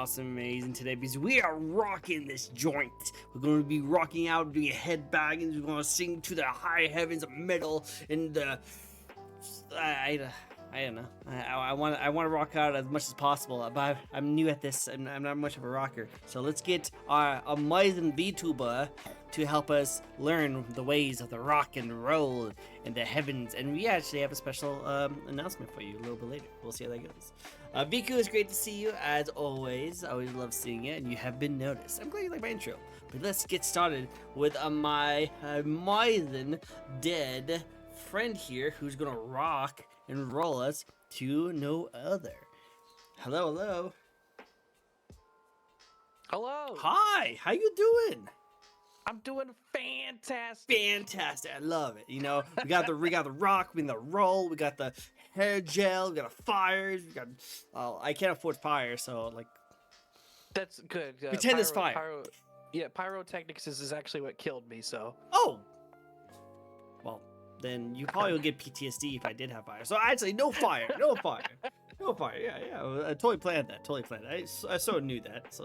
Awesome, amazing today because we are rocking this joint. We're going to be rocking out, doing headbangings. We're going to sing to the high heavens of metal and I don't know. I want to rock out as much as possible, but I'm new at this. I'm not much of a rocker. So let's get our amazing Vtuber to help us learn the ways of the rock and roll and the heavens. And we actually have a special announcement for you a little bit later. We'll see how that goes. Viku, it's great to see you as always. I always love seeing it, and you have been noticed. I'm glad you like my intro. But let's get started with my amazing dead friend here who's gonna rock and roll us to no other. Hello, hello. Hello. Hi, how you doing? I'm doing fantastic. Fantastic, I love it. You know, we got the rock, we got the roll, we got the hair gel, we got the fires, we got. I can't afford fire, so like. That's good. Pretend it's fire. Pyrotechnics is actually what killed me. So. Oh. Well, then you probably would get PTSD if I did have fire. So actually, no fire, no fire. No fire, yeah. I totally planned that. I so knew that.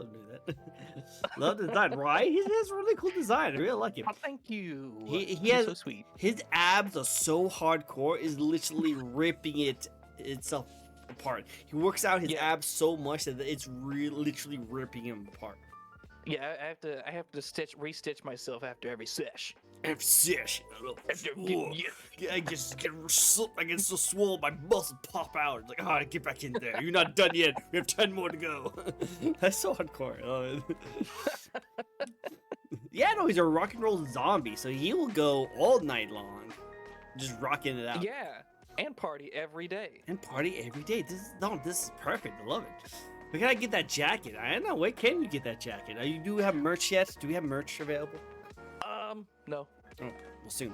Love the design, right? He has a really cool design. I really like him. Oh, thank you. He has so sweet. His abs are so hardcore. Is literally ripping itself apart. He works out his abs so much that it's literally ripping him apart. Yeah, I have to restitch myself after every sesh. I get so swole, my muscles pop out. It's like, get back in there. You're not done yet. We have 10 more to go. That's so hardcore. Yeah, no, he's a rock and roll zombie, so he will go all night long, just rocking it out. Yeah, and party every day. This is perfect. I love it. Where can I get that jacket? I don't know. Where can you get that jacket? Do we have merch yet? Do we have merch available? No. Oh, well, soon,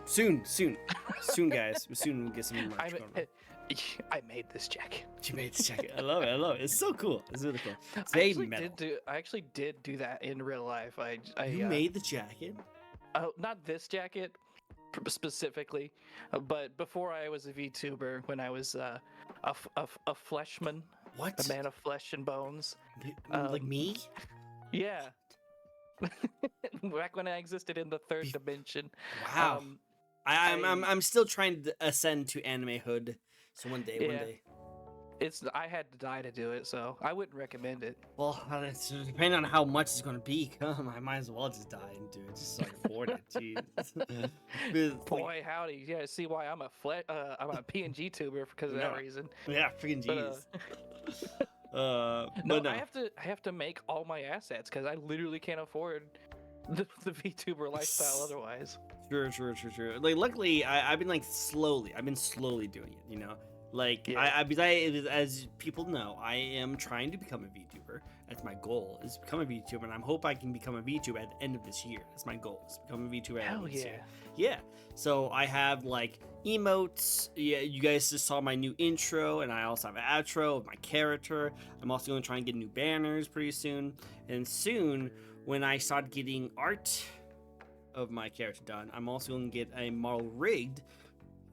guys. Soon we'll get some merch going on. I made this jacket. You made this jacket. I love it. It's so cool. It's really cool. It's I actually did do that in real life. You made the jacket? Oh, not this jacket specifically, but before I was a VTuber, when I was a fleshman. What? A man of flesh and bones. Like me? Yeah. Back when I existed in the third dimension. Wow. I'm still trying to ascend to anime hood. So one day. I had to die to do it, so I wouldn't recommend it. Well, it's depending on how much it's gonna be. I might as well just die and do it, just so I can afford it. Jeez. Boy, howdy! Yeah, see why I'm a PNG tuber because of that reason. Yeah, freaking jeez. No, I have to make all my assets because I literally can't afford the VTuber lifestyle otherwise. True. Like, luckily, I've been slowly doing it. You know. Like, because as people know, I am trying to become a VTuber. That's my goal, is to become a VTuber, and I hope I can become a VTuber at the end of this year. That's my goal, is to become a VTuber at the end of this year. Yeah. So I have, emotes. Yeah, you guys just saw my new intro, and I also have an outro of my character. I'm also going to try and get new banners pretty soon. And soon, when I start getting art of my character done, I'm also going to get a model rigged.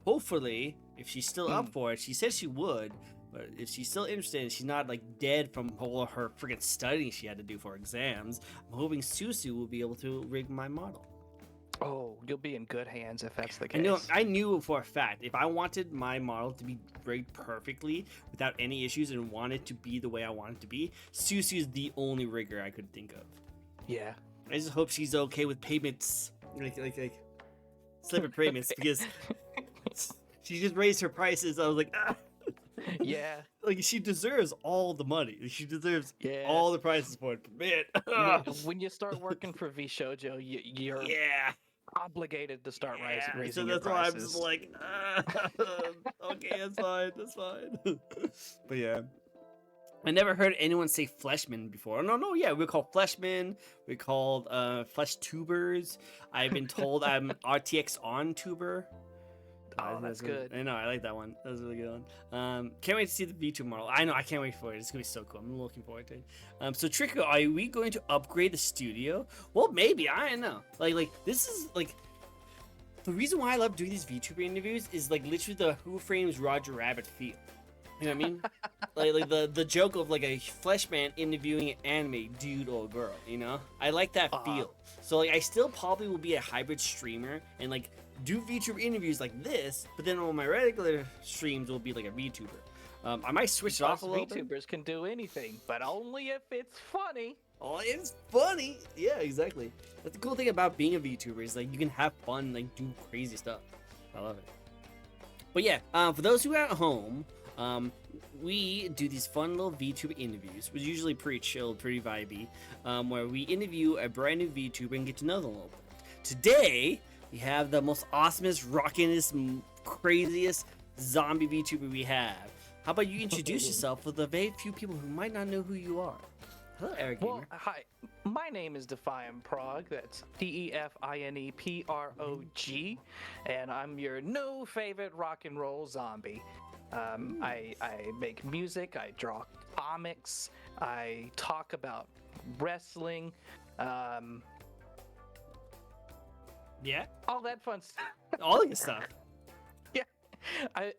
Hopefully, if she's still up for it, she said she would, but if she's still interested and she's not dead from all of her freaking studying she had to do for exams, I'm hoping Susu will be able to rig my model. Oh, you'll be in good hands if that's the case. I knew for a fact, if I wanted my model to be rigged perfectly without any issues and want it to be the way I want it to be, Susu is the only rigger I could think of. Yeah. I just hope she's okay with payments, slipper payments, because she just raised her prices. I was like, ah. Yeah. She deserves all the money. She deserves all the prices for it. Man. When you start working for VShojo, you're obligated to start raising your prices. So that's why I'm just like, okay, that's fine. But yeah. I never heard anyone say fleshmen before. No, we're called fleshmen. We're called flesh tubers. I've been told I'm RTX on tuber. Oh, that's good. I know, I like that one. That was a really good one. Can't wait to see the V2 model. I know, I can't wait for it. It's gonna be so cool. I'm looking forward to it. So Tricko, are we going to upgrade the studio? Well, maybe. I don't know. This is the reason why I love doing these VTuber interviews is literally the Who Frames Roger Rabbit feel. You know what I mean? Like the joke of like a flesh man interviewing an anime dude or girl. You know, I like that feel. So like I still probably will be a hybrid streamer and like do VTuber interviews like this, but then on my regular streams will be like a VTuber. I might switch it off a little bit. VTubers can do anything, but only if it's funny. Oh, it's funny. Yeah, exactly. That's the cool thing about being a VTuber is like you can have fun, like do crazy stuff. I love it. But yeah, for those who are at home, we do these fun little VTuber interviews, which is usually pretty chill, pretty vibey, where we interview a brand new VTuber and get to know them a little bit. Today, we have the most awesomest, rockingest, craziest zombie VTuber we have. How about you introduce yourself with the very few people who might not know who you are? Hello, Eric Gamer. Well, hi. My name is Defiant Prog. That's DEFINEPROG, and I'm your new favorite rock and roll zombie. I make music. I draw comics. I talk about wrestling. Yeah, All that fun stuff. all the good stuff. Yeah, I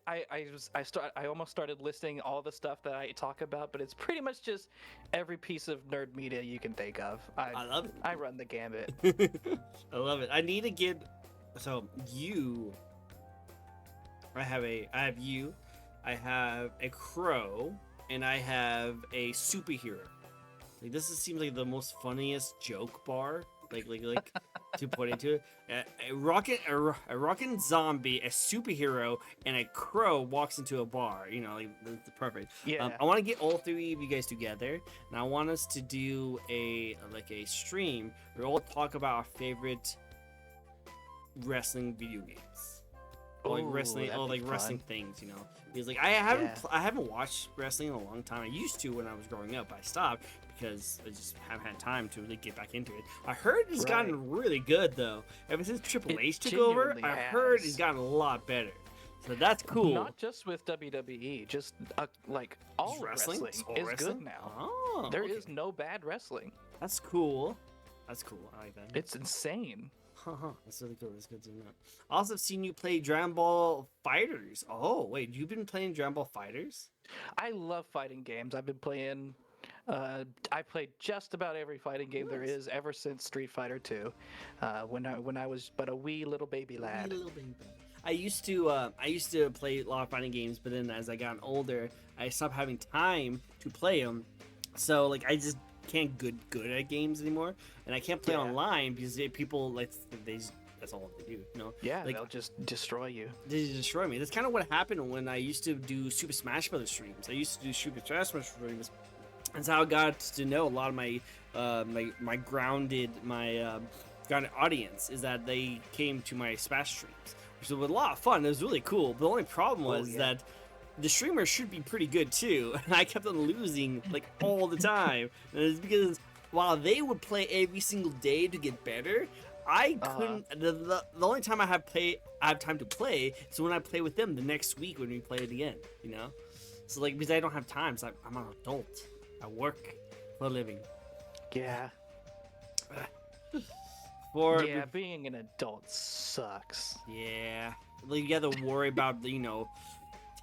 almost started listing all the stuff that I talk about, but it's pretty much just every piece of nerd media you can think of. I love it. I run the gambit. I love it. I need to get so you. I have you. I have a crow, and I have a superhero. Like seems like the most funniest joke bar. Like to put into it. A rockin' zombie, a superhero, and a crow walks into a bar. You know, like that's perfect. Yeah. I want to get all three of you guys together, and I want us to do a stream where we'll talk about our favorite wrestling video games. Or like wrestling, wrestling things, you know. Because like I haven't watched wrestling in a long time. I used to when I was growing up, but I stopped because I just haven't had time to really get back into it. I heard it's gotten really good though. Ever since Triple H took over, I heard it's gotten a lot better. So that's cool. Not just with WWE, just like all wrestling is good now. Oh, there is no bad wrestling. That's cool. That's cool. I like that. It's insane. That's really cool. That's good to know. I also have seen you play Dragon Ball Fighters. Oh, wait, you've been playing Dragon Ball Fighters? I love fighting games. I've been playing. I played just about every fighting game there is ever since Street Fighter 2. When I was but a wee little baby lad. I used to play a lot of fighting games, but then as I got older, I stopped having time to play them. So like I just can't good at games anymore, and I can't play online because people like that's all they do, you know. Yeah, like, they'll just destroy you. They destroy me. That's kind of what happened when I used to do Super Smash Brothers streams. I used to do Super Smash Brothers streams. That's how I got to know a lot of my grounded audience is that they came to my Smash streams, which was a lot of fun. It was really cool. But the only problem was that the streamer should be pretty good too, and I kept on losing like all the time. And it's because while they would play every single day to get better, I couldn't. The only time I have time to play is when I play with them the next week when we play it again. You know, so like because I don't have time. So I'm an adult. I work for a living. Yeah. Being an adult sucks. Yeah, like you got to worry about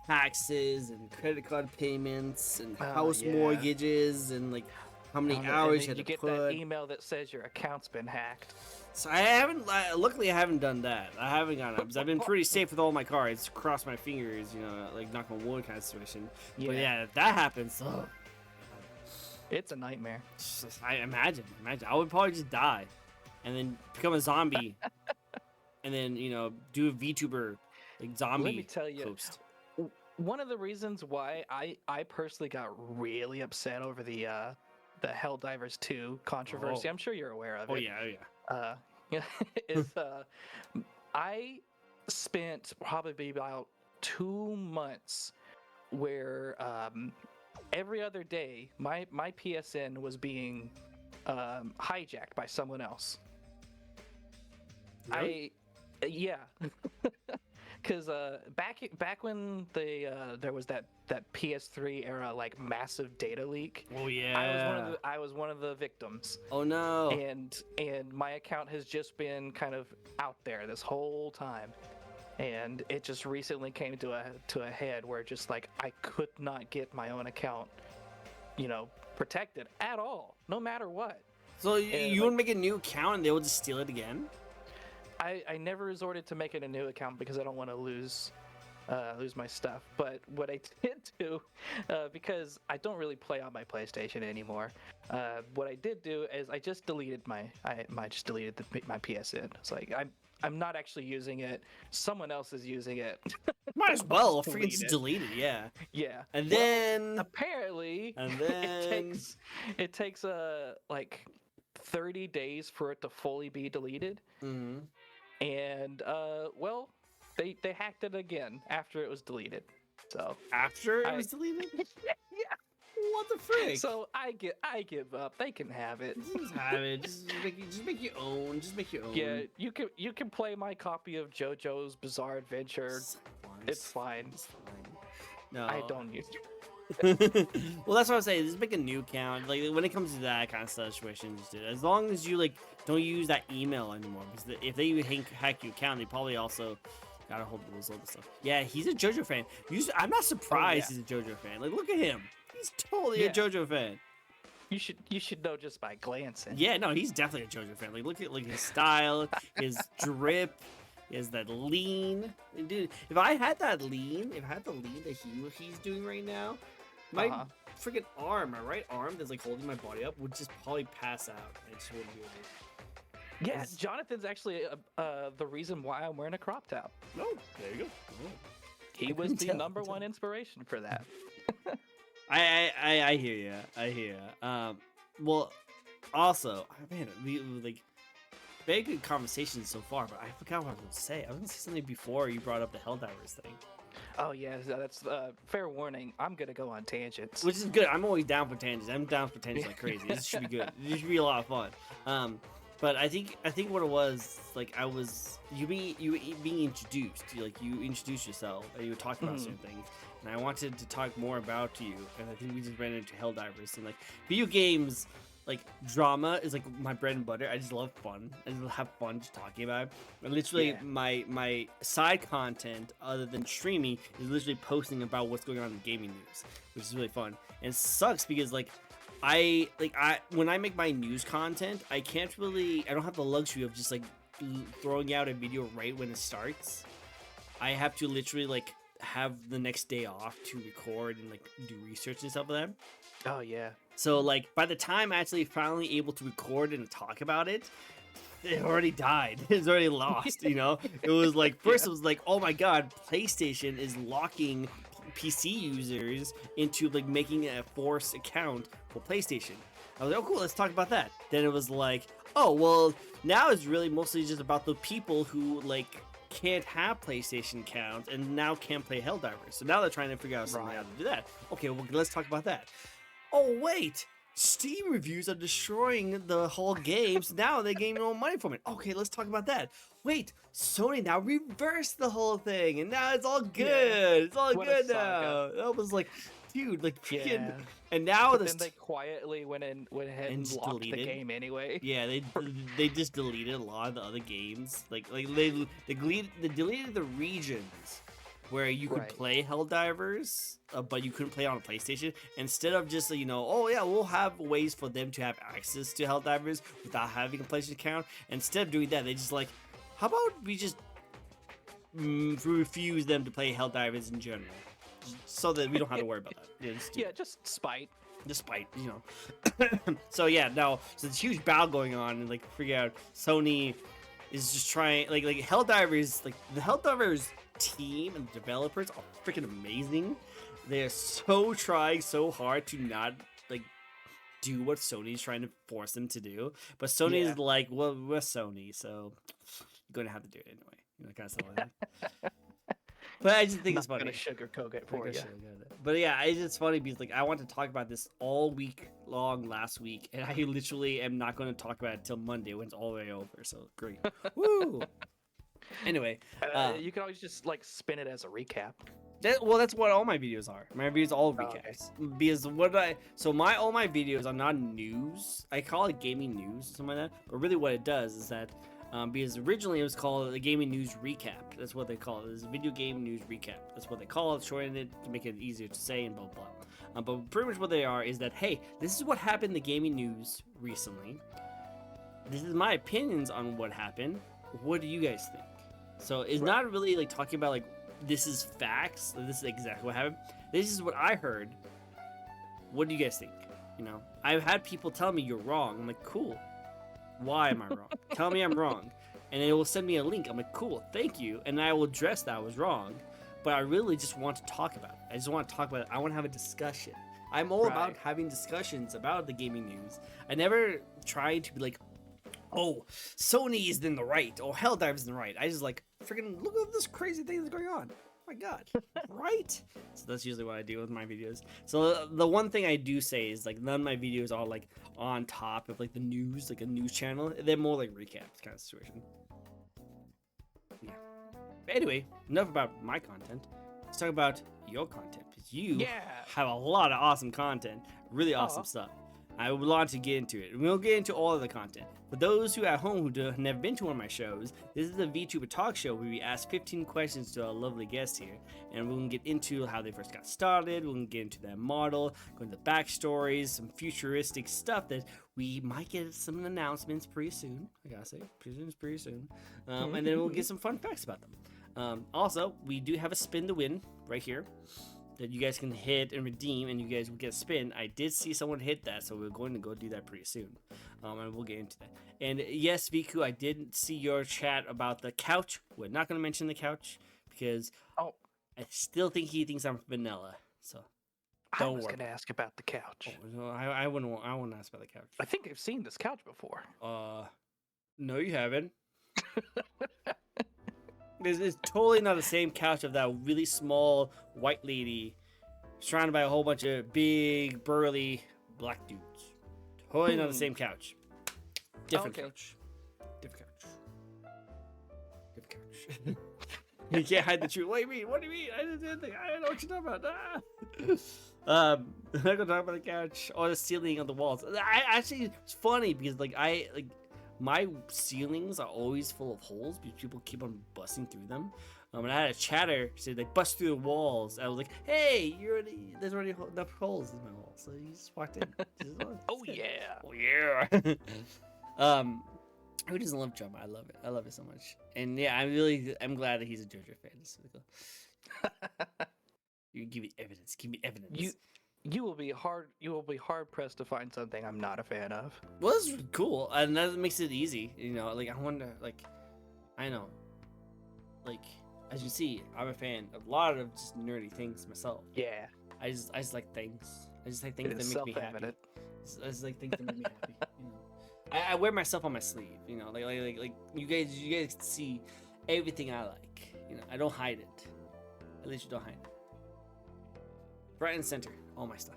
taxes and credit card payments and house mortgages and like how many hours you have to get put. That email that says your account's been hacked. So I haven't. Luckily, I haven't done that. I haven't gotten it because I've been pretty safe with all my cards. Cross my fingers, like knock on wood kind of situation. Yeah. But yeah, if that happens, it's a nightmare. I imagine. I would probably just die, and then become a zombie, and then do a VTuber like zombie. Let me tell you. Host. One of the reasons why I personally got really upset over the Helldivers 2 controversy, I'm sure you're aware of it. Oh yeah. Is I spent probably about 2 months where every other day my PSN was being hijacked by someone else. Really? Because back when there was that PS3 era like massive data leak. Oh yeah. I was one of the victims. Oh no. And my account has just been kind of out there this whole time. and it just recently came to a head where just like I could not get my own account, protected at all, no matter what. So And, you like, would make a new account and they will just steal it again? I never resorted to making a new account because I don't want to lose my stuff. But what I did do, because I don't really play on my PlayStation anymore, what I did do is I just deleted my PSN. It's like I'm not actually using it. Someone else is using it. Might as well. Just Freaking just delete it. Yeah. Yeah. And Well, then apparently, and then it takes like 30 days for it to fully be deleted. Mhm. And well, they hacked it again after it was deleted. So After it was deleted? yeah. What the frick? So I give up. They can have it. Just have it. Just make your own. Just make your own. Yeah, you can play my copy of JoJo's Bizarre Adventure. It's fine. It's fine. No. I don't use Well, that's what I'm saying. Just make a new account. Like when it comes to that kind of situation, just do it. As long as you like don't use that email anymore, because if they hack your account, they probably also gotta hold those other stuff. Yeah, he's a JoJo fan. I'm not surprised he's a JoJo fan. Like look at him. He's totally a JoJo fan. You should know just by glancing. Yeah, no, he's definitely a JoJo fan. Like look at his style, his drip. He has that lean, dude. If I had the lean that he's doing right now, my freaking arm, my right arm that's like holding my body up would just probably pass out. It just wouldn't be able to. Yeah, Jonathan's actually the reason why I'm wearing a crop top. No, there you go. Oh. He was the number one inspiration for that. I hear you. I hear you. Well, also, man, we like very good conversations so far, but I forgot what I was going to say. I was going to say something before you brought up the Helldivers thing. Oh yeah, that's fair warning. I'm gonna go on tangents, which is good. I'm always down for tangents. I'm down for tangents like crazy. This should be good. This should be a lot of fun. But I think what it was like you being introduced. You introduced yourself and you were talking about certain things, and I wanted to talk more about you. And I think we just ran into Helldivers and like video games. Like drama is like my bread and butter. I just love fun. I just have fun just talking about it. And literally my side content other than streaming is literally posting about what's going on in gaming news, which is really fun. And it sucks because like I when I make my news content, I don't have the luxury of just like throwing out a video right when it starts. I have to literally like have the next day off to record and like do research and stuff like that. Oh yeah. So like by the time I actually finally able to record and talk about it, it already died. It's already lost, you know? It was like first it was like, oh my god, PlayStation is locking PC users into like making a forced account for PlayStation. I was like, oh cool, let's talk about that. Then it was like, oh well, now it's really mostly just about the people who like can't have PlayStation accounts and now can't play Helldivers. So now they're trying to figure out something how to do that. Okay, well let's talk about that. Oh wait, Steam reviews are destroying the whole game, so now they're getting no money from it. Okay, let's talk about that. Wait, Sony now reversed the whole thing, and now it's all good. Yeah. It's all good now. That was like, dude, like freaking. Yeah. And now then they quietly went ahead and locked the game anyway. Yeah, they just deleted a lot of the other games. Like they deleted the regions where you could play Helldivers, but you couldn't play on a PlayStation. Instead of just, oh yeah, we'll have ways for them to have access to Helldivers without having a PlayStation account. Instead of doing that, they just like, how about we just refuse them to play Helldivers in general, so that we don't have to worry about that. Just spite. Just spite, So yeah, now so there's a huge battle going on, and like figure out Sony is just trying like Helldivers, like the Helldivers team and the developers are freaking amazing. They're so trying so hard to not like do what Sony's trying to force them to do, but Sony is like, well, we're Sony, so you're gonna have to do it anyway, kind of stuff like that. But I just think it's funny. I'm gonna sugarcoat it for you. But yeah, it's just funny because like I want to talk about this all week long last week, and I literally am not going to talk about it until Monday when it's all the way over. So great, woo! Anyway, you can always just like spin it as a recap. That's what all my videos are. My videos are all recaps. Because all my videos are not news. I call it gaming news or something like that. But really what it does is that Because originally it was called the Gaming News Recap. That's what they call it. It's a video game news recap. That's what they call it, shorten it to make it easier to say and blah blah. But pretty much what they are is that, hey, this is what happened in the gaming news recently. This is my opinions on what happened. What do you guys think? So it's not really like talking about like this is facts. This is exactly what happened. This is what I heard. What do you guys think? You know, I've had people tell me you're wrong. I'm like, cool. Why am I wrong? Tell me I'm wrong. And it will send me a link. I'm like, cool, thank you. And I will address that I was wrong. But I really just want to talk about it. I just want to talk about it. I want to have a discussion. I'm all about having discussions about the gaming news. I never tried to be like, oh, Sony is in the right, or Helldive is in the right. I just like, freaking look at this crazy thing that's going on. Oh my God, right? So that's usually what I do with my videos. So the one thing I do say is like none of my videos are like on top of like the news, like a news channel. They're more like recaps kind of situation. Yeah. But anyway, enough about my content. Let's talk about your content, because you have a lot of awesome content, really awesome stuff. I would want to get into it. We'll get into all of the content. For those who at home who have never been to one of my shows, this is the Vtuber talk show where we ask 15 questions to our lovely guests here, and we'll get into how they first got started. We'll get into their model, go into backstories, some futuristic stuff that we might get some announcements pretty soon. I gotta say, pretty soon. And then we'll get some fun facts about them. Also, we do have a spin to win right here that you guys can hit and redeem, and you guys will get a spin. I did see someone hit that, so we're going to go do that pretty soon. And we'll get into that. And yes, Viku, I did see your chat about the couch. We're not going to mention the couch because I still think he thinks I'm vanilla. So don't worry. I was going to ask about the couch. Oh, no, I wouldn't ask about the couch. I think I've seen this couch before. No, you haven't. It's totally not the same couch of that really small white lady surrounded by a whole bunch of big, burly black dudes. Totally not the same couch. Different couch. Different couch. You can't hide the truth. What do you mean? What do you mean? I didn't do anything. I don't know what you're talking about. I'm not gonna talk about the couch or the ceiling of the walls. It's funny because my ceilings are always full of holes because people keep on busting through them. And I had a chatter say they bust through the walls. I was like, hey, there's already enough holes in my wall. So you just walked in. Oh yeah. Oh yeah. Who doesn't love drama? I love it. I love it so much. And yeah, I'm glad that he's a JoJo fan. It's really cool. You give me evidence. Give me evidence. You will be hard pressed to find something I'm not a fan of. Well, that's really cool, and that makes it easy. You know, like I wonder, like I know, like as you see, I'm a fan of a lot of just nerdy things myself. Yeah. I just like things. I just like things that make me happy. I just like things that make me happy. You know, I wear myself on my sleeve. You know, like you guys can see everything I like. You know, I don't hide it. At least you don't hide it. Right in the center. All my stuff.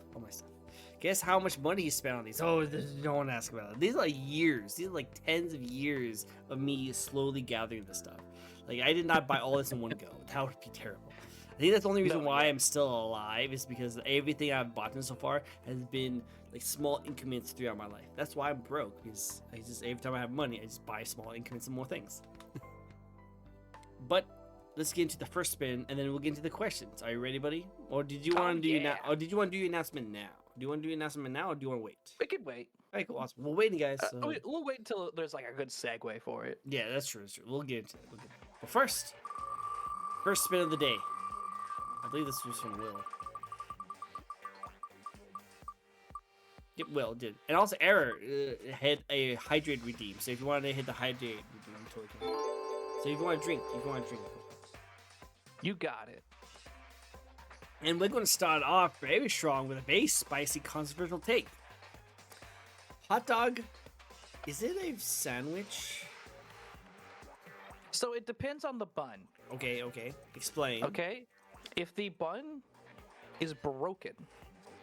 Guess how much money you spent on these? Oh, don't want to ask about it. These are like years. These are like tens of years of me slowly gathering this stuff. Like, I did not buy all this in one go. That would be terrible. I think that's the only reason why I'm still alive is because everything I've bought so far has been like small increments throughout my life. That's why I'm broke, because every time I have money, I just buy small increments of more things. But let's get into the first spin, and then we'll get into the questions. Are you ready, buddy? Or did you want to do or did you want to do your announcement now? Do you want to do your announcement now, or do you want to wait? We can wait. All right, cool, awesome. We're waiting, guys. So. We'll wait until there's like a good segue for it. Yeah, that's true. We'll get into it. But first spin of the day. I believe this was from Will. Yep, Will did. And also, Error had a hydrate redeem. So if you wanted to hit the hydrate redeem, I'm totally kidding. So if you want to drink, You got it. And we're going to start off very strong with a very spicy, controversial take. Hot dog, is it a sandwich? So it depends on the bun. Okay. Explain. Okay. If the bun is broken,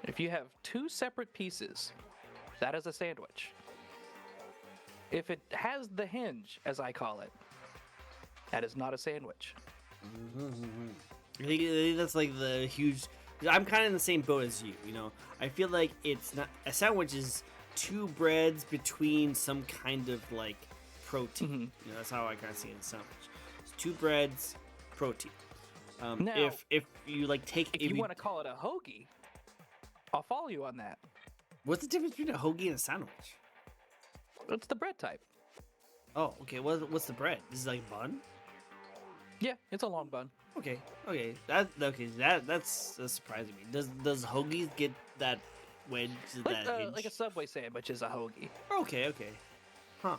if you have two separate pieces, that is a sandwich. If it has the hinge, as I call it, that is not a sandwich. I think that's like the huge. I'm kind of in the same boat as you. You know, I feel like it's not a sandwich is two breads between some kind of like protein. Mhm. You know, that's how I kind of see it in a sandwich. It's 2 breads, protein. Now, If you like take if you want to call it a hoagie, I'll follow you on that. what's the difference between a hoagie and a sandwich? It's the bread type. Oh, okay. What's the bread? This is like bun. Yeah, it's a long bun. Okay, that's surprising me. Does hoagies get that wedge? That hinge? Like a Subway sandwich is a hoagie. Okay, huh?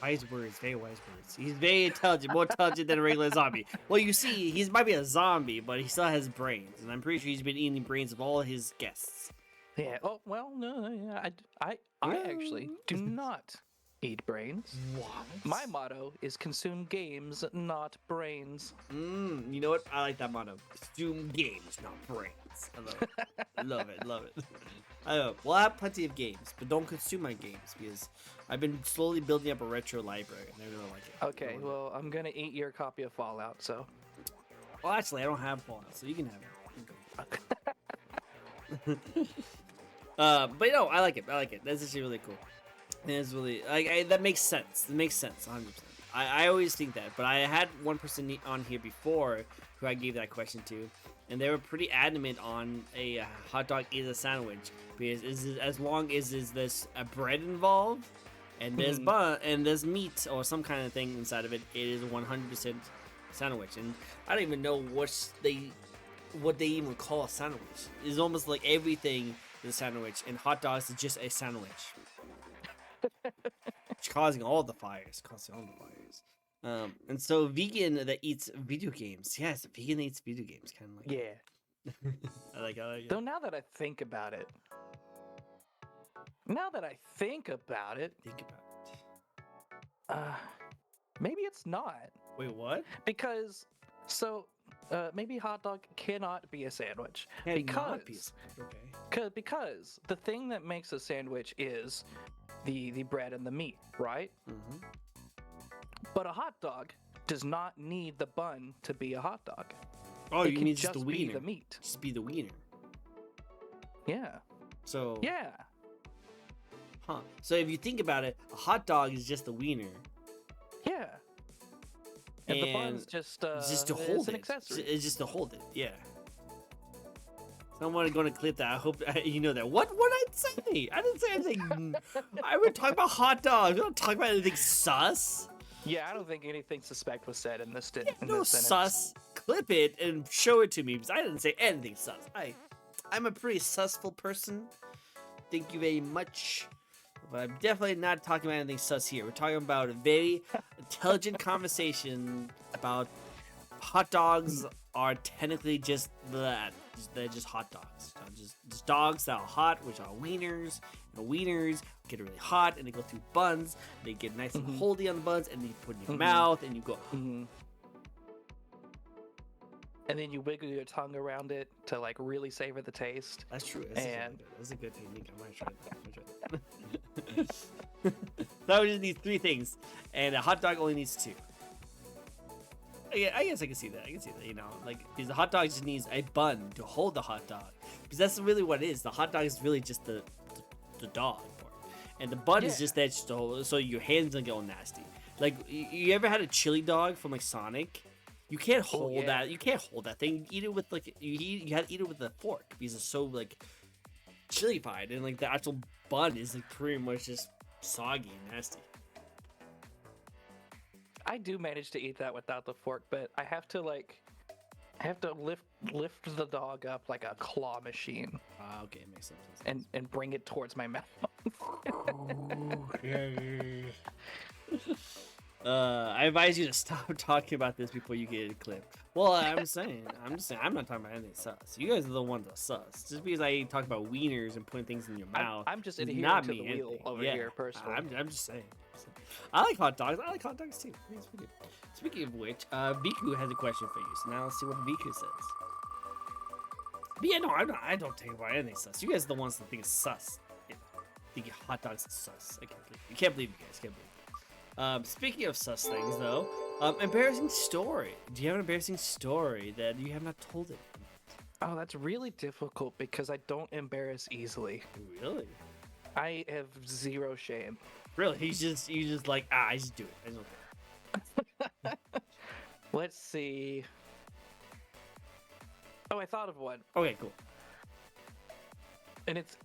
Wise words, very wise words. He's very intelligent, more intelligent than a regular zombie. Well, you see, he might be a zombie, but he still has brains, and I'm pretty sure he's been eating brains of all his guests. Yeah. Oh well, no. Yeah, I actually do not eat brains. What? My motto is consume games, not brains. You know what? I like that motto. Consume games, not brains. I love it. I love it. Love it. I know. Well, I have plenty of games, but don't consume my games because I've been slowly building up a retro library, and I really like it. Okay, well, I'm gonna eat your copy of Fallout, so. Well, actually, I don't have Fallout, so you can have it. But no, I like it. That's actually really cool. And it's really that makes sense. It makes sense, 100%. I always think that, but I had one person on here before who I gave that question to, and they were pretty adamant on a hot dog is a sandwich because as long as there's a bread involved and there's bun and there's meat or some kind of thing inside of it, it is 100% sandwich. And I don't even know what they even call a sandwich. It's almost like everything is a sandwich, and hot dogs is just a sandwich. It's causing all the fires. And so vegan that eats video games. Yes, vegan that eats video games. Kind of like Yeah. I like it. Though now that I think about it. Think about it. Maybe it's not. Wait, what? Because, maybe hot dog cannot be a sandwich. Because the thing that makes a sandwich is the bread and the meat, right? Mm-hmm. But a hot dog does not need the bun to be a hot dog. Oh, it you can mean just the be wiener? the meat. Just be the wiener. Yeah. So. Yeah. Huh. So if you think about it, a hot dog is just the wiener. Yeah. And the bun's just to hold it's it. an accessory. It's just to hold it. Yeah. Someone going to clip that. I hope you know that. What did I say? I didn't say anything. I would talk about hot dogs. We don't talk about anything sus. Yeah, I don't think anything suspect was said in this. No sus. Clip it and show it to me because I didn't say anything sus. I'm a pretty susful person. Thank you very much. But I'm definitely not talking about anything sus here. We're talking about a very intelligent conversation about hot dogs are technically just that. They're just hot dogs. Just dogs that are hot, which are wieners. And wieners get really hot, and they go through buns. They get nice and holdy on the buns, and then you put it in your mouth, and you go. And then you wiggle your tongue around it to like really savor the taste. That's true. That's a good technique. I might try that. That would just need 3 things, and a hot dog only needs 2. I guess I can see that. You know, like because the hot dog just needs a bun to hold the hot dog, because that's really what it is. The hot dog is really just the dog part, and the bun is just that just to hold, so your hands don't get all nasty. Like you ever had a chili dog from like Sonic? You can't hold that. You can't hold that thing. You eat it with like you have to eat it with a fork because it's so like chilified, and like the actual bun is like pretty much just soggy and nasty. I do manage to eat that without the fork, but I have to lift the dog up like a claw machine. Okay, makes sense. And bring it towards my mouth. I advise you to stop talking about this before you get a clip. Well, I'm just saying, I'm not talking about anything sus. You guys are the ones that sus. Just because I talk about wieners and putting things in your mouth, I'm just adhering to the wheel over here, personally. I'm just saying. I like hot dogs. I like hot dogs too. It's pretty good. Speaking of which, Biku has a question for you. So now let's see what Biku says. But yeah, no, I don't think about anything sus. You guys are the ones that think it's sus. Yeah, think hot dogs is sus. I can't believe you guys. Can't believe it. Speaking of sus things, though, embarrassing story. Do you have an embarrassing story that you have not told it? Oh, that's really difficult because I don't embarrass easily. Really? I have zero shame. Really? You just like I just do it. I just don't care. Let's see. Oh, I thought of one, Okay, cool. and it's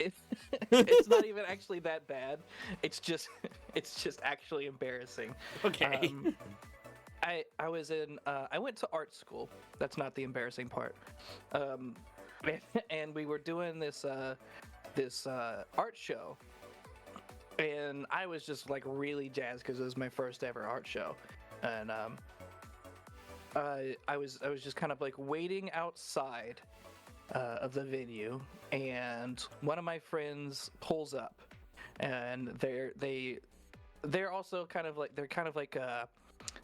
not even actually that bad. It's just it's just actually embarrassing. Okay. I was in I went to art school. That's not the embarrassing part. Um, and we were doing this art show, and I was just like really jazzed because it was my first ever art show, and I was just kind of like waiting outside of the venue, and one of my friends pulls up, and they're also kind of like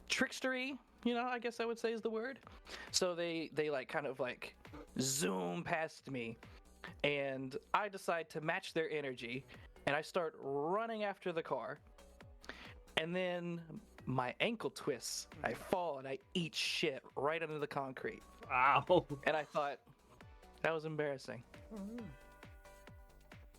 trickstery, I guess I would say is the word. So they like kind of like zoom past me, and I decide to match their energy, and I start running after the car, and then my ankle twists. I fall and I eat shit right under the concrete. Wow. And I thought that was embarrassing.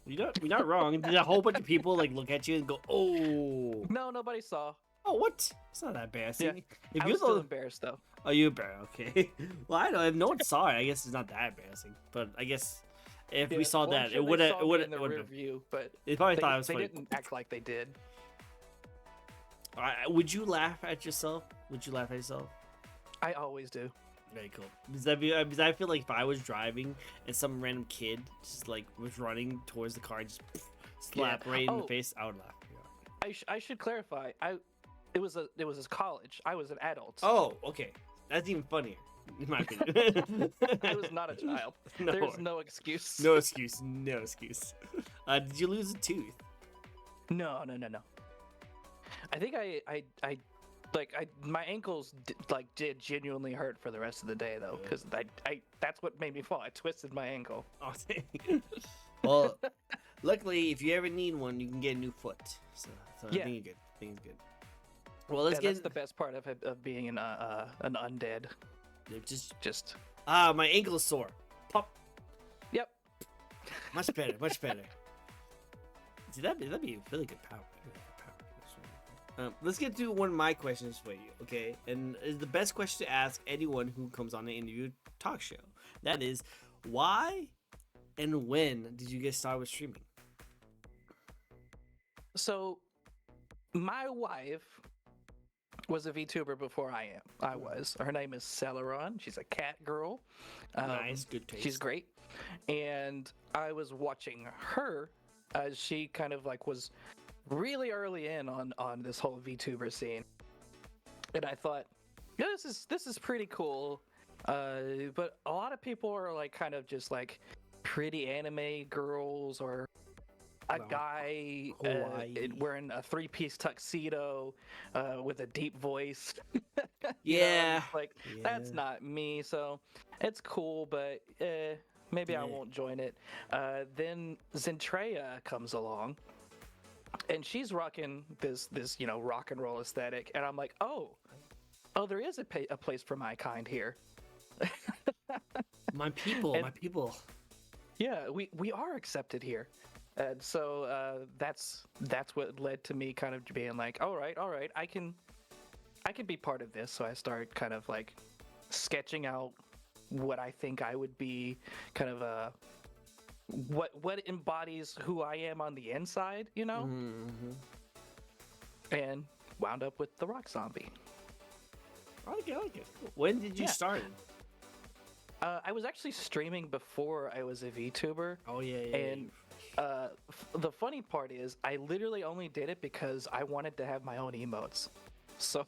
You're not wrong. Did a whole bunch of people like look at you and go, "Oh, No, nobody saw. oh, what? It's not that embarrassing." Yeah. If I you're was still the, embarrassed though. oh, you embarrassed. Okay. Well, I don't. If no one saw it, I guess it's not that embarrassing. But I guess if we saw Well, I'm that, sure it they would have. saw It me would in the have. rear view, but They probably they, thought it was they funny. didn't act like they did. Would you laugh at yourself? Would you laugh at yourself? I always do. Very cool. Because I feel like if I was driving and some random kid just like was running towards the car and just slap right in the face, I would laugh. Yeah. I should clarify. It was college. I was an adult. Oh, okay. That's even funnier, in my opinion. I was not a child. No There's worries. no excuse. No excuse. No excuse. Did you lose a tooth? No. I think my ankles did genuinely hurt for the rest of the day though, because I that's what made me fall. I twisted my ankle. Oh, well, luckily, if you ever need one, you can get a new foot. So Yeah. I think you're good. I think it's good. Well, let's That's get the best part of being an undead. just my ankle is sore. Pop. Yep. Much better. Much better. See, that'd be a really good power. Let's get to one of my questions for you, okay? And it's the best question to ask anyone who comes on the interview talk show. That is, why and when did you get started with streaming? So, my wife was a VTuber before I am. I was. Her name is Celeron. She's a cat girl. Nice, good taste. She's great. And I was watching her as she kind of like was really early in on this whole VTuber scene, and I thought, yeah, this is pretty cool. But a lot of people are like kind of just like pretty anime girls or a guy wearing a 3-piece tuxedo with a deep voice. Yeah, That's not me. So it's cool, but maybe I won't join it. Then Zentreya comes along. And she's rocking this rock and roll aesthetic, and I'm like, oh, there is a place for my kind here. my people. Yeah, we are accepted here, and so that's what led to me kind of being like, all right, I can be part of this. So I started kind of like sketching out what I think I would be, kind of what embodies who I am on the inside, Mm-hmm. and wound up with the rock zombie. I like it. When did you start? I was actually streaming before I was a VTuber. Oh yeah. And the funny part is, I literally only did it because I wanted to have my own emotes. So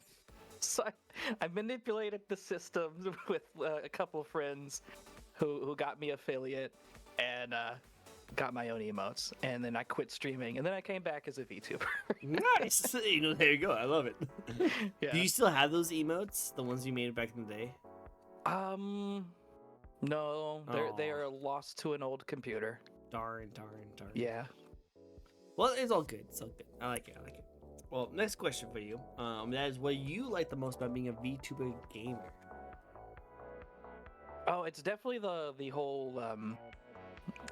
I manipulated the system with a couple of friends who got me affiliate. And got my own emotes, and then I quit streaming, and then I came back as a VTuber. Nice. There you go. I love it. Yeah. Do you still have those emotes, the ones you made back in the day? No, they are lost to an old computer. Darn. Yeah. Well, it's all good. I like it. Well, next question for you. That is, what you like the most about being a VTuber gamer? Oh, it's definitely the whole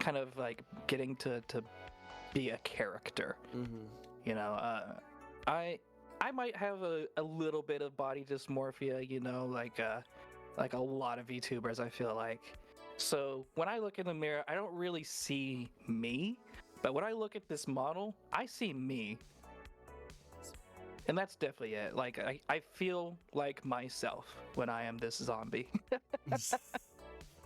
kind of like getting to be a character. Mm-hmm. You know, I might have a little bit of body dysmorphia. You know, like a lot of VTubers, I feel like. So when I look in the mirror, I don't really see me, but when I look at this model, I see me. And that's definitely it. Like I feel like myself when I am this zombie.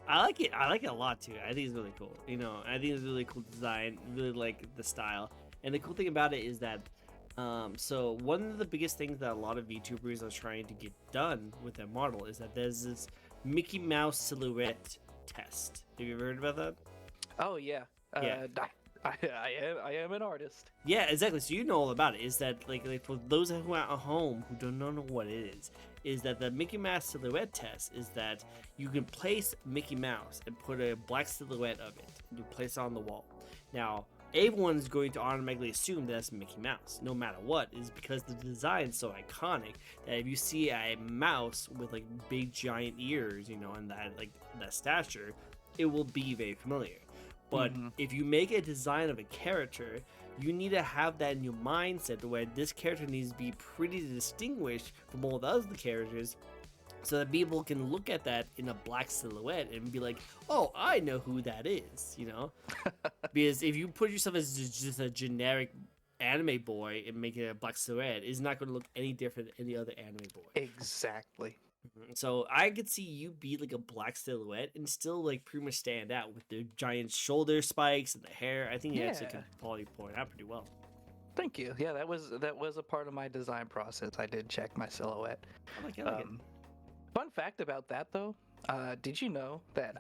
I like it. I like it a lot too. I think it's really cool. You know, I think it's really cool design. Really like the style. And the cool thing about it is that, so one of the biggest things that a lot of VTubers are trying to get done with their model is that there's this Mickey Mouse silhouette test. Have you ever heard about that? Oh yeah. Yeah. I am an artist. Yeah, exactly. So you know all about it. Is that like for those who are at home who don't know what it is that the Mickey Mouse silhouette test is that you can place Mickey Mouse and put a black silhouette of it. And you place it on the wall. Now, everyone's going to automatically assume that's Mickey Mouse, no matter what, is because the design is so iconic that if you see a mouse with like big giant ears, you know, and that stature, it will be very familiar. But if you make a design of a character, you need to have that in your mindset where this character needs to be pretty distinguished from all the other characters so that people can look at that in a black silhouette and be like, oh, I know who that is, you know? Because if you put yourself as just a generic anime boy and make it a black silhouette, it's not going to look any different than any other anime boy. Exactly. So I could see you be like a black silhouette and still like pretty much stand out with the giant shoulder spikes and the hair. I think you actually could probably point out pretty well. Thank you. Yeah, that was a part of my design process. I did check my silhouette. I like it. Fun fact about that though, did you know that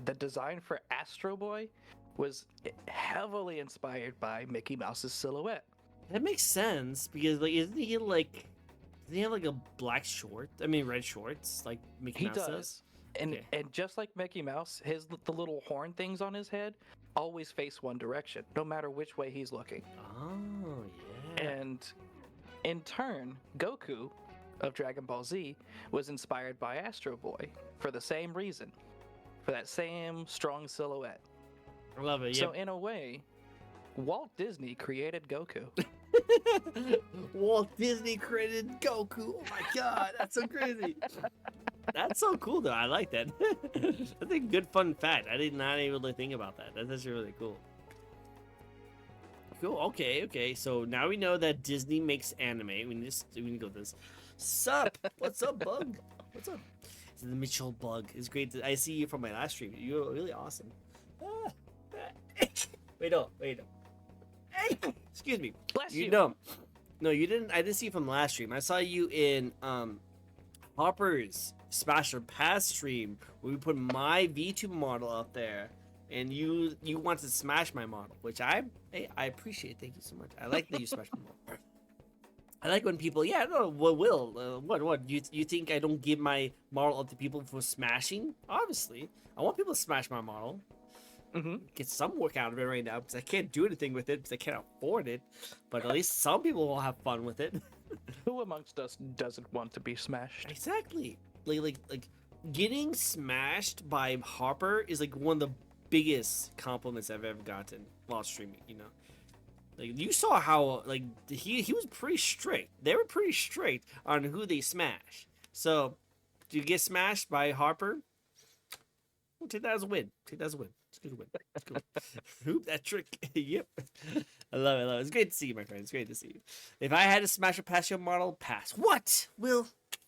the design for Astro Boy was heavily inspired by Mickey Mouse's silhouette? That makes sense because like isn't he like does he have like a black short? I mean red shorts like Mickey Mouse does? And just like Mickey Mouse, the little horn things on his head always face one direction, no matter which way he's looking. Oh yeah. And in turn, Goku of Dragon Ball Z was inspired by Astro Boy for the same reason, for that same strong silhouette. I love it. So in a way, Walt Disney created Goku. Walt Disney created Goku. Oh my god, that's so crazy. That's so cool though. I like that. That's a good fun fact. I did not even really think about that. That's actually really cool. Cool. Okay. So now we know that Disney makes anime. We need to go this. Sup? What's up, Bug? What's up? It's the Mitchell Bug. It's great. I see you from my last stream. You're really awesome. Wait, no. Excuse me. Bless you. No, you didn't. I didn't see you from last stream. I saw you in Hopper's Smash or Pass stream where we put my VTuber model out there, and you want to smash my model, which I appreciate. Thank you so much. I like that you smash my model. I like when people, what you think I don't give my model up to people for smashing? Obviously, I want people to smash my model. Get some work out of it right now because I can't do anything with it because I can't afford it. But at least some people will have fun with it. Who amongst us doesn't want to be smashed? Exactly. Like getting smashed by Harper is like one of the biggest compliments I've ever gotten while streaming. You know, like you saw how like he was pretty strict. They were pretty strict on who they smash. So, do you get smashed by Harper? We'll take that as a win. It's a good win. Hoop that trick. Yep. I love it. It's great to see you, my friend. It's great to see you. If I had to smash a pass your model, pass. What? Will,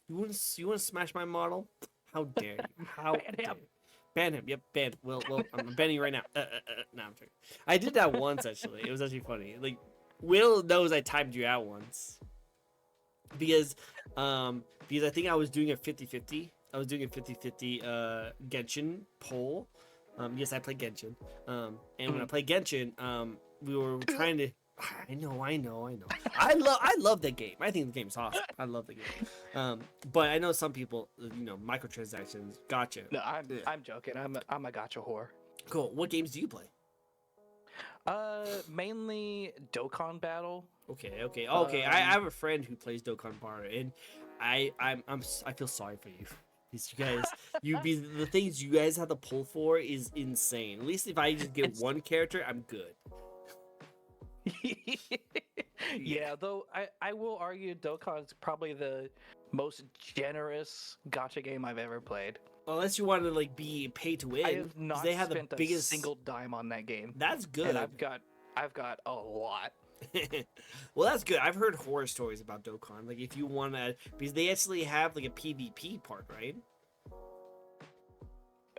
you want to smash my model? How dare you? How dare you? Ban him. Yep, ban. Will, I'm banning you right now. No, I'm joking. I did that once, actually. It was actually funny. Like, Will knows I timed you out once. Because I think I was doing a 50-50. I was doing a 50-50 Genshin poll. Yes, I play Genshin. And when I play Genshin, we were trying to. I know. I love that game. I think the game's awesome. I love the game. But I know some people, microtransactions. Gotcha. No, I'm joking. I'm a gotcha whore. Cool. What games do you play? Mainly Dokkan Battle. Okay. I have a friend who plays Dokkan Battle, and I feel sorry for you. You guys, the things you guys have to pull for is insane. At least if I just get one character, I'm good. Yeah, though I will argue Dokkan is probably the most generous gotcha game I've ever played. Unless you want to like be pay to win, I have 'cause not they have the spent a biggest. single dime on that game, That's and good. I've got a lot. Well, that's good. I've heard horror stories about Dokkan. Like, if you want to, because they actually have like a PvP part, right?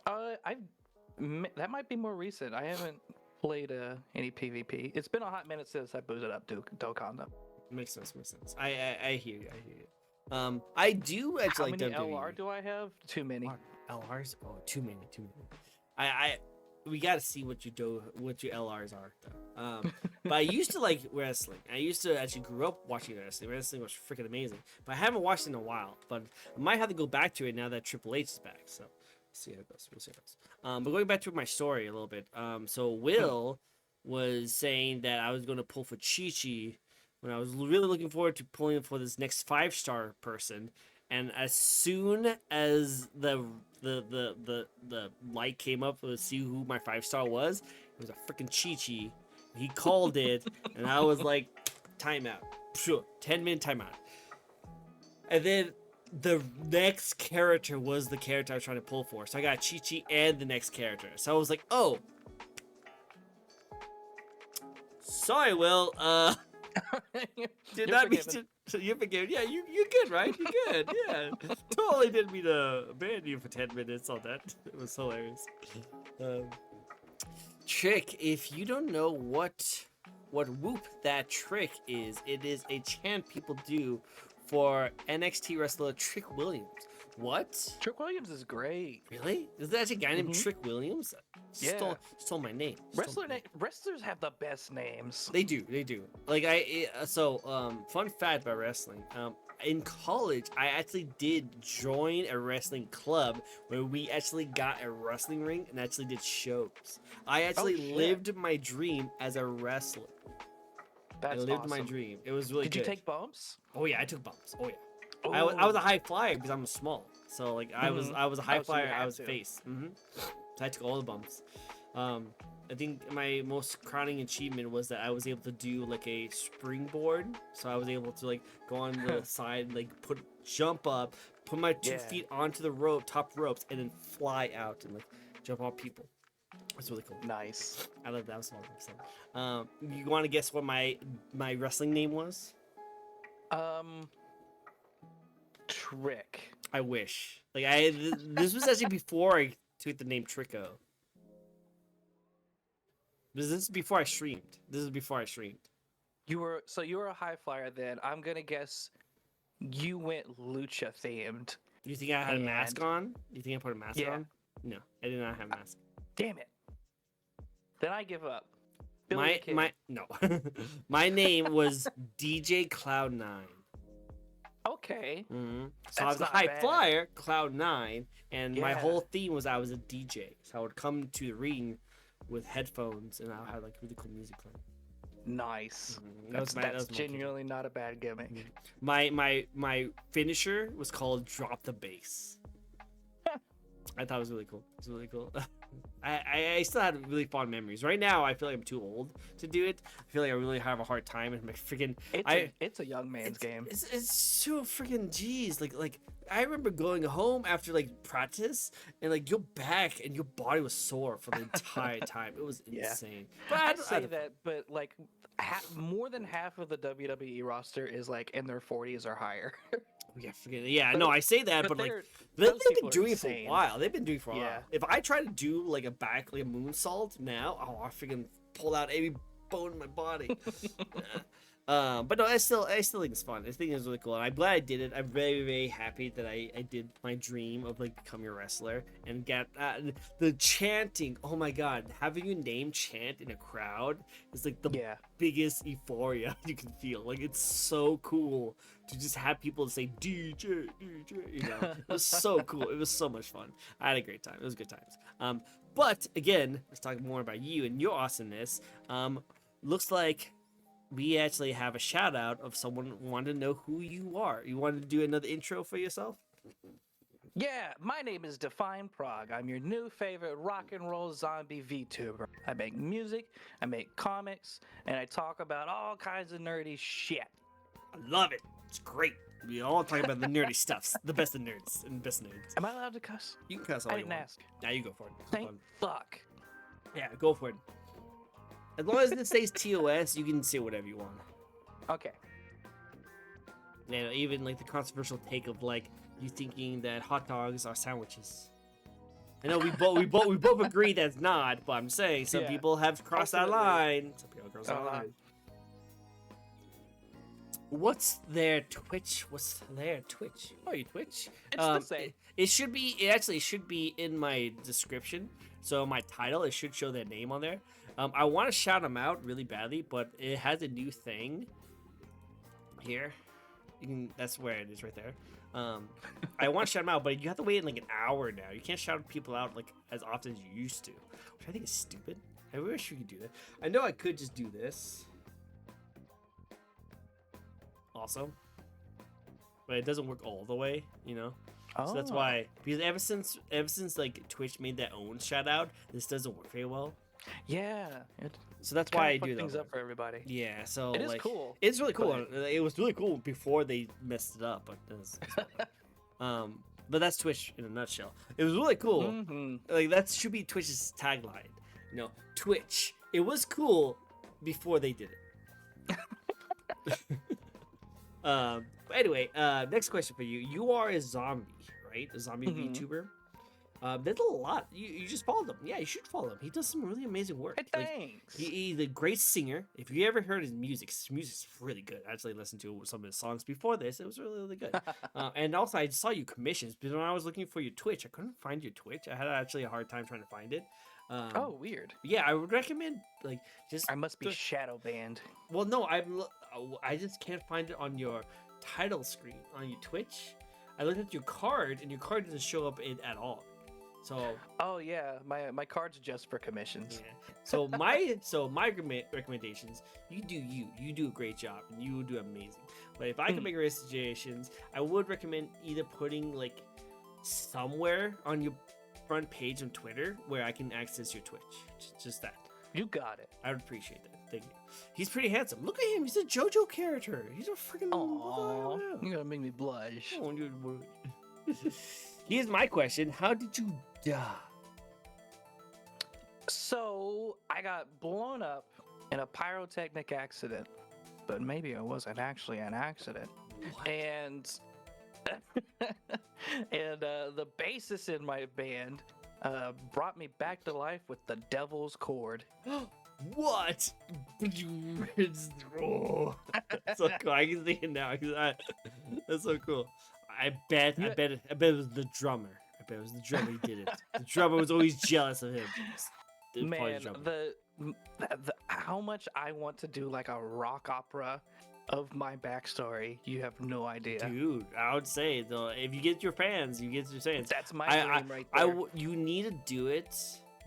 That might be more recent. I haven't played any PvP. It's been a hot minute since I booted up Dokkan though. Makes sense. Makes sense. I hear you. I hear you. I do actually How like many WWE. LR do I have? Too many. LRs? Oh, too many. Too many. We got to see what what your LRs are though. But I used to like wrestling. I used to actually grew up watching wrestling. Wrestling was freaking amazing. But I haven't watched it in a while. But I might have to go back to it now that Triple H is back. So see how it goes. We'll see how it goes. But going back to my story a little bit. So Will was saying that I was going to pull for Chi-Chi when I was really looking forward to pulling for this next 5-star person. And as soon as the light came up to see who my 5-star was, it was a freaking Chi-Chi. He called it, and I was like, timeout. Sure, 10-minute timeout. And then the next character was the character I was trying to pull for. So I got Chi-Chi and the next character. So I was like, oh. Sorry, Will. Did not mean to. You're forgiven. Yeah, you're good, right? You're good. Yeah, totally didn't mean to ban you for 10 minutes on that. It was hilarious. Trick. If you don't know what Whoop that trick is, it is a chant people do for NXT wrestler Trick Williams. What? Trick Williams is great. Really? Is there actually a guy named Trick Williams? Yeah. Stole my name. Wrestlers have the best names. They do. Like fun fact about wrestling. In college, I actually did join a wrestling club where we actually got a wrestling ring and actually did shows. I actually lived my dream as a wrestler. That's I lived awesome. my dream. It was really good. Did you take bumps? Oh yeah, I took bumps. Oh yeah. Oh. I was a high flyer because I'm small. So like I was a high flyer. I was face. So I took all the bumps. I think my most crowning achievement was that I was able to do like a springboard. So I was able to like go on the side, like jump up, put my 2 feet onto the top ropes, and then fly out and like jump off people. It's really cool. Nice. I love that. That was awesome. You want to guess what my wrestling name was? Trick. I wish. Like this was actually before I took the name Tricko. This is before I streamed. You were a high flyer then. I'm gonna guess you went lucha themed. You think I had a mask on? You think I put a mask on? No, I did not have a mask. Damn it. Then I give up. No. My name was DJ Cloud9. Okay. So I was a high flyer, Cloud9, and my whole theme was I was a DJ. So I would come to the ring with headphones, and I had like really cool music playing. Nice. That's genuinely not a bad gimmick. My finisher was called Drop the Bass. I thought it was really cool. It's really cool. I still had really fond memories. Right now, I feel like I'm too old to do it. I feel like I really have a hard time. And my freaking it's a young man's game. It's so freaking jeez. Like I remember going home after like practice and like your back and your body was sore for the entire time. It was insane. But I'd say that, but like more than half of the WWE roster is like in their 40s or higher. No, I say that, but like they've been doing it for a while. They've been doing it for a while. If I try to do like a moonsault now, I freaking pull out every bone in my body. But no, I still think it's fun. I think it's really cool, and I'm glad I did it. I'm very, very happy that I did my dream of like becoming a wrestler and get the chanting. Oh my god, having your name chant in a crowd is like the biggest euphoria you can feel. Like it's so cool to just have people say DJ, DJ. You know, it was so cool. It was so much fun. I had a great time. It was good times. But again, let's talk more about you and your awesomeness. Looks like we actually have a shout out of someone who wanted to know who you are. You wanted to do another intro for yourself? Yeah, my name is Define Prague. I'm your new favorite rock and roll zombie VTuber. I make music, I make comics, and I talk about all kinds of nerdy shit. I love it. It's great. We all talk about the nerdy stuffs, the best of nerds and best nerds. Am I allowed to cuss? You can cuss all I you didn't want. ask. Now you go for it. It's Thank fun. fuck. Yeah, go for it. As long as it says TOS, you can say whatever you want. Okay. You know, even like the controversial take of like you thinking that hot dogs are sandwiches. I know we both agree that's not, but I'm saying some Yeah, people have crossed that ultimately. line. Some people crossed that Uh-huh. line. What's their Twitch? Oh, you Twitch? It's the same. It should be. It actually should be in my description. So my title, it should show their name on there. I want to shout them out really badly, but it has a new thing here. That's where it is right there. I want to shout them out, but you have to wait in like an hour now. You can't shout people out like as often as you used to, which I think is stupid. I wish we could do that. I know I could just do this. Also, but it doesn't work all the way, you know. So that's why, because ever since like Twitch made their own shout out, this doesn't work very well. Yeah. So that's why I Fuck do things that. up for everybody. Yeah, so It is like, cool, It's really cool. but- It was really cool before they messed it up, but but that's Twitch in a nutshell. It was really cool. Mhm. Like that should be Twitch's tagline. You know, Twitch. It was cool before they did it. But anyway, next question for you. You are a zombie, right? A zombie Mhm. VTuber. There's a lot. You just follow him. Yeah, you should follow him. He does some really amazing work. Hey, Like, thanks. he's a great singer. If you ever heard his music's really good. I actually listened to some of his songs before this. It was really, really good. And also, I saw you commissions, but when I was looking for your Twitch, I couldn't find your Twitch. I had actually a hard time trying to find it. Oh, weird. Yeah, I would recommend like just. I must be just- shadow banned. Well, no, I just can't find it on your title screen on your Twitch. I looked at your card, and your card doesn't show up at all. So Oh yeah, my card's just for commissions. yeah. So my recommendations, you do a great job, and you will do amazing. But if I could make recommendations, I would recommend either putting like somewhere on your front page on Twitter where I can access your Twitch. Just that. You got it. I would appreciate that. Thank you. He's pretty handsome. Look at him. He's a JoJo character. He's a freaking. Aww, you gotta make me blush. Oh, here's my question. How did you die? So I got blown up in a pyrotechnic accident, but maybe it wasn't actually an accident. What? And the bassist in my band brought me back to life with the devil's cord. What? Oh, that's so cool. I can see it now. That's so cool. I bet it was the drummer. I bet it was the drummer who did it. The drummer was always jealous of him. It was probably Man, drummer. the how much I want to do like a rock opera of my backstory, you have no idea. Dude, I would say though, if you get your fans, That's my I- dream right there. you need to do it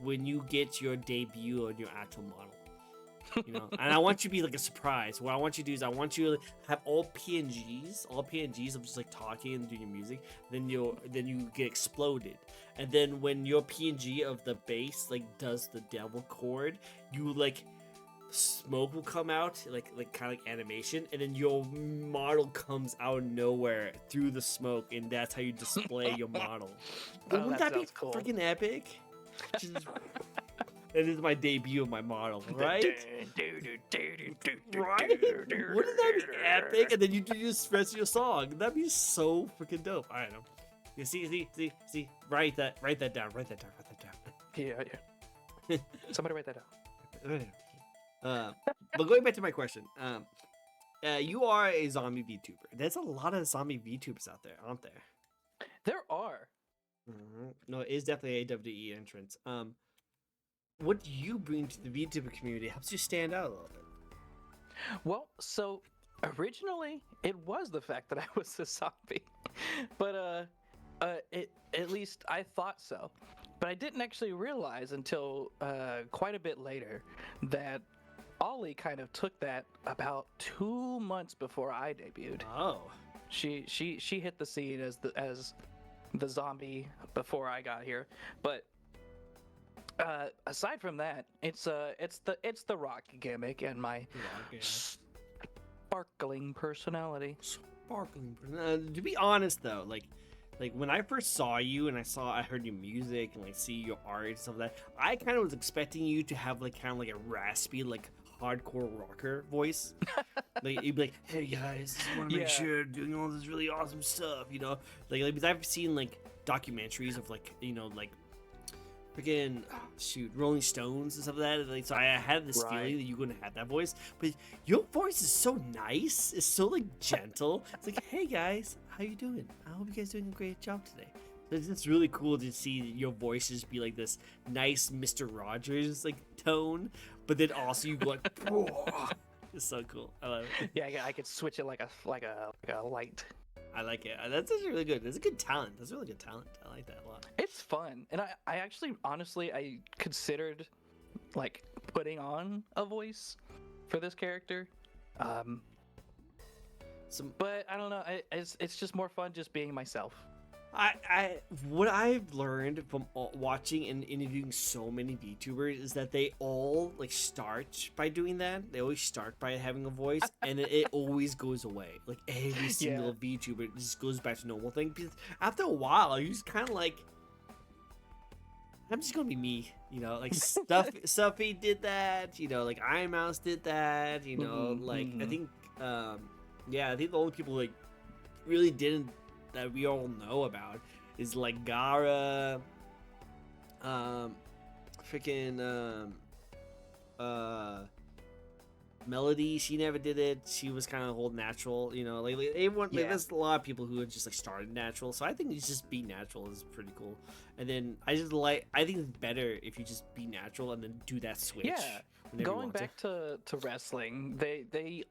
when you get your debut on your actual model. You know, and I want you to be like a surprise. What I want you to do is I want you to have all PNGs of just like talking and doing your music. Then you get exploded, and then when your PNG of the bass like does the devil chord, you like smoke will come out like kind of like animation, and then your model comes out of nowhere through the smoke, and that's how you display your model. Oh, Wouldn't that that be sounds cool. freaking epic? Just- That is my debut of my model, right? Right? Wouldn't that be epic? And then you do the rest of your song. That'd be so freaking dope. I don't know. You see. Write that down. Yeah. Somebody write that down. But going back to my question, you are a zombie VTuber. There's a lot of zombie VTubers out there, aren't there? There are. No, it is definitely a WWE entrance. What do you bring to the VTuber community helps you stand out a little bit? Well, so originally it was the fact that I was a zombie, but at least I thought so. But I didn't actually realize until quite a bit later that Ollie kind of took that about 2 months before I debuted. Oh, She hit the scene as the zombie before I got here, but aside from that, it's the rock gimmick and my sparkling personality. Sparkling. To be honest though, like when I first saw you and I heard your music and like see your art and stuff like that, I kind of was expecting you to have like kind of like a raspy like hardcore rocker voice. Like you'd be like, hey guys, just want to make sure I'm doing all this really awesome stuff, you know, like because I've seen like documentaries of like, you know, like freaking Rolling Stones and stuff like that. Like, so I had this feeling that you wouldn't have that voice, but your voice is so nice. It's so like gentle. It's like, hey guys, how you doing? I hope you guys doing a great job today. So it's just really cool to see your voice just be like this nice Mr. Rogers like tone, but then also you go like, it's so cool. I love it. Yeah, I could switch it like a light. I like it. That's actually really good. It's a good talent. That's really good talent. I like that a lot. It's fun, and I actually, honestly, I considered like putting on a voice for this character, but I don't know. It's just more fun just being myself. What I've learned from watching and interviewing so many VTubers is that they all like start by doing that. They always start by having a voice, and it always goes away. Like every single VTuber just goes back to normal thing. Because after a while, you just kind of like, I'm just gonna be me, you know. Like Stuffy did that, you know. Like Iron Mouse did that, you know. Like I think, I think the only people like really didn't, that we all know about is like Gara, Melody. She never did it. She was kind of whole natural, you know. Like everyone, like, there's a lot of people who just like started natural. So I think you just be natural is pretty cool. And then I think it's better if you just be natural and then do that switch. Yeah, going back to wrestling, they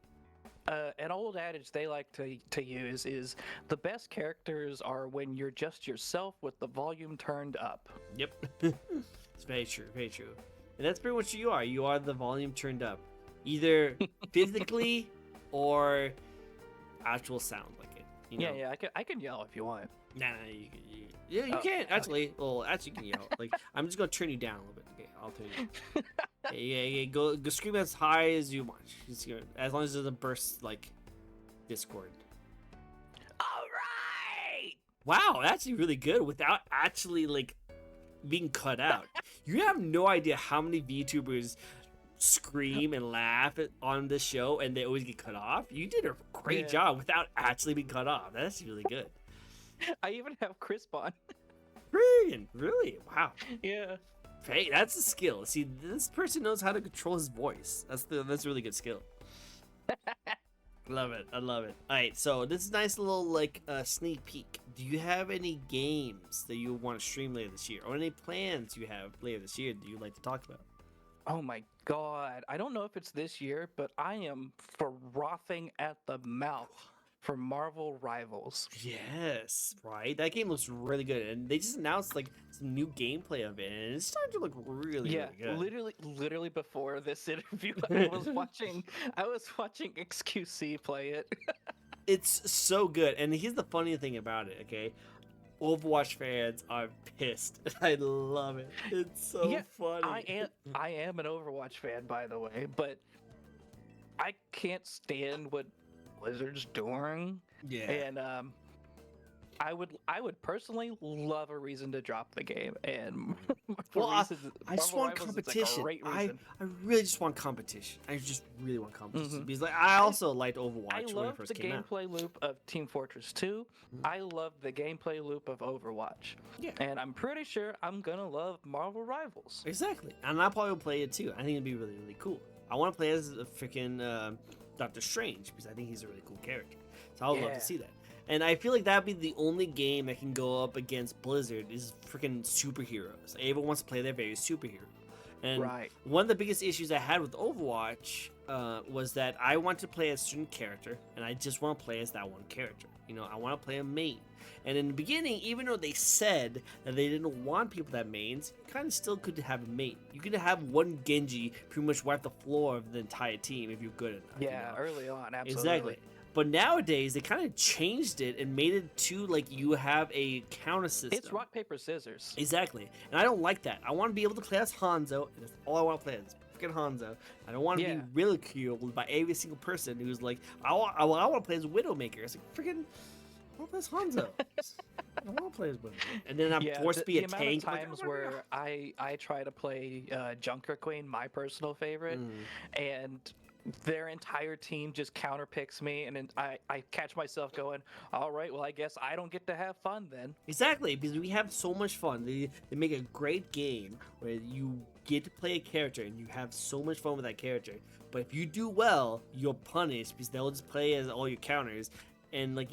an old adage they like to use is the best characters are when you're just yourself with the volume turned up. Yep. It's very true, very true. And that's pretty much what you are. You are the volume turned up, either physically or actual sound like it. You know? Yeah. I can yell if you want. Nah, you can actually. Okay. Well, actually, you can yell. Like I'm just gonna turn you down a little bit. Okay, I'll turn you. Yeah. Go scream as high as you want. As long as it doesn't burst like Discord. All right. Wow, that's actually really good without actually like being cut out. You have no idea how many VTubers scream and laugh on this show and they always get cut off. You did a great job without actually being cut off. That's really good. I even have Chris on. Really? Wow. Yeah. Hey, that's a skill. See, this person knows how to control his voice. That's a really good skill. Love it. I love it. All right, so this is a nice little like sneak peek. Do you have any games that you want to stream later this year, or any plans you have later this year that you'd like to talk about? Oh my god. I don't know if it's this year, but I am frothing at the mouth for Marvel Rivals. Yes, right. That game looks really good, and they just announced like some new gameplay of it, and it's starting to look really good. Literally before this interview, I was watching XQC play it. It's so good, and here's the funny thing about it. Okay, Overwatch fans are pissed. I love it. It's so funny. I am an Overwatch fan, by the way, but I can't stand what Blizzard's doing. Yeah. And I would personally love a reason to drop the game. And I just want competition. I really just want competition. I just really want competition. Because like I also liked Overwatch when it first came out. I love the gameplay loop of Team Fortress 2. I love the gameplay loop of Overwatch. Yeah. And I'm pretty sure I'm gonna love Marvel Rivals. Exactly. And I'll probably play it too. I think it'd be really, really cool. I want to play as a freaking Doctor Strange because I think he's a really cool character. So I would love to see that. And I feel like that'd be the only game that can go up against Blizzard is freaking superheroes. Everyone wants to play their favorite superhero. And one of the biggest issues I had with Overwatch was that I want to play a certain character, and I just want to play as that one character. You know, I want to play a main. And in the beginning, even though they said that they didn't want people that mains, you kind of still could have a main. You could have one Genji pretty much wipe the floor of the entire team if you're good enough. Yeah, you know? early on, absolutely. Exactly. But nowadays they kind of changed it and made it to like you have a counter system. It's rock paper scissors. Exactly, and I don't like that. I want to be able to play as Hanzo, and that's all I want to play as freaking Hanzo. I don't want to be ridiculed by every single person who's like, I want to play as Widowmaker. It's like freaking, I want to play as Hanzo. I want to play as Widowmaker, and then I'm forced to be a tank. The amount of times where I try to play Junker Queen, my personal favorite, and their entire team just counterpicks me, and then I catch myself going, all right, well, I guess I don't get to have fun then. Exactly, because we have so much fun. They make a great game where you get to play a character and you have so much fun with that character. But if you do well, you're punished because they'll just play as all your counters. And like,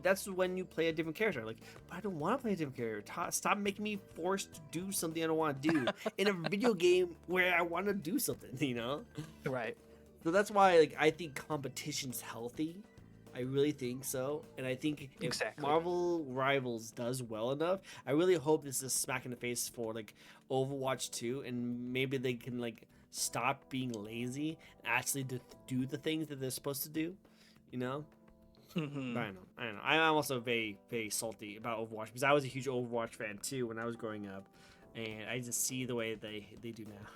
that's when you play a different character. Like, but I don't want to play a different character. Stop making me forced to do something I don't want to do in a video game where I want to do something, you know? Right. So that's why, like, I think competition's healthy. I really think so. And I think if Marvel Rivals does well enough, I really hope this is a smack in the face for, like, Overwatch 2. And maybe they can, like, stop being lazy and actually do the things that they're supposed to do, you know? Mm-hmm. But I don't know. I'm also very, very salty about Overwatch because I was a huge Overwatch fan, too, when I was growing up. And I just see the way they do now.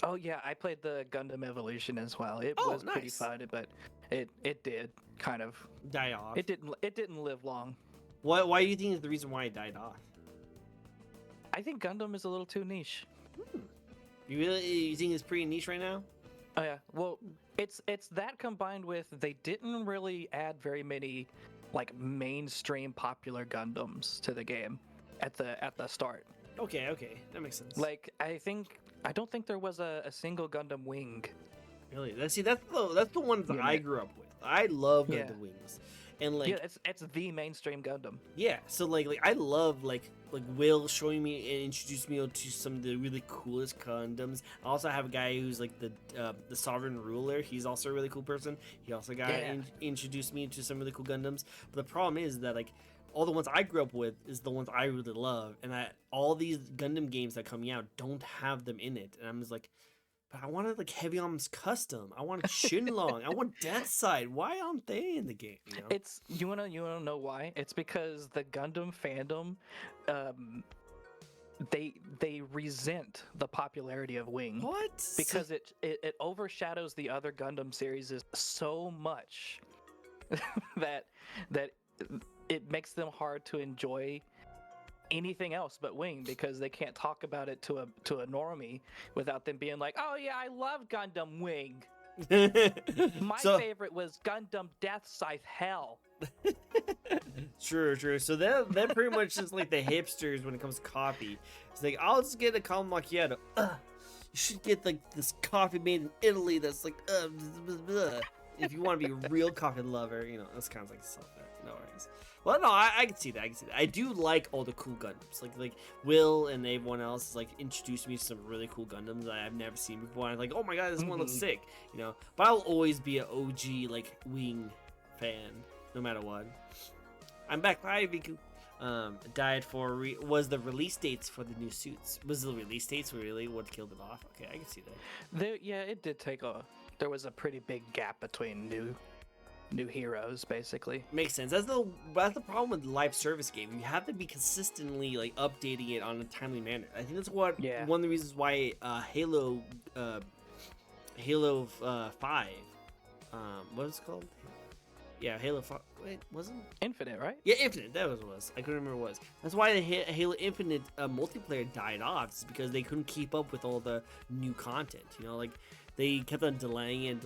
Oh yeah, I played the Gundam Evolution as well. It was pretty fun, but it did kind of die off. It didn't live long. Why do you think is the reason why it died off? I think Gundam is a little too niche. You think it's pretty niche right now? Oh yeah. Well, it's that combined with they didn't really add very many like mainstream popular Gundams to the game at the start. Okay, that makes sense. Like I don't think there was a single Gundam Wing. Really? That's the ones that I grew up with. I love Gundam Wings, and like it's the mainstream Gundam. Yeah, so like I love like Will showing me and introduced me to some of the really coolest Gundams. I also have a guy who's like the Sovereign Ruler. He's also a really cool person. He also introduced me to some really cool Gundams. But the problem is that like all the ones I grew up with is the ones I really love, and all these Gundam games that are coming out don't have them in it, and I'm just like, but I wanted like Heavy Arms Custom, I want Shinlong, I want Deathside. Why aren't they in the game? You know? It's you wanna know why? It's because the Gundam fandom, they resent the popularity of Wing. What? Because it overshadows the other Gundam series so much that it makes them hard to enjoy anything else but Wing because they can't talk about it to a normie without them being like, oh yeah, I love Gundam Wing. My favorite was Gundam Death Scythe Hell. True. So they're pretty much just like the hipsters when it comes to coffee. It's like, I'll just get a caramel macchiato. You should get like this coffee made in Italy that's like blah, blah. If you want to be a real coffee lover, you know, that's kind of like something. No worries. Well, no, I can see that. I do like all the cool Gundams. Like Will and everyone else like introduced me to some really cool Gundams that I've never seen before. I'm like, oh my god, this one looks sick, you know. But I'll always be an OG like Wing fan, no matter what. I'm back. Hi, Viku. Died for was the release dates for the new suits. Was the release dates really what killed it off? Okay, I can see that. It did take there was a pretty big gap between new heroes, basically. Makes sense. That's the problem with the live service game. You have to be consistently like updating it on a timely manner. I think that's one of the reasons why Halo 5 what was it called? Yeah, Halo 5. Wait, wasn't Infinite, right? Yeah, Infinite. That was what it was. I couldn't remember what it was. That's why the Halo Infinite multiplayer died off. It's because they couldn't keep up with all the new content. You know, like they kept on delaying, and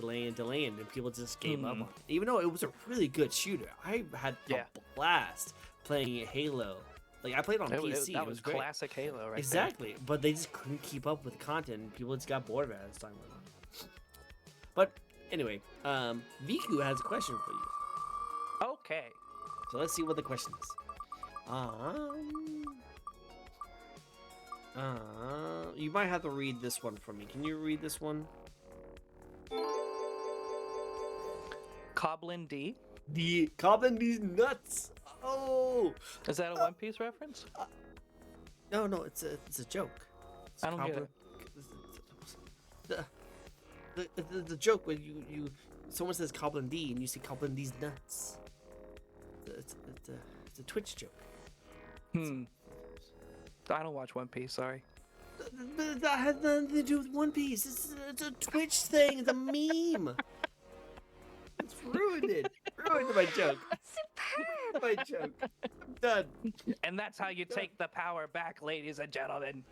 people just gave up on it. Even though it was a really good shooter, I had a blast playing Halo. Like I played on PC. That was great. Classic Halo, right? Exactly, there. But they just couldn't keep up with the content, and people just got bored of it as time went on. But anyway, Viku has a question for you. Okay. So let's see what the question is. You might have to read this one for me. Can you read this one? Coblin D. The Coblin D's nuts. Oh. Is that a One Piece reference? No, it's a joke. I don't get it. the joke when someone says Goblin D and you say Goblin D's nuts. It's a Twitch joke. I don't watch One Piece. Sorry. But that has nothing to do with One Piece. It's a Twitch thing. It's a meme. It's ruined it. Ruined my joke. Superb. My joke. I'm done. And that's how you take the power back, ladies and gentlemen.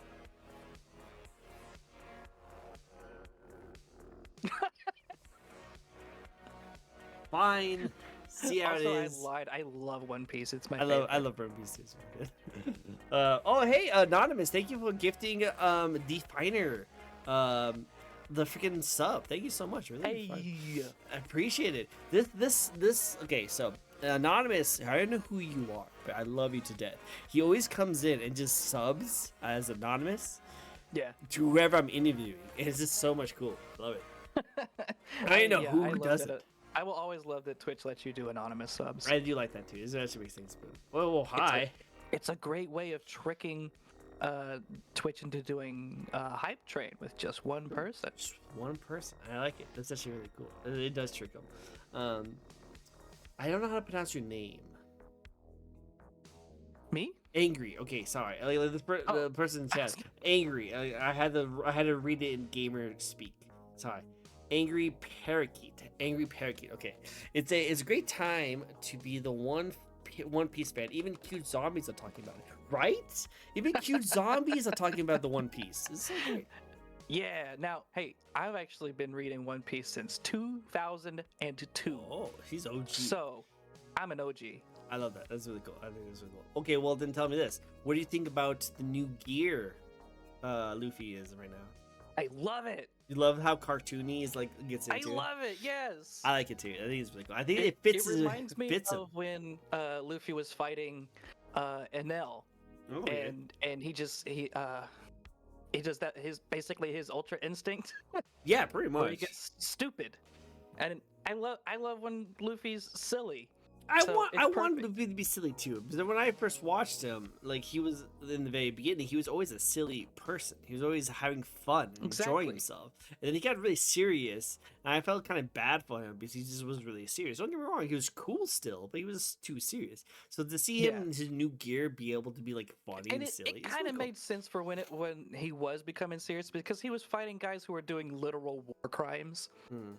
Fine. See how Also, it is. I lied. I love One Piece. It's my I favorite. love One Piece too. It's very good. Oh hey, Anonymous, thank you for gifting Definer the freaking sub. Thank you so much. Really fun. Hey. I appreciate it. This okay, so Anonymous, I don't know who you are, but I love you to death. He always comes in and just subs as Anonymous Yeah. to whoever I'm interviewing. It's just so much cool. Love it. I don't know who love does that it. I will always love that Twitch lets you do anonymous subs. I do like that too. It actually makes things good. Well, hi. It's a great way of tricking Twitch into doing hype train with just one person. Just one person. I like it. That's actually really cool. It does trick them. I don't know how to pronounce your name. Me? Angry. Okay, sorry. The person in chat. Angry. I had to read it in gamer speak. Sorry. Angry Parakeet. Angry Parakeet. Okay. It's a great time to be the One Piece fan. Even cute zombies are talking about it. Right? Even cute zombies are talking about the One Piece. It's so great. Yeah. Now, hey, I've actually been reading One Piece since 2002. Oh, he's OG. So, I'm an OG. I love that. That's really cool. I think that's really cool. Okay, well then tell me this. What do you think about the new gear Luffy is right now? I love it. You love how cartoony he's like gets into. I love it. Yes. I like it too. I think it's really cool. I think it fits. It reminds me fits him. of when Luffy was fighting Enel, Oh, yeah. and he does that. Basically his ultra instinct. Yeah, pretty Where he much. gets stupid, and I love when Luffy's silly. I So want it's perfect. Luffy to be silly too. Because when I first watched him, like he was in the very beginning, he was always a silly person. He was always having fun, and enjoying Exactly. himself. And then he got really serious, and I felt kind of bad for him because he just was really serious. Don't get me wrong, he was cool still, but he was too serious. So to see him Yeah. in his new gear be able to be like funny and, And silly, it it's kind of really cool. made sense for when he was becoming serious because he was fighting guys who were doing literal war crimes. Hmm.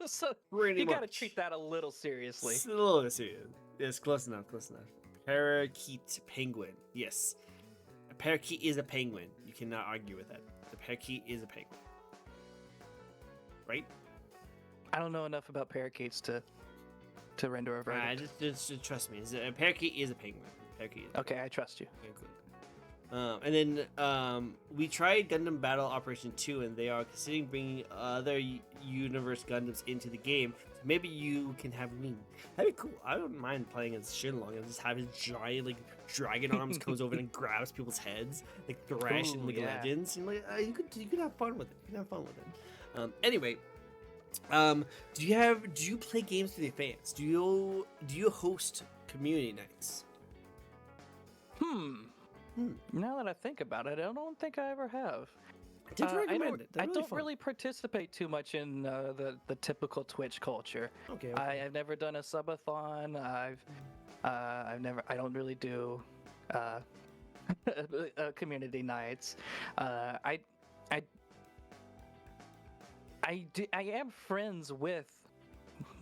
so Pretty you got to much. treat that a little seriously. It's a little bit serious. Yes, close enough. Close enough. Parakeet penguin. Yes, a parakeet is a penguin. You cannot argue with that. The parakeet is a penguin. Right? I don't know enough about parakeets to render a verdict. Just trust me. A parakeet is a penguin. Parakeet. Is Okay, I trust you. okay, good. And then we tried Gundam Battle Operation 2, and they are considering bringing other universe Gundams into the game. So maybe you can have me. That'd be cool. I don't mind playing as Shinlong and just have his giant like dragon arms comes over and grabs people's heads, like Thrash and Ooh, League of yeah. Legends. And like you could have fun with it. You can have fun with it. Anyway. Do you play games with your fans? Do you host community nights? Now that I think about it, I don't think I ever have. I did recommend it. They're I don't fun. really participate too much in the typical Twitch culture. Okay. I've never done a subathon. I don't really do community nights. I am friends with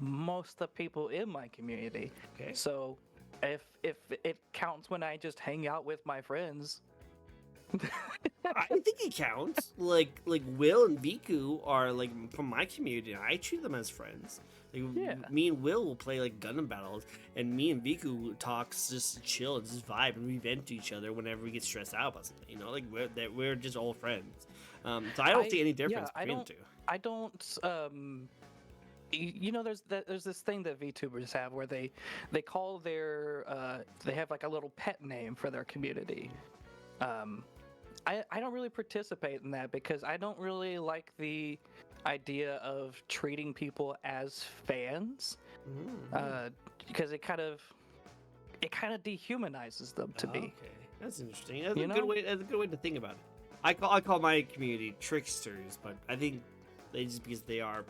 most of the people in my community. Okay. So if it counts when I just hang out with my friends. I think it counts. Like Will and Viku are like from my community. I treat them as friends. Like, Yeah. Me and Will will play like Gundam battles, and me and Viku talks just chill, and just vibe, and we vent to each other whenever we get stressed out about something. You know, like we're just all friends. So I don't see any difference between the two. I don't. You know, there's this thing that VTubers have where they call their they have like a little pet name for their community. I don't really participate in that because I don't really like the idea of treating people as fans, because it kind of dehumanizes them to me. Okay, that's interesting. That's You a good know? way. That's a good way to think about it. I call my community tricksters, but I think they just because they are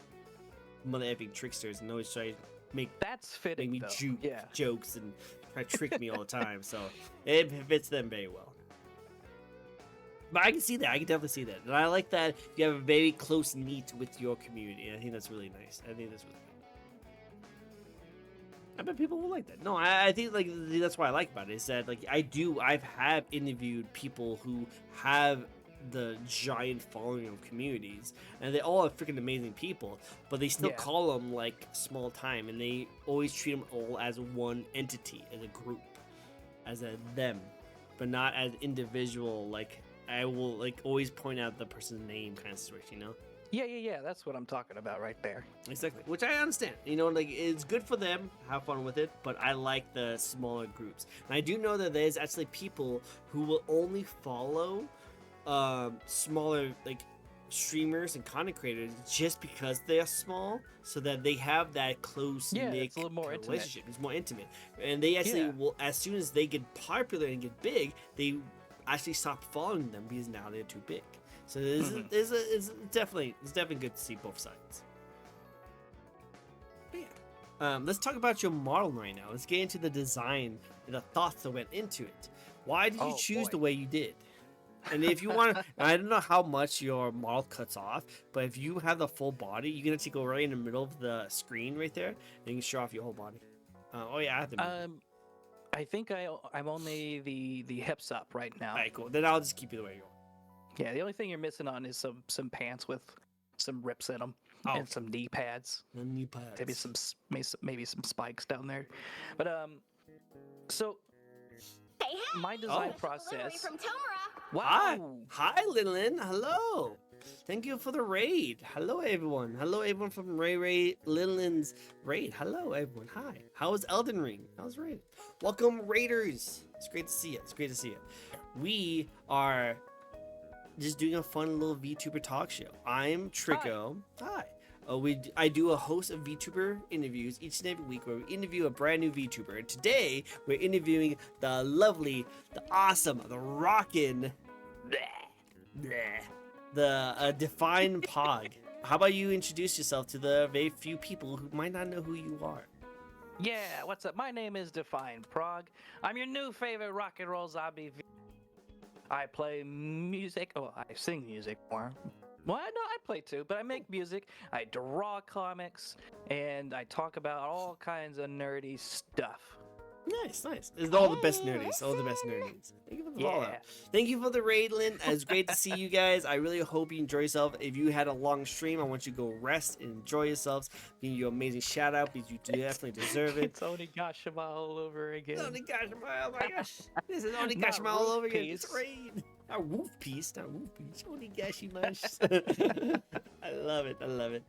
mother effing tricksters and always try to make That's fitting, me though. Yeah. jokes and try to trick me all the time. So it fits them very well. But I can see that. I can definitely see that. And I like that you have a very close knit with your community. I think that's really nice. I think that's really good. I bet people will like that. No, I think like that's what I like about it is that like I've have interviewed people who have the giant following of communities, and they all are freaking amazing people, but they still call them like small time, and they always treat them all as one entity, as a group, as a them, but not as individual. Like I will like always point out the person's name kind of situation, you know? Yeah. That's what I'm talking about right there. Exactly, which I understand. You know, like it's good for them, have fun with it, but I like the smaller groups. And I do know that there's actually people who will only follow smaller like streamers and content creators just because they are small, so that they have that close knit it's a little more relationship. It's more intimate, and they actually will, as soon as they get popular and get big, they actually stop following them because now they're too big. So it's definitely good to see both sides. But yeah. Let's talk about your model right now. Let's get into the design and the thoughts that went into it. Why did you choose the way you did? And if you want to, I don't know how much your model cuts off, but if you have the full body, you can actually go right in the middle of the screen right there, and you can show off your whole body. Oh yeah, I have the. I think I'm only the hips up right now. All right, cool. Then I'll just keep you the way you are. Yeah, the only thing you're missing on is some pants with some rips in them and some knee pads. The knee pads. Maybe some spikes down there, but so Hey, my design process. From Tomura. Wow. Hi, Lilin. Hello. Thank you for the raid. Hello, everyone. Hello, everyone from Ray Lilin's raid. Hello, everyone. Hi. How was Elden Ring? How's raid? Welcome, Raiders. It's great to see you. It's great to see you. We are just doing a fun little VTuber talk show. I'm Tricko. Hi. I do a host of VTuber interviews each and every week where we interview a brand new VTuber. And today we're interviewing the lovely, the awesome, the rockin', the Define Pog. How about you introduce yourself to the very few people who might not know who you are? Yeah, what's up? My name is Define Prague. I'm your new favorite rock and roll zombie. I play music. Oh, I sing music more. Well, no, I play too, but I make music. I draw comics, and I talk about all kinds of nerdy stuff. Nice. It's all the best nerdies. All the best nerdies. Thank you for the follow. Thank you for the raid, Lynn. It's great to see you guys. I really hope you enjoy yourself. If you had a long stream, I want you to go rest and enjoy yourselves. Giving you an amazing shout out because you definitely deserve it. It's Onigashima all over again. Onigashima, oh my gosh. This is Onigashima all over again. It's raid. Not Wolf Piece. Onigashima. I love it.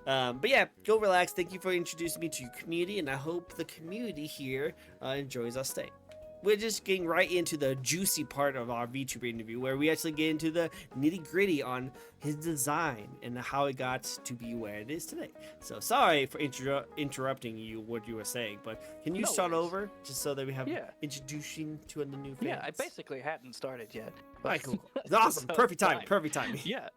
But yeah, go relax. Thank you for introducing me to your community, and I hope the community here enjoys our stay. We're just getting right into the juicy part of our VTuber interview, where we actually get into the nitty gritty on his design and how it got to be where it is today. So sorry for interrupting you what you were saying, but can you start over just so that we have introducing to the new fans? Yeah, I basically hadn't started yet. All right, cool. It's awesome. Perfect time. Yeah.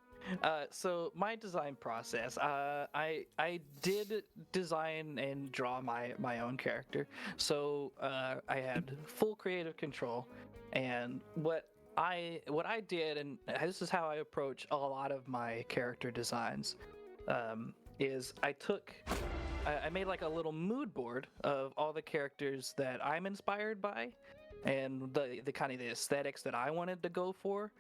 So my design process, I did design and draw my own character. So I had full creative control, and what I did, and this is how I approach a lot of my character designs, is I made like a little mood board of all the characters that I'm inspired by, and the kind of the aesthetics that I wanted to go for.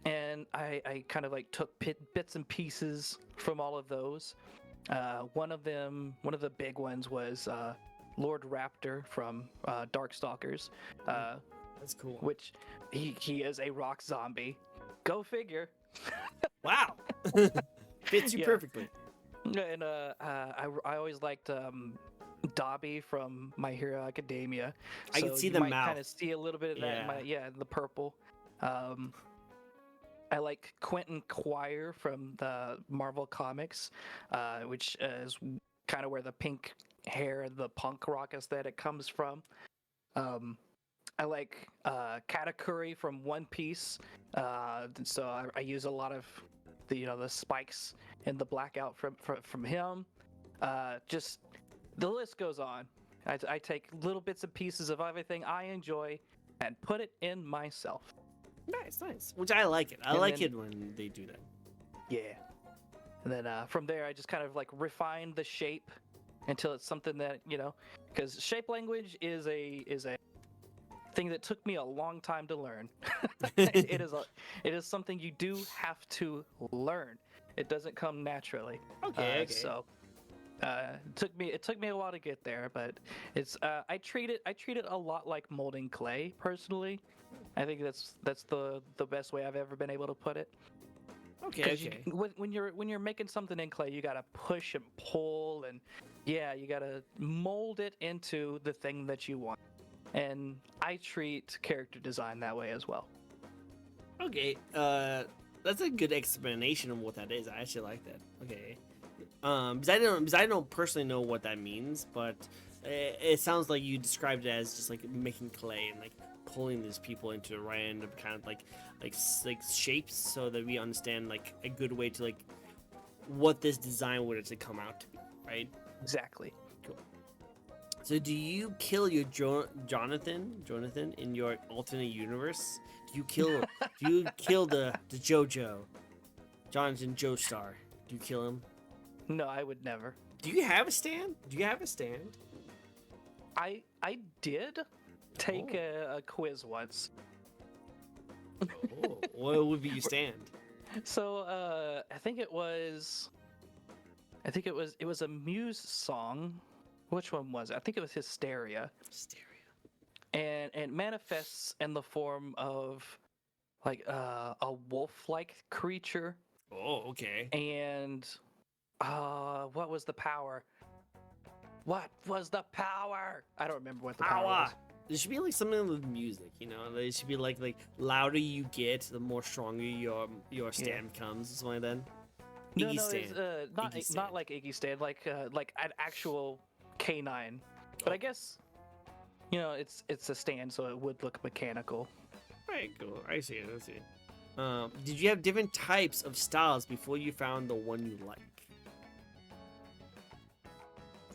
And I kind of like took bits and pieces from all of those. One of the big ones was Lord Raptor from Darkstalkers. That's cool. Which he is a rock zombie. Go figure. Wow. Fits you perfectly. And I always liked Dobby from My Hero Academia. I can see you the might mouth. Kind of see a little bit of that. In the purple. I like Quentin Quire from the Marvel Comics, which is kind of where the pink hair and the punk rock aesthetic comes from. I like katakuri from One Piece, so I use a lot of the spikes and the blackout from him. Just the list goes on. I take little bits and pieces of everything I enjoy and put it in myself. Nice. Which I like it. I And like then- it when they do that. Yeah. And then from there, I just kind of like refine the shape until it's something that because shape language is a thing that took me a long time to learn. it is something you do have to learn. It doesn't come naturally. Okay. So it took me a while to get there, but it's I treat it a lot like molding clay personally. I think that's the best way I've ever been able to put it. Okay. When you're making something in clay, you gotta push and pull, and you gotta mold it into the thing that you want. And I treat character design that way as well. Okay. That's a good explanation of what that is. I actually like that. Okay. Because I don't personally know what that means, but it sounds like you described it as just like making clay and like pulling these people into the right end of kind of like shapes, so that we understand like a good way to like what this design would actually come out to be, right? Exactly. Cool. So do you kill your Jonathan in your alternate universe? Do you kill the JoJo, Jonathan Joestar? Do you kill him? No, I would never. Do you have a stand? I did take a quiz once. Oh, what would be your stand? So I think it was a Muse song. Which one was it? I think it was Hysteria. And it manifests in the form of like a wolf-like creature. Oh, okay. And what was the power? I don't remember what the power was. There should be like something with music, There should be like louder you get, the more stronger your stand becomes, something like that. No, Iggy it's stand. not Iggy stand. not like Iggy stand, like an actual canine. But I guess it's a stand, so it would look mechanical. Right, cool. I see it. Did you have different types of styles before you found the one you like?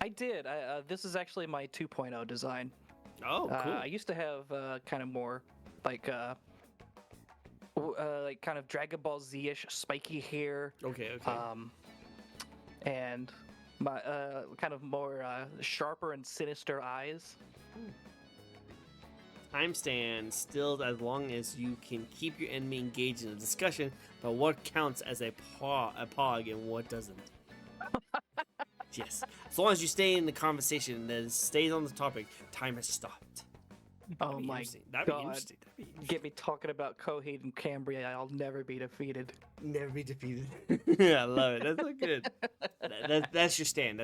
I did. This is actually my 2.0 design. Oh, cool. I used to have kind of more like like kind of Dragon Ball Z-ish spiky hair. Okay. And my kind of more sharper and sinister eyes. Time stands still as long as you can keep your enemy engaged in a discussion about what counts as a pog and what doesn't. Yes. As long as you stay in the conversation and it stays on the topic, time has stopped. Oh my That'd be God. interesting. Get me talking about Coheed and Cambria. I'll never be defeated. Never be defeated. Yeah, I love it. That's so good. That's your stand.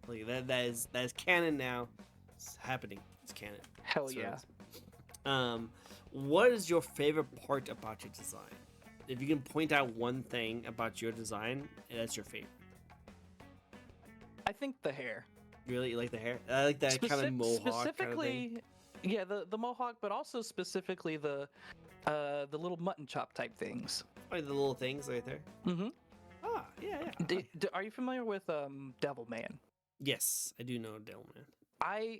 Like that is canon now. It's happening. It's canon. Hell So yeah. What is your favorite part about your design? If you can point out one thing about your design, that's your favorite. I think the hair. Really, you like the hair? I like that kind of mohawk specifically, kind of thing. yeah, the mohawk, but also specifically the little mutton chop type things. Oh, the little things right there. Mm-hmm. Ah, yeah. Are you familiar with Devilman? Yes, I do know Devilman. I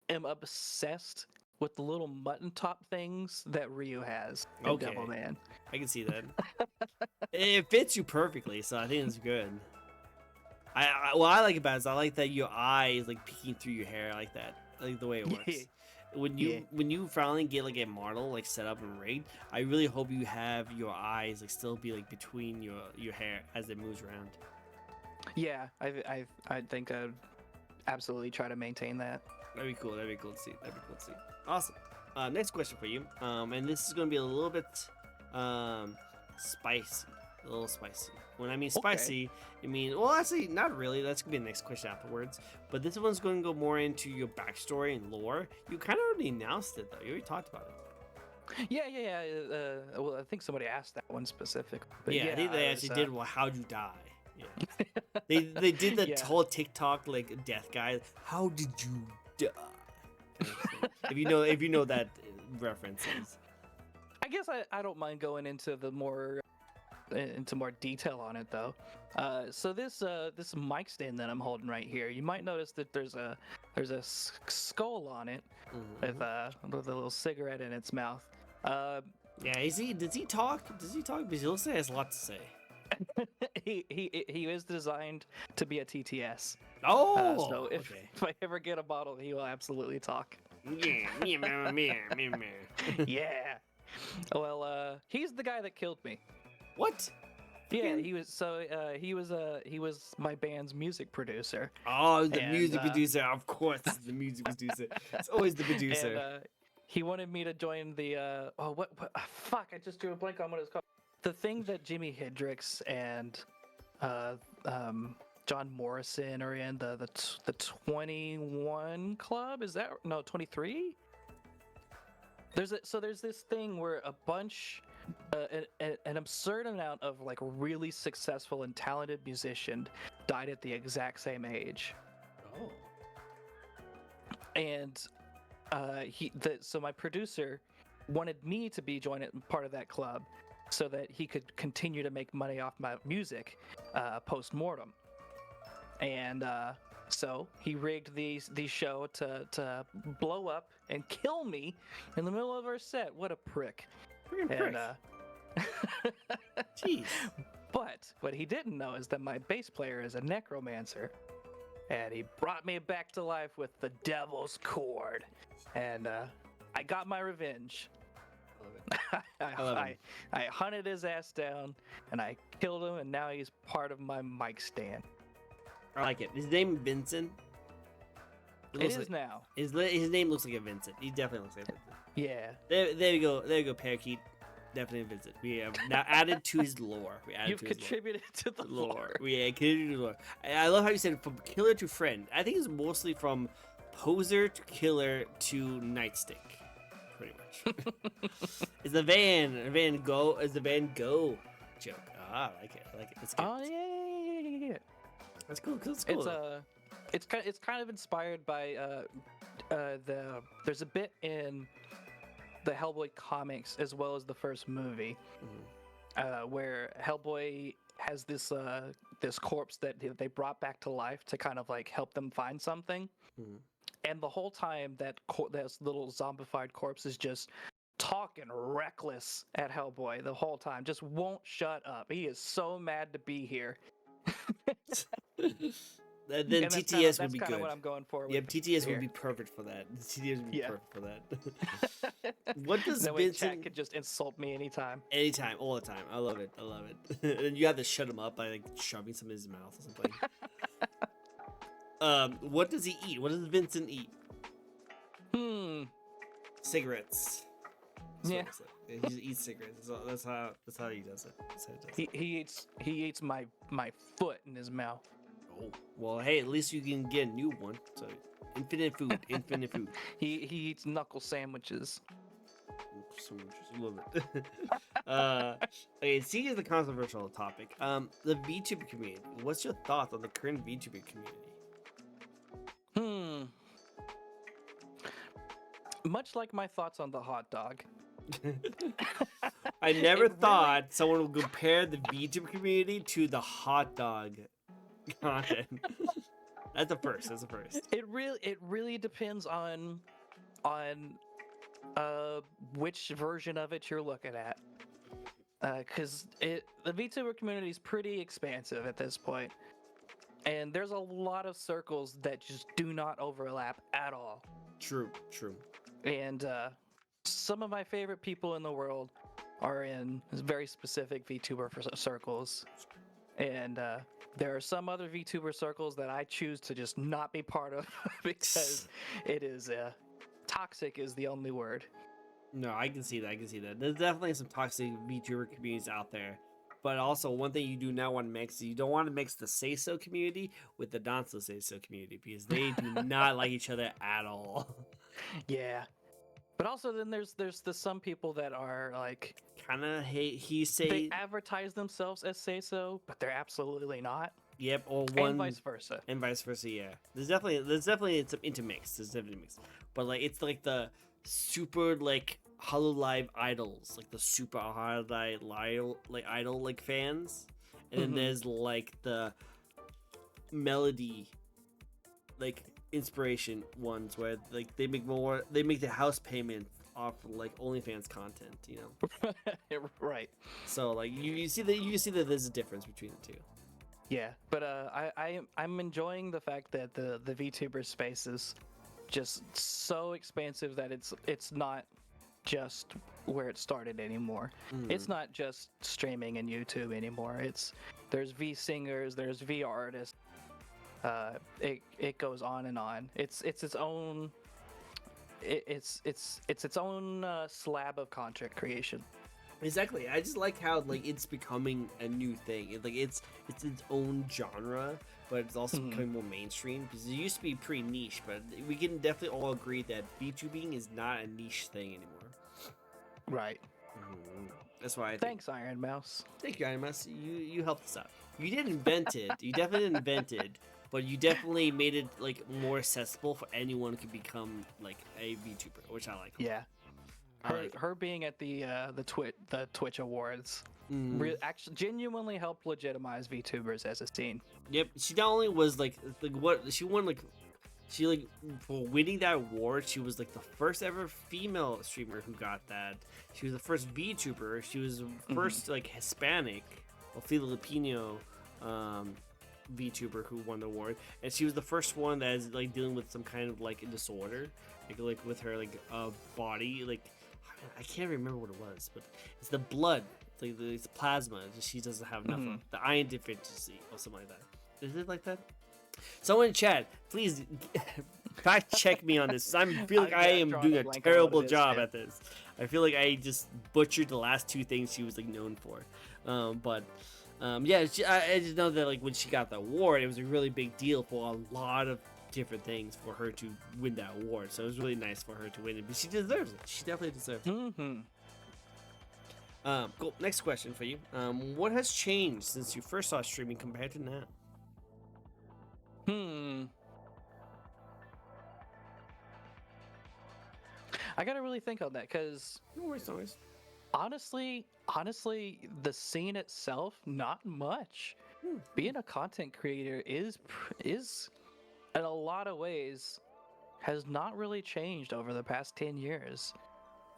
am obsessed with the little mutton top things that Ryu has in Okay. Devilman. I can see that. It fits you perfectly, so I think it's good. What I like about it is I like that your eye is like peeking through your hair. I like that. I like the way it works. When you finally get like a model like set up and rigged, I really hope you have your eyes like still be like between your hair as it moves around. Yeah, I think I'd absolutely try to maintain that. That'd be cool. That'd be cool to see. Awesome. Next question for you. And this is gonna be a little bit spicy. A little spicy. When I mean spicy, I mean, well, actually, not really. That's gonna be the next question afterwards. But this one's going to go more into your backstory and lore. You kind of already announced it, though. You already talked about it. Yeah. Well, I think somebody asked that one specific. But Yeah, I think they actually did. Well, how'd you die? Yeah. they did the whole TikTok like death guy. How did you die? If you know that references. I guess I don't mind going into more detail on it though. So this mic stand that I'm holding right here, you might notice that there's a skull on it with a little cigarette in its mouth. Yeah, does he talk? Does he talk? Because he looks like he has a lot to say. he is designed to be a TTS. Oh, So if okay. if I ever get a bottle, he will absolutely talk. Yeah, Yeah. Well, he's the guy that killed me. What? Yeah, Again? he was my band's music producer. Oh, the And, music producer. Of course, it's the music producer. It's always the producer. And he wanted me to join the fuck, I just drew a blank on what it's called. The thing that Jimi Hendrix and John Morrison are in, the 21 Club. Is that no 23? There's this thing where a bunch an absurd amount of like really successful and talented musicians died at the exact same age. Oh. And so my producer wanted me to be part of that club so that he could continue to make money off my music post-mortem. And so he rigged the show to blow up and kill me in the middle of our set. What a prick. Freaking prick. Jeez. But what he didn't know is that my bass player is a necromancer. And he brought me back to life with the devil's cord. And I got my revenge. I hunted his ass down and I killed him, and now he's part of my mic stand. I like it. His name Vincent. It is now. His name looks like a Vincent. He definitely looks like a Vincent. Yeah. There you go. There you go, Parakeet. Definitely Vincent. We have now added to his lore. You've contributed to the lore. Yeah, contributed to the lore. I love how you said from killer to friend. I think it's mostly from poser to killer to nightstick. Pretty much. Is the Van Gogh joke? I like it. It's good. Oh yeah. That's cool. That's cool. It's kind of inspired by there's a bit in the Hellboy comics as well as the first movie, where Hellboy has this corpse that they brought back to life to kind of like help them find something, and the whole time that little zombified corpse is just talking reckless at Hellboy the whole time, just won't shut up. He is so mad to be here. Then TTS would be good. That's what I'm going for. Yep, TTS would be perfect for that. TTS would be perfect for that. What does that way Vincent... chat could just insult me anytime. Anytime, all the time. I love it. And you have to shut him up by like shoving some in his mouth or something. What does he eat? What does Vincent eat? Cigarettes. Yeah. He just eats cigarettes. That's how he does it. He eats my foot in his mouth. Oh, well, hey, at least you can get a new one. So, infinite food. He eats knuckle sandwiches. Love it. Okay, seeing as the controversial topic, the VTuber community. What's your thoughts on the current VTuber community? Much like my thoughts on the hot dog. I never thought someone would compare the VTuber community to the hot dog content. That's a first. It really depends on which version of it you're looking at. Because the VTuber community is pretty expansive at this point, and there's a lot of circles that just do not overlap at all. True. And some of my favorite people in the world are in very specific VTuber circles, and there are some other VTuber circles that I choose to just not be part of because it is toxic is the only word. No, I can see that. There's definitely some toxic VTuber communities out there. But also, one thing you do not want to mix is you don't want to mix the say-so community with the not-so-say-so community because they do not like each other at all. Yeah. But also then there's some people that are like... kind of hate They advertise themselves as say-so, but they're absolutely not. Yep, or one... And vice versa. Yeah. There's definitely some intermix. There's definitely mix. But, like, it's like the super, like, Hololive idols, like the super Hololive idol like fans, and then there's like the melody like inspiration ones where like they make the house payment off of, like OnlyFans content, you know. Right. So like you see that there's a difference between the two. Yeah, but I'm enjoying the fact that the VTuber space is just so expansive that it's not just where it started anymore. It's not just streaming and YouTube anymore. There's V singers, there's V artists. It goes on and on. It's its own slab of content creation. Exactly. I just like how like it's becoming a new thing. It's its own genre, but it's also becoming more mainstream because it used to be pretty niche. But we can definitely all agree that VTubing is not a niche thing anymore. Right. That's why. Thanks, Iron Mouse. Thank you, Iron Mouse. You helped us out. You didn't invent it. You definitely didn't invent it, but you definitely made it like more accessible for anyone to become like a VTuber, which I like. Yeah. Her being at the Twitch Awards actually genuinely helped legitimize VTubers as a scene. Yep, she not only was like what she won for winning that award, she was like the first ever female streamer who got that. She was the first VTuber. She was the first like Hispanic or Filipino VTuber who won the award, and she was the first one that is like dealing with some kind of like disorder, like with her like body like. I can't remember what it was, but it's the blood, it's plasma. She doesn't have enough of the iron deficiency or something like that. Is it like that? Someone in chat, please fact check me on this. I feel like I am doing a terrible job at this. I feel like I just butchered the last two things she was like known for. Yeah, I just know that like when she got the award, it was a really big deal for a lot of different things for her to win that award, so it was really nice for her to win it, but she deserves it. She definitely deserves it. Cool. Next question for you. What has changed since you first saw streaming compared to now? I gotta really think on that because honestly, the scene itself, not much. Being a content creator is in a lot of ways has not really changed over the past 10 years.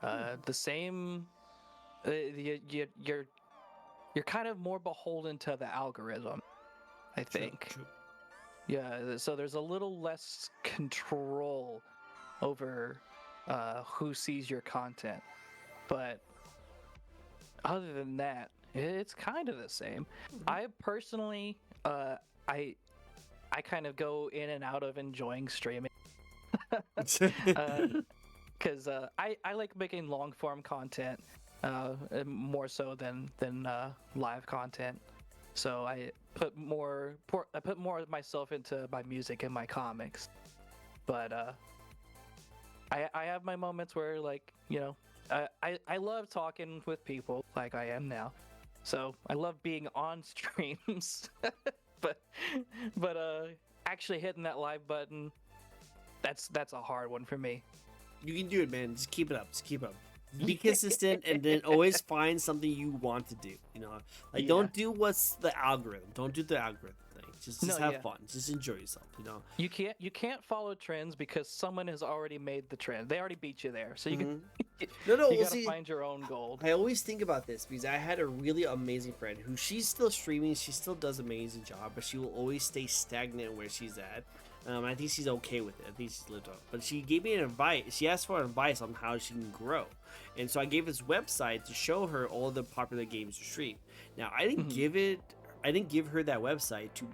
The same, you're kind of more beholden to the algorithm, I think. True. Yeah, so there's a little less control over who sees your content. But other than that, it's kind of the same. I personally, I kind of go in and out of enjoying streaming because I like making long form content more so than live content. So I put more of myself into my music and my comics. But I have my moments where like I love talking with people like I am now. So I love being on streams. But actually hitting that live button, that's a hard one for me. You can do it, man. Just keep it up. Just keep up. Be consistent, and then always find something you want to do. Don't do what's the algorithm. Don't do the algorithm thing. Just have fun. Just enjoy yourself. You can't follow trends because someone has already made the trend. They already beat you there. So you can you gotta find your own gold. I always think about this because I had a really amazing friend who she's still streaming. She still does an amazing job, but she will always stay stagnant where she's at. I think she's okay with it. I think she's lived up. But she gave me an advice. She asked for advice on how she can grow. And so I gave this website to show her all the popular games to stream. Now, I didn't give her that website to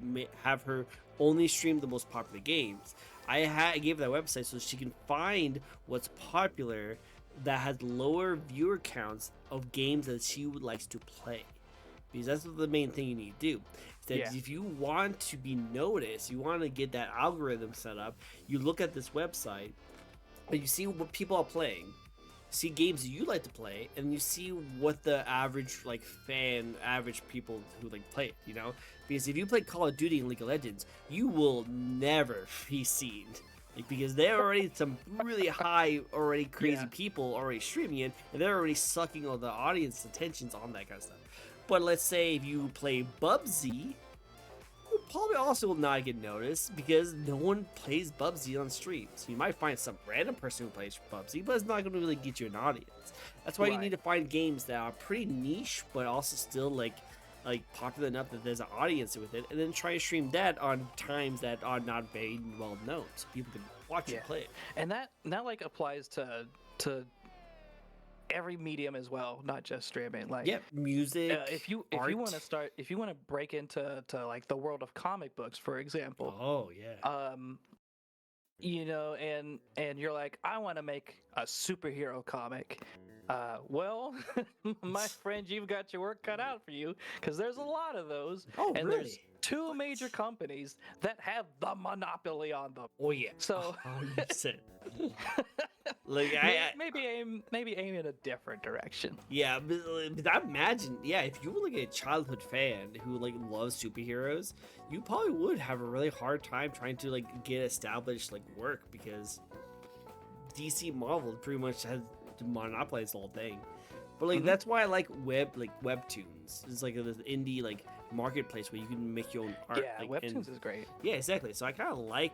have her only stream the most popular games. I gave her that website so she can find what's popular that has lower viewer counts of games that she would like to play. Because that's the main thing you need to do. That if you want to be noticed, you want to get that algorithm set up, you look at this website and you see what people are playing, see games that you like to play, and you see what the average average people who play it, because if you play Call of Duty and League of Legends, you will never be seen. like because they're already some really high, already crazy Yeah. people already streaming it, and they're already sucking all the audience attentions on that kind of stuff. But let's say if you play Bubsy, you probably also will not get noticed because no one plays Bubsy on stream. So you might find some random person who plays Bubsy, but it's not going to really get you an audience. That's why you Right. need to find games that are pretty niche, but also still like popular enough that there's an audience with it, and then try and stream that on times that are not very well known, so people can watch you Yeah. play it. And that like applies to every medium as well, not just streaming. Like, Yeah, music. if you art. want to break into like the world of comic books, for example, Oh yeah. you know, and you're like, I want to make a superhero comic. Well, my friend, you've got your work cut out for you because there's a lot of those, Oh and really? there's two major companies that have the monopoly on them. Oh yeah. So 100%. Like I maybe aim in a different direction. yeah, but I imagine, yeah, if you were like a childhood fan who like loves superheroes, you probably would have a really hard time trying to like get established like work because DC Marvel pretty much has monopolized the whole thing. But like that's why I like webtoons. It's like this indie like marketplace where you can make your own art. Yeah, like, Webtoons is great. yeah, exactly. So I kind of like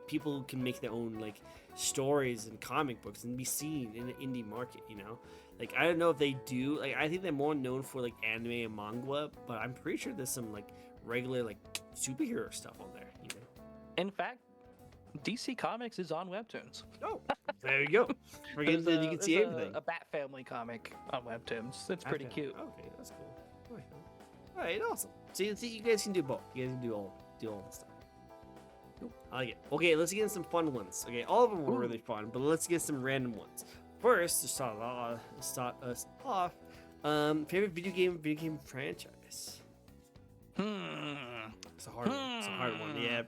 people who can make their own like stories and comic books and be seen in the indie market. You know, like I don't know if they do. Like I think they're more known for like anime and manga, but I'm pretty sure there's some like regular like superhero stuff on there. You know. In fact, DC Comics is on Webtoons. Oh, there you go. Forget that you can see there's everything. a Bat Family comic on Webtoons. It's pretty Okay. cute. Okay, that's cool. All right, awesome. See, you guys can do both. You guys can do all the stuff. Cool. I like it. Okay, let's get into some fun ones. Okay, all of them were really fun, but let's get some random ones. First, to start us off, favorite video game franchise. It's a hard one. It's a hard one. Yeah.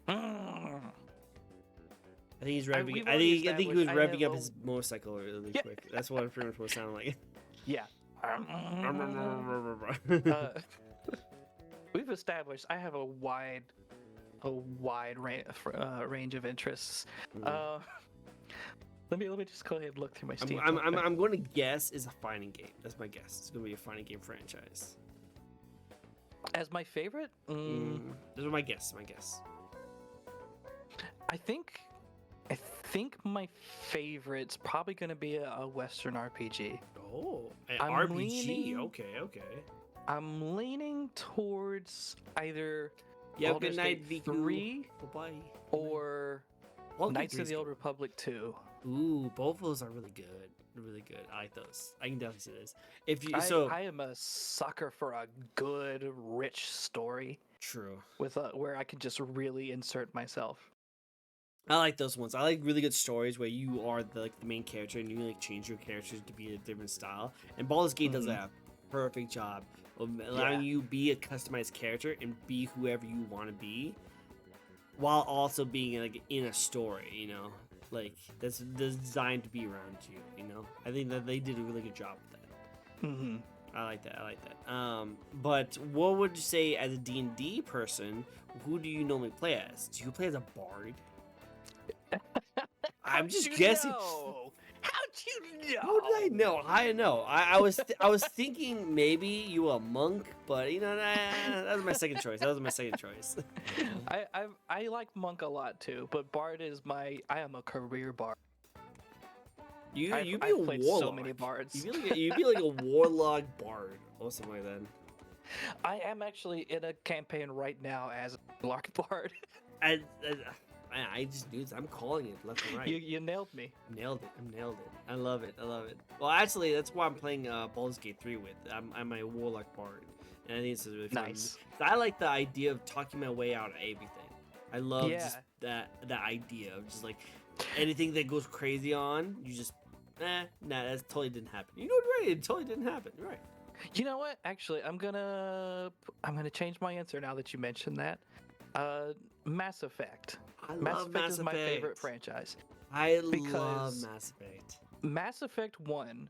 I think he's revving. we've I already think he was established I revving have up a- his motorcycle really Yeah. quick. That's what it pretty much what it sounded like. Yeah. We've established I have a wide range of interests. Let me just go ahead and look through my Steam. I'm going to guess is a fighting game. That's my guess. It's going to be a fighting game franchise. As my favorite, Those are my guess. My guess. I think my favorite's probably going to be a Western RPG. Oh, an I'm RPG. leaning- Okay. I'm leaning towards either Yeah. Baldur's Good night, Gate Viku. 3 Bye. or Baldur's Gate Knights 3 of is the Old good. Republic 2. Ooh, both of those are really good. Really good. I like those. I can definitely see this. If you I am a sucker for a good, rich story true. with where I can just really insert myself. I like those ones. I like really good stories where you are the main character and you like change your characters to be a different style. And Baldur's Gate does a perfect job of allowing you be a customized character and be whoever you want to be, while also being like in a story. You know, like that's designed to be around you. You know, I think that they did a really good job with that. Mm-hmm. I like that. But what would you say as a D&D person? Who do you normally play as? Do you play as a bard? I'm just guessing. How'd you know? How did I know? I know. I was thinking maybe you were a monk, but you know that was my second choice. I like Monk a lot too, but Bard is I am a career Bard. You'd be I've a played warlock. so many bards. You'd be like a warlock bard or something like that. I am actually in a campaign right now as a Lark Bard. I just knew this. I'm calling it left and right. You nailed me. Nailed it. I love it. Well, actually, that's why I'm playing Baldur's Gate 3 with. I'm a warlock bard, and I think this is really fun. Nice. I like the idea of talking my way out of everything. I love Yeah. just that idea of just like anything that goes crazy on, you just nah, that totally didn't happen. You know what? Right? It totally didn't happen. You're right. You know what? Actually, I'm gonna change my answer now that you mentioned that. Mass Effect. I Mass love Effect Mass is Effect. my favorite franchise. I love because- Mass Effect. Mass Effect 1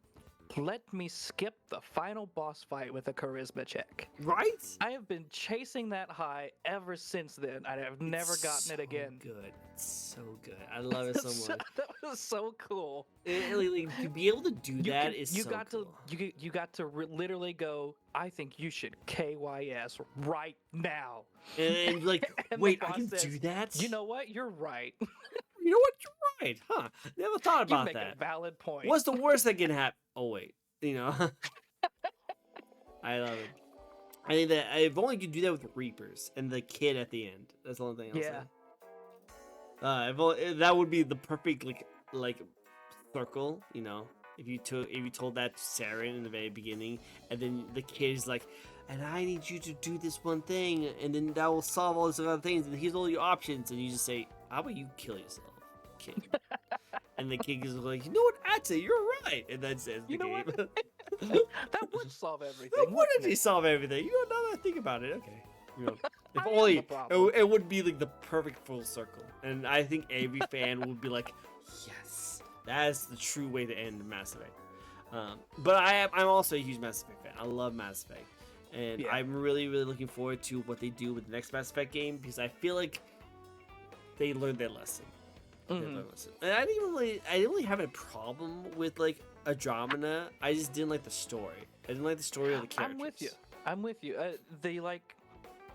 let me skip the final boss fight with a charisma check. Right? I have been chasing that high ever since then, and I've never gotten it again. Good. It's so good. I love it so much. That was so cool. To be able to do that is so cool. You got to literally go. I think you should KYS right now. And like, And the wait, I boss can says, do that? You know what? You're right. You know what? You're right, huh? Never thought You about make that. a valid point. What's the worst that can happen? Oh wait, I love it. I think that I've only could do that with Reapers and the kid at the end. That's the only thing I'll say. That would be the perfect like circle, if you told that to Saren in the very beginning, and then the kid is like, and I need you to do this one thing, and then that will solve all these other things, and here's all your options, and you just say, how about you kill yourself, kid? And the kid is like, you know what, actually, you're right, and then says the game. What? That would solve everything. That would actually solve everything. Now that I think about it, okay. If I am only the problem. it would be like the perfect full circle, and I think every fan would be like, yes, that is the true way to end Mass Effect. But I'm also a huge Mass Effect fan. I love Mass Effect, and I'm really looking forward to what they do with the next Mass Effect game, because I feel like they learned their lesson. And I didn't really have a problem with like Andromeda. I just didn't like the story. I didn't like the story of the characters. I'm with you. The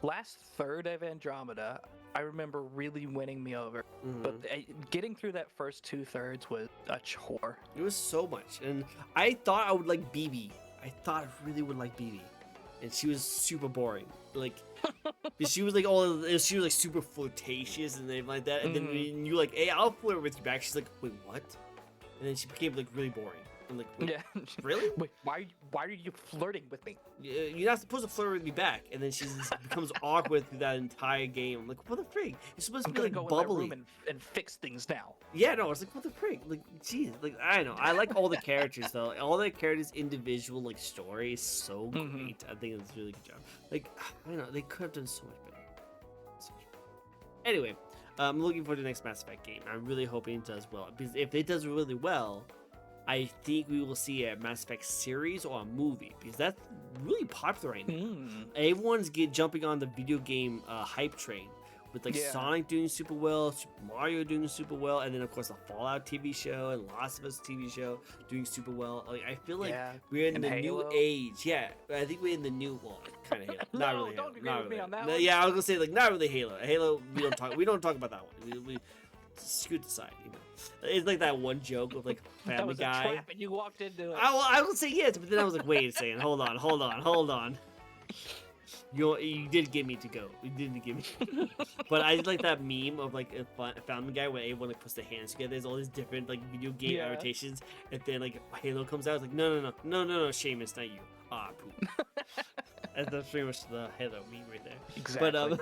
last third of Andromeda, I remember really winning me over. But getting through that first 2/3 was a chore. It was so much, and I thought I would like BB. I thought I really would like BB, and she was super boring. Like, she was like she was like super flirtatious and everything like that. And then when you like, hey, I'll flirt with you back. She's like, wait, what? And then she became like really boring. I'm like, wait, really? Wait, why are you flirting with me? You're not supposed to flirt with me back. And then she just becomes awkward through that entire game. I'm like, what the frig? You're supposed to be like go bubbly in my room and fix things now. Yeah, no, it's like, what the frig? Like, jeez, like, I don't know. I like all the characters though. All the characters' individual like story is so great. I think it's a really good job. Like, I don't know, they could have done so much better. Anyway, I'm looking forward to the next Mass Effect game. I'm really hoping it does well, because if it does really well, I think we will see a Mass Effect series or a movie, because that's really popular right now. Everyone's jumping on the video game hype train, with like Sonic doing super well, Super Mario doing super well, and then of course the Fallout TV show and Last of Us TV show doing super well. Like, I feel like we're in the Halo. new age. Yeah, I think we're in the new kind of Halo. Not really. Don't Halo. agree Not with me really. on that No, one. yeah, I was gonna say like not really Halo. Halo, we don't talk about that one. We scoot aside, It's like that one joke of like Family That was Guy. a trap and you walked into it. I would say yes, but then I was like, wait a second, hold on. You did get me to go. You didn't give me. But I just like that meme of like a Family Guy where everyone like puts their hands together. There's all these different like video game adaptations, and then like Halo comes out. It's like no, Seamus, not you. Ah, poop. That's pretty much the Halo meme right there. Exactly.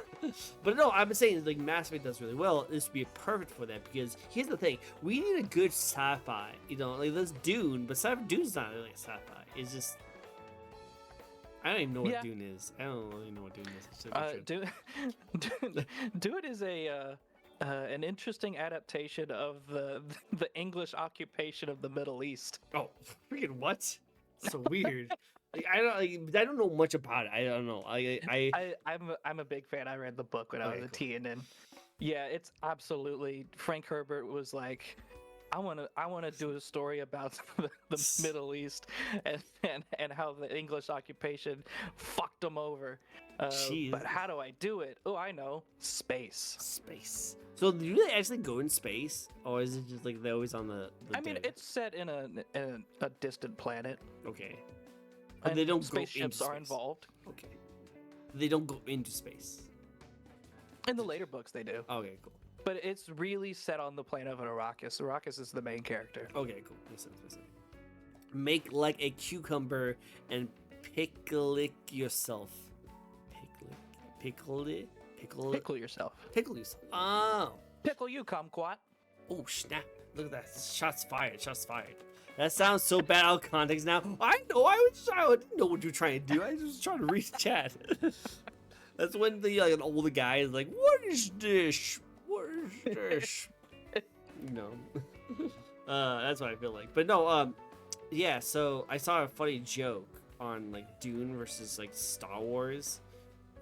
But no, I'm saying like Mass Effect does really well. This would be perfect for that, because here's the thing: we need a good sci-fi. Like there's Dune, but Dune's not really sci-fi. It's just I don't even know what Dune is. I don't really know what Dune is. Dune is an interesting adaptation of the English occupation of the Middle East. Oh, freaking what? So weird. Like, I don't know much about it. I don't know. I'm a big fan. I read the book when I was a teen, and it's absolutely. Frank Herbert was like, I want to do a story about the Middle East and how the English occupation fucked them over. But how do I do it? Oh, I know, space. So do they actually go in space, or is it just like they're always on the I mean, it's set in a distant planet. Okay. But they don't spaceships go into are involved. Okay. They don't go into space. In the later books, they do. Okay, cool. But it's really set on the plane of an Arrakis. Arrakis is the main character. Okay, cool. Makes sense. Make like a cucumber and pickle yourself. Pickle yourself. Pickle yourself. Oh. Pickle you, kumquat. Oh, snap. Look at that. Shots fired. That sounds so bad out of context now. I know. I didn't know what you're trying to do. I was just trying to read chat. That's when an older guy is like, "What is this? What is this?" That's what I feel like. But no. Yeah, so I saw a funny joke on like Dune versus like Star Wars,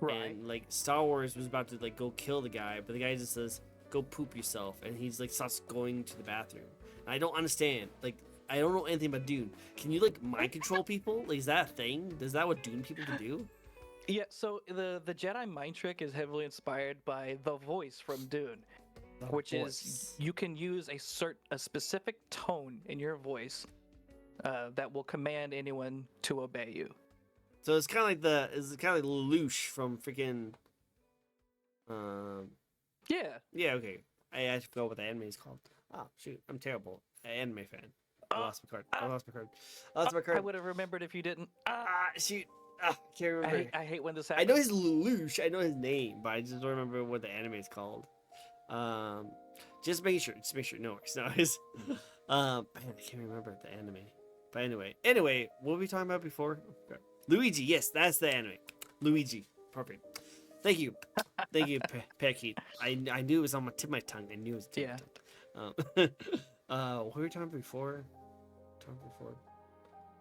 Right. and like Star Wars was about to like go kill the guy, but the guy just says, "Go poop yourself," and he's like starts going to the bathroom. And I don't understand. Like I don't know anything about Dune. Can you like mind control people? Like is that a thing? Is that what Dune people can do? Yeah, so the Jedi mind trick is heavily inspired by the voice from Dune, The which voice. is you can use a specific tone in your voice that will command anyone to obey you. So it's kind of like Lelouch from freaking. Um. Yeah. Yeah. Okay. I forgot what the anime is called. Oh shoot! I'm terrible. Anime fan. I lost my card. I lost my card. I lost my I card. would have remembered if you didn't. Shoot. Can't remember. I hate when this I happens. know his Lelouch. I know his name, but I just don't remember what the anime is called. Just making sure. Just make sure. No worries. No worries. Man, I can't remember the anime. But anyway, what were we talking about before? Okay. Luigi. Yes, that's the anime. Luigi. Perfect. Thank you, Pecky. I knew it was on my tip of my tongue. I knew it was tip of my tongue. What were we talking about before?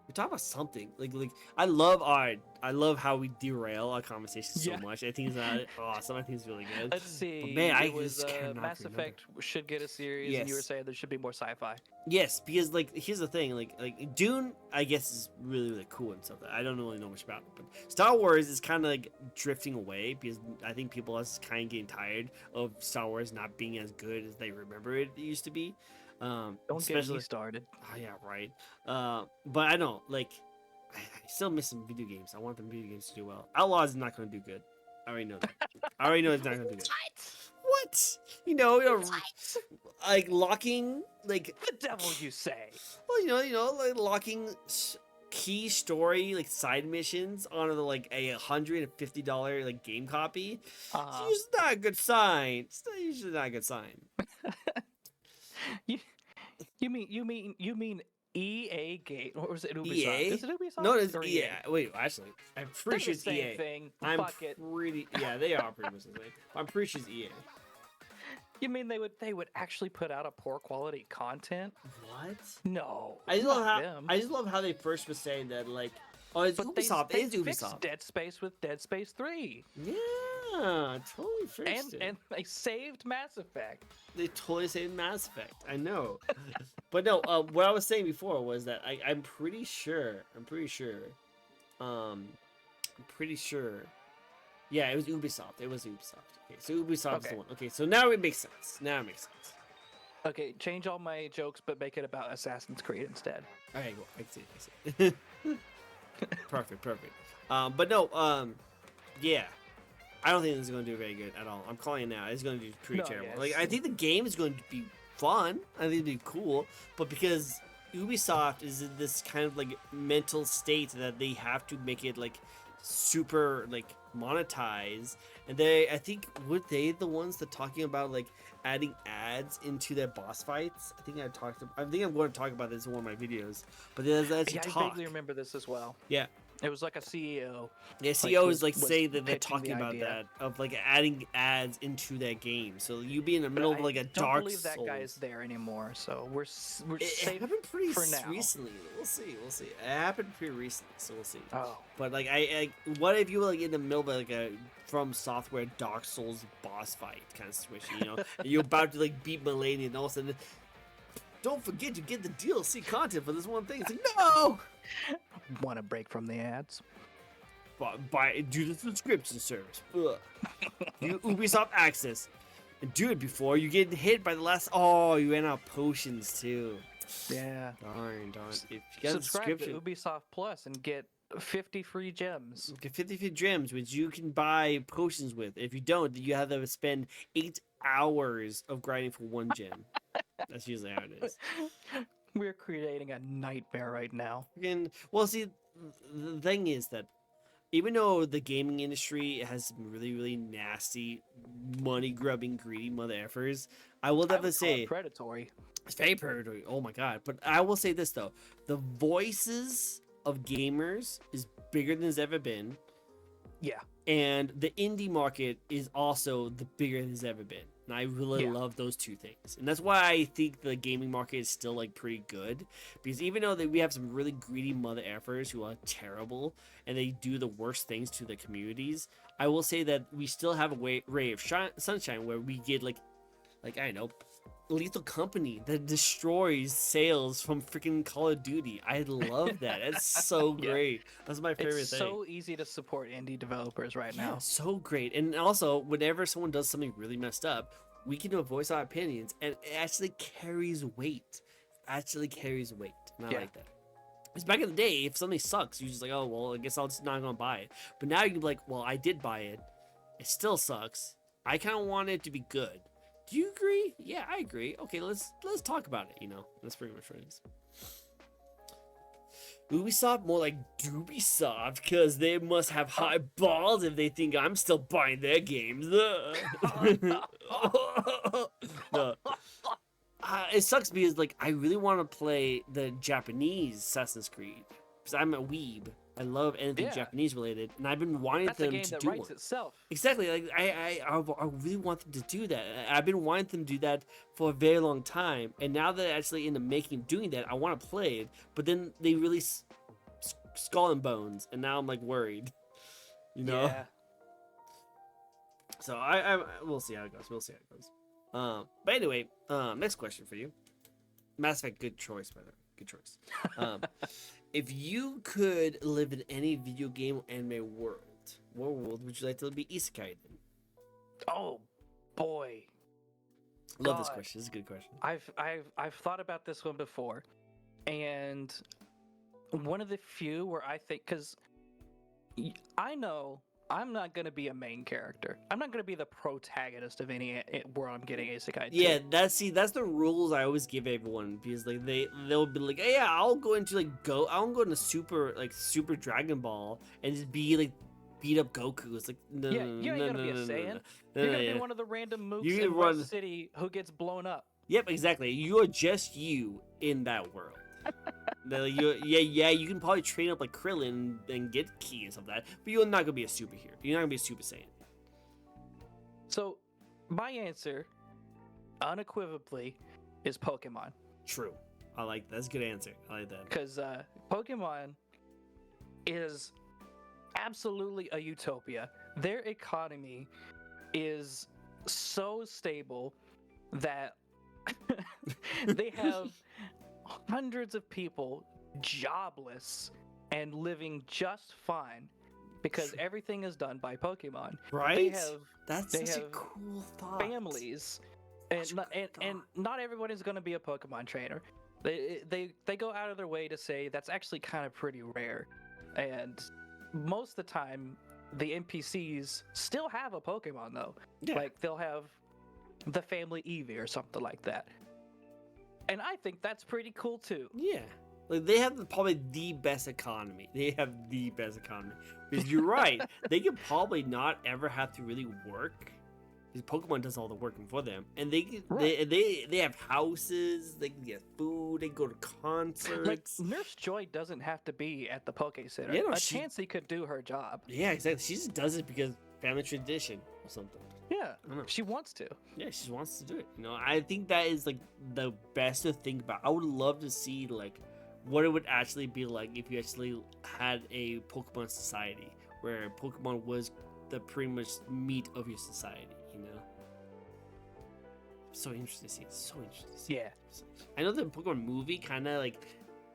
We talk about something like I love art. I love how we derail our conversation so much. I think it's not awesome. I think it's really good. Let's see. But man, I it was just cannot Mass remember. Effect should get a series, and you were saying there should be more sci-fi. Yes, because like here's the thing, like Dune, I guess is really cool and stuff. I don't really know much about it, but Star Wars is kind of like drifting away because I think people are kind of getting tired of Star Wars not being as good as they remember it used to be. Don't get me started. Oh yeah, right. But I know, like, I still miss some video games. I want the video games to do well. Outlaws is not going to do good. I already know that. I already know it's not going to do good. What? You know, like locking, like The devil, you say? well, like locking key story like side missions onto the, like a $150 like game copy. It's usually not a good sign. It's usually not a good sign. You mean EA Gate, or was it Ubisoft? EA? Is it Ubisoft? No, it's or EA. Wait, actually, I'm pretty sure it's same EA. thing. I'm Fuck it. pretty. Yeah, they are pretty much the same. I'm pretty sure it's EA. You mean they would actually put out a poor quality content? What? No. I just not love how them. I just love how they first were saying that like, oh, it's But Ubisoft. They It's fixed Ubisoft. Dead Space with Dead Space 3, Yeah, totally fixed it. and they saved Mass Effect. They totally saved Mass Effect. I know. But no, what I was saying before was that I'm pretty sure. Yeah, it was Ubisoft. Okay, so Ubisoft's the one. Okay, so now it makes sense. Okay, change all my jokes, but make it about Assassin's Creed instead. Okay, cool. I see. Perfect. But no, yeah. I don't think this is going to do very good at all. I'm calling it now. It's going to do pretty terrible. yes. Like I think the game is going to be fun. I think it'd be cool, but because Ubisoft is in this kind of like mental state that they have to make it like super like monetize, and I think were they the ones that talking about like adding ads into their boss fights? I think I'm going to talk about this in one of my videos, but there's I talk. vaguely remember this as well. Yeah. It was like a CEO. Yeah, CEO is like was say that they're pitching the talking about idea. that of like adding ads into that game. So you be in the middle of like a I don't dark believe that Souls. guy is there anymore, so we're It safe happened pretty for now. recently. We'll see. It happened pretty recently, so we'll see. Oh, But like, what if you were like in the middle of like a From Software Dark Souls boss fight kind of situation? You know, and you're about to like beat Milady, and all of a sudden, don't forget you get the DLC content for this one thing. It's like no. want to break from the ads? Do the subscription service. Ugh. You Ubisoft Access. And do it before you get hit by the last. Oh, you ran out of potions too. Yeah. Darn. If you got a Subscribe to subscription, Ubisoft Plus and get 50 free gems. get 50 gems, which you can buy potions with. If you don't, then you have to spend 8 hours of grinding for one gem. That's usually how it is. We're creating a nightmare right now. Well, see, the thing is that even though the gaming industry has some really nasty, money-grubbing, greedy mother effers, I will I definitely would call it say predatory. it's very predatory. Oh my god! But I will say this though: the voices of gamers is bigger than it's ever been, Yeah. and the indie market is also the bigger than it's ever been. And I really Yeah. love those two things. And that's why I think the gaming market is still like pretty good. Because even though we have some really greedy mother effers who are terrible and they do the worst things to the communities, I will say that we still have a ray of sunshine where we get like I don't know, Lethal Company that destroys sales from freaking Call of Duty. I love that. It's so Yeah. great. That's my favorite It's thing. so easy to support indie developers right Yeah, now. so great. And also, whenever someone does something really messed up, we can voice our opinions, and it actually carries weight. Actually carries weight, and I Yeah. like that. Because back in the day, if something sucks, you're just like, oh well, I guess I'll just not gonna buy it. But now you're like, well, I did buy it. It still sucks. I kind of want it to be good. Do you agree? Yeah, I agree. Okay, let's talk about it. You know, that's pretty much what it is. Ubisoft, more like Dubisoft, because they must have high balls if they think I'm still buying their games. No. It sucks because like I really want to play the Japanese Assassin's Creed because I'm a weeb. I love anything Yeah. Japanese related, and I've been wanting That's a them game to that do writes one. itself. Exactly, like I really want them to do that. I've been wanting them to do that for a very long time, and now that they're actually in the making doing that, I want to play it. But then they release Skull and Bones, and now I'm like worried, you know. Yeah. So we'll see how it goes. We'll see how it goes. But anyway, next question for you. Mass Effect, good choice, by the way. Good choice. If you could live in any video game or anime world, what world would you like to be isekai in? Oh boy. Love this God. question. This is a good question. I've thought about this one before, and one of the few where I think, because I know I'm not going to be a main character. I'm not going to be the protagonist of any where I'm getting isekai. Yeah, that's the rules I always give everyone because like they'll be like, hey, yeah, I'll go into I'll go into Super Dragon Ball and just be like beat up Goku. It's like no, Yeah, you ain't no, gonna no, be a no, no, Saiyan. no, You're no, gonna yeah. be one of the random mooks You in can run- Rust City who gets blown up. Yep, exactly. You are just you in that world. You can probably train up like Krillin and get ki and stuff like that, but you're not gonna be a superhero. You're not gonna be a Super Saiyan. So, my answer, unequivocally, is Pokemon. True. I like that. That's a good answer. I like that. Because Pokemon is absolutely a utopia. Their economy is so stable that they have hundreds of people jobless and living just fine because everything is done by Pokemon. Right? They have That's they such a have cool thought. families, and Such a not, good and not everyone is going to be a Pokemon trainer. They go out of their way to say that's actually kind of pretty rare, and most of the time the NPCs still have a Pokemon though. Yeah. Like they'll have the family Eevee or something like that. And I think that's pretty cool too. Yeah. Like they have probably the best economy. They have the best economy. Because you're right. They could probably not ever have to really work. Because Pokemon does all the working for them. And they have houses, they can get food, they can go to concerts. Like Nurse Joy doesn't have to be at the Poke Center. Yeah, no, a she- Chansey could do her job. Yeah, exactly. She just does it because family tradition or something. Yeah, I don't know. she wants to. Yeah, she just wants to do it. You know, I think that is like the best to think about. I would love to see like what it would actually be like if you actually had a Pokemon society where Pokemon was the pretty much meat of your society. You know, so interesting to see. It's so interesting to see. Yeah. I know the Pokemon movie kind of like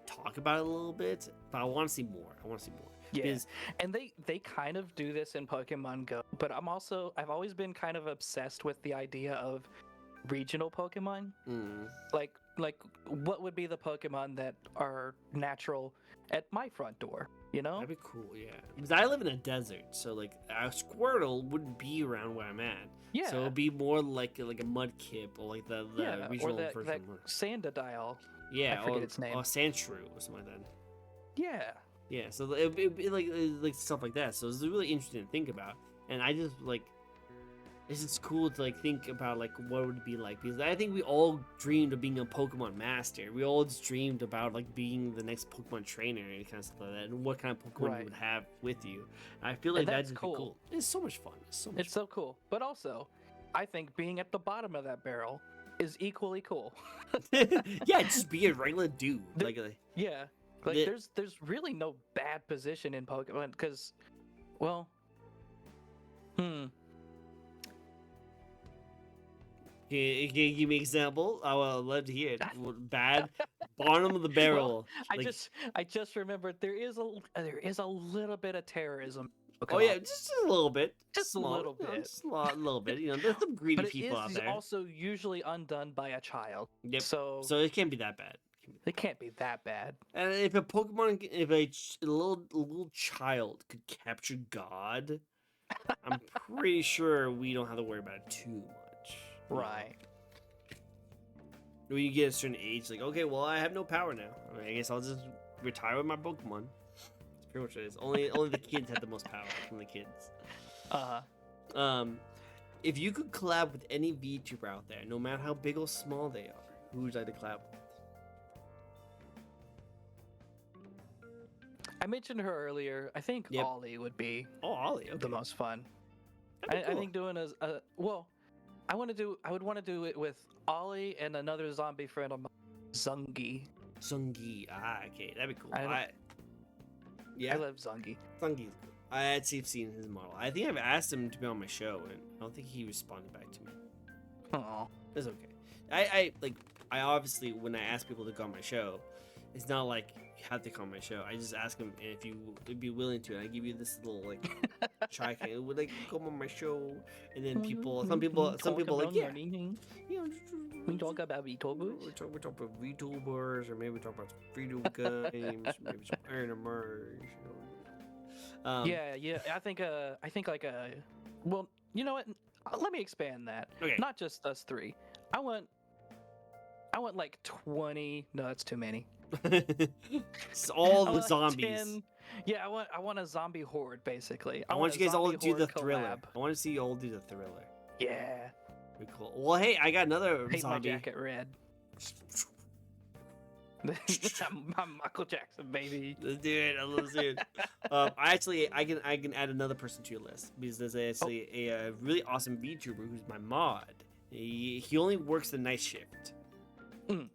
talk about it a little bit, but I want to see more. I want to see more. Yeah, Because- and they kind of do this in Pokemon Go, but I've always been kind of obsessed with the idea of regional Pokemon. Like what would be the Pokemon that are natural at my front door, you know? That'd be cool, yeah. Because I live in a desert, so like a Squirtle wouldn't be around where I'm at. Yeah. So it'd be more like a Mudkip or like the Yeah, regional or that version. Sandadial. Yeah, I forget or, its name. or Sandshrew or something like that. Yeah. Yeah, so it'd be like stuff like that. So it's really interesting to think about, and I just like it's just cool to like think about like what it would be like because I think we all dreamed of being a Pokemon master. We all just dreamed about like being the next Pokemon trainer and kind of stuff like that, and what kind of Pokemon Right. you would have with you. And I feel like And that'd that's just cool. be cool. It's so much fun. It's so much. It's so cool. But also, I think being at the bottom of that barrel is equally cool. Yeah, just be a regular dude. Yeah, like The- there's really no bad position in Pokemon because, well, Can you give me an example? I would love to hear it. Bad, bottom of the barrel. I just remembered there is a little bit of terrorism. Oh yeah, just a little bit, Just a little you know, bit. just a little bit. You know, there's some greedy But it people out is there. also usually undone by a child. Yep. So So it can't be that bad. it can't be that bad. And if a Pokemon, if a little child could capture God, I'm pretty sure we don't have to worry about it too much. you know? Right. When you get a certain age, like, okay, well, I have no power now. I guess I'll just retire with my Pokemon. That's pretty much what it is. Only the kids have the most power from the kids. If you could collab with any VTuber out there, no matter how big or small they are, who would you like to collab with? I mentioned her earlier. I think Yep. Ollie would be Oh, Ollie. Okay. the most fun. That'd be I cool. think doing well, I would want to do it with Ollie and another zombie friend of mine, Zungi. Sungi. Ah, okay, that'd be cool. I Yeah, I love Zungi. Sungi's cool. I actually have seen his model. I think I've asked him to be on my show, and I don't think he responded back to me. Oh, It's okay. I obviously, when I ask people to go on my show, it's not like you have to come on my show. I just ask them, and if you would be willing to, and I give you this little try can would come on my show, and then some people like, yeah, you know, we talk about VTubers. we talk about VTubers, or maybe we talk about some video games, maybe some animers. You know. Yeah. I think well, you know what? Let me expand that. Okay. Not just us three. I want like 20. No, that's too many. It's all I the want, like, zombies. 10. Yeah, I want a zombie horde basically. I want a you guys all zombie do the horde thriller. collab. I want to see you all do the thriller. Yeah. Pretty cool. Well, hey, I got another Paint my zombie. jacket red. I'm Michael Jackson, baby. Let's do it. Let's do it. I can add another person to your list because there's actually a really awesome VTuber who's my mod. He only works the night shift. Mm.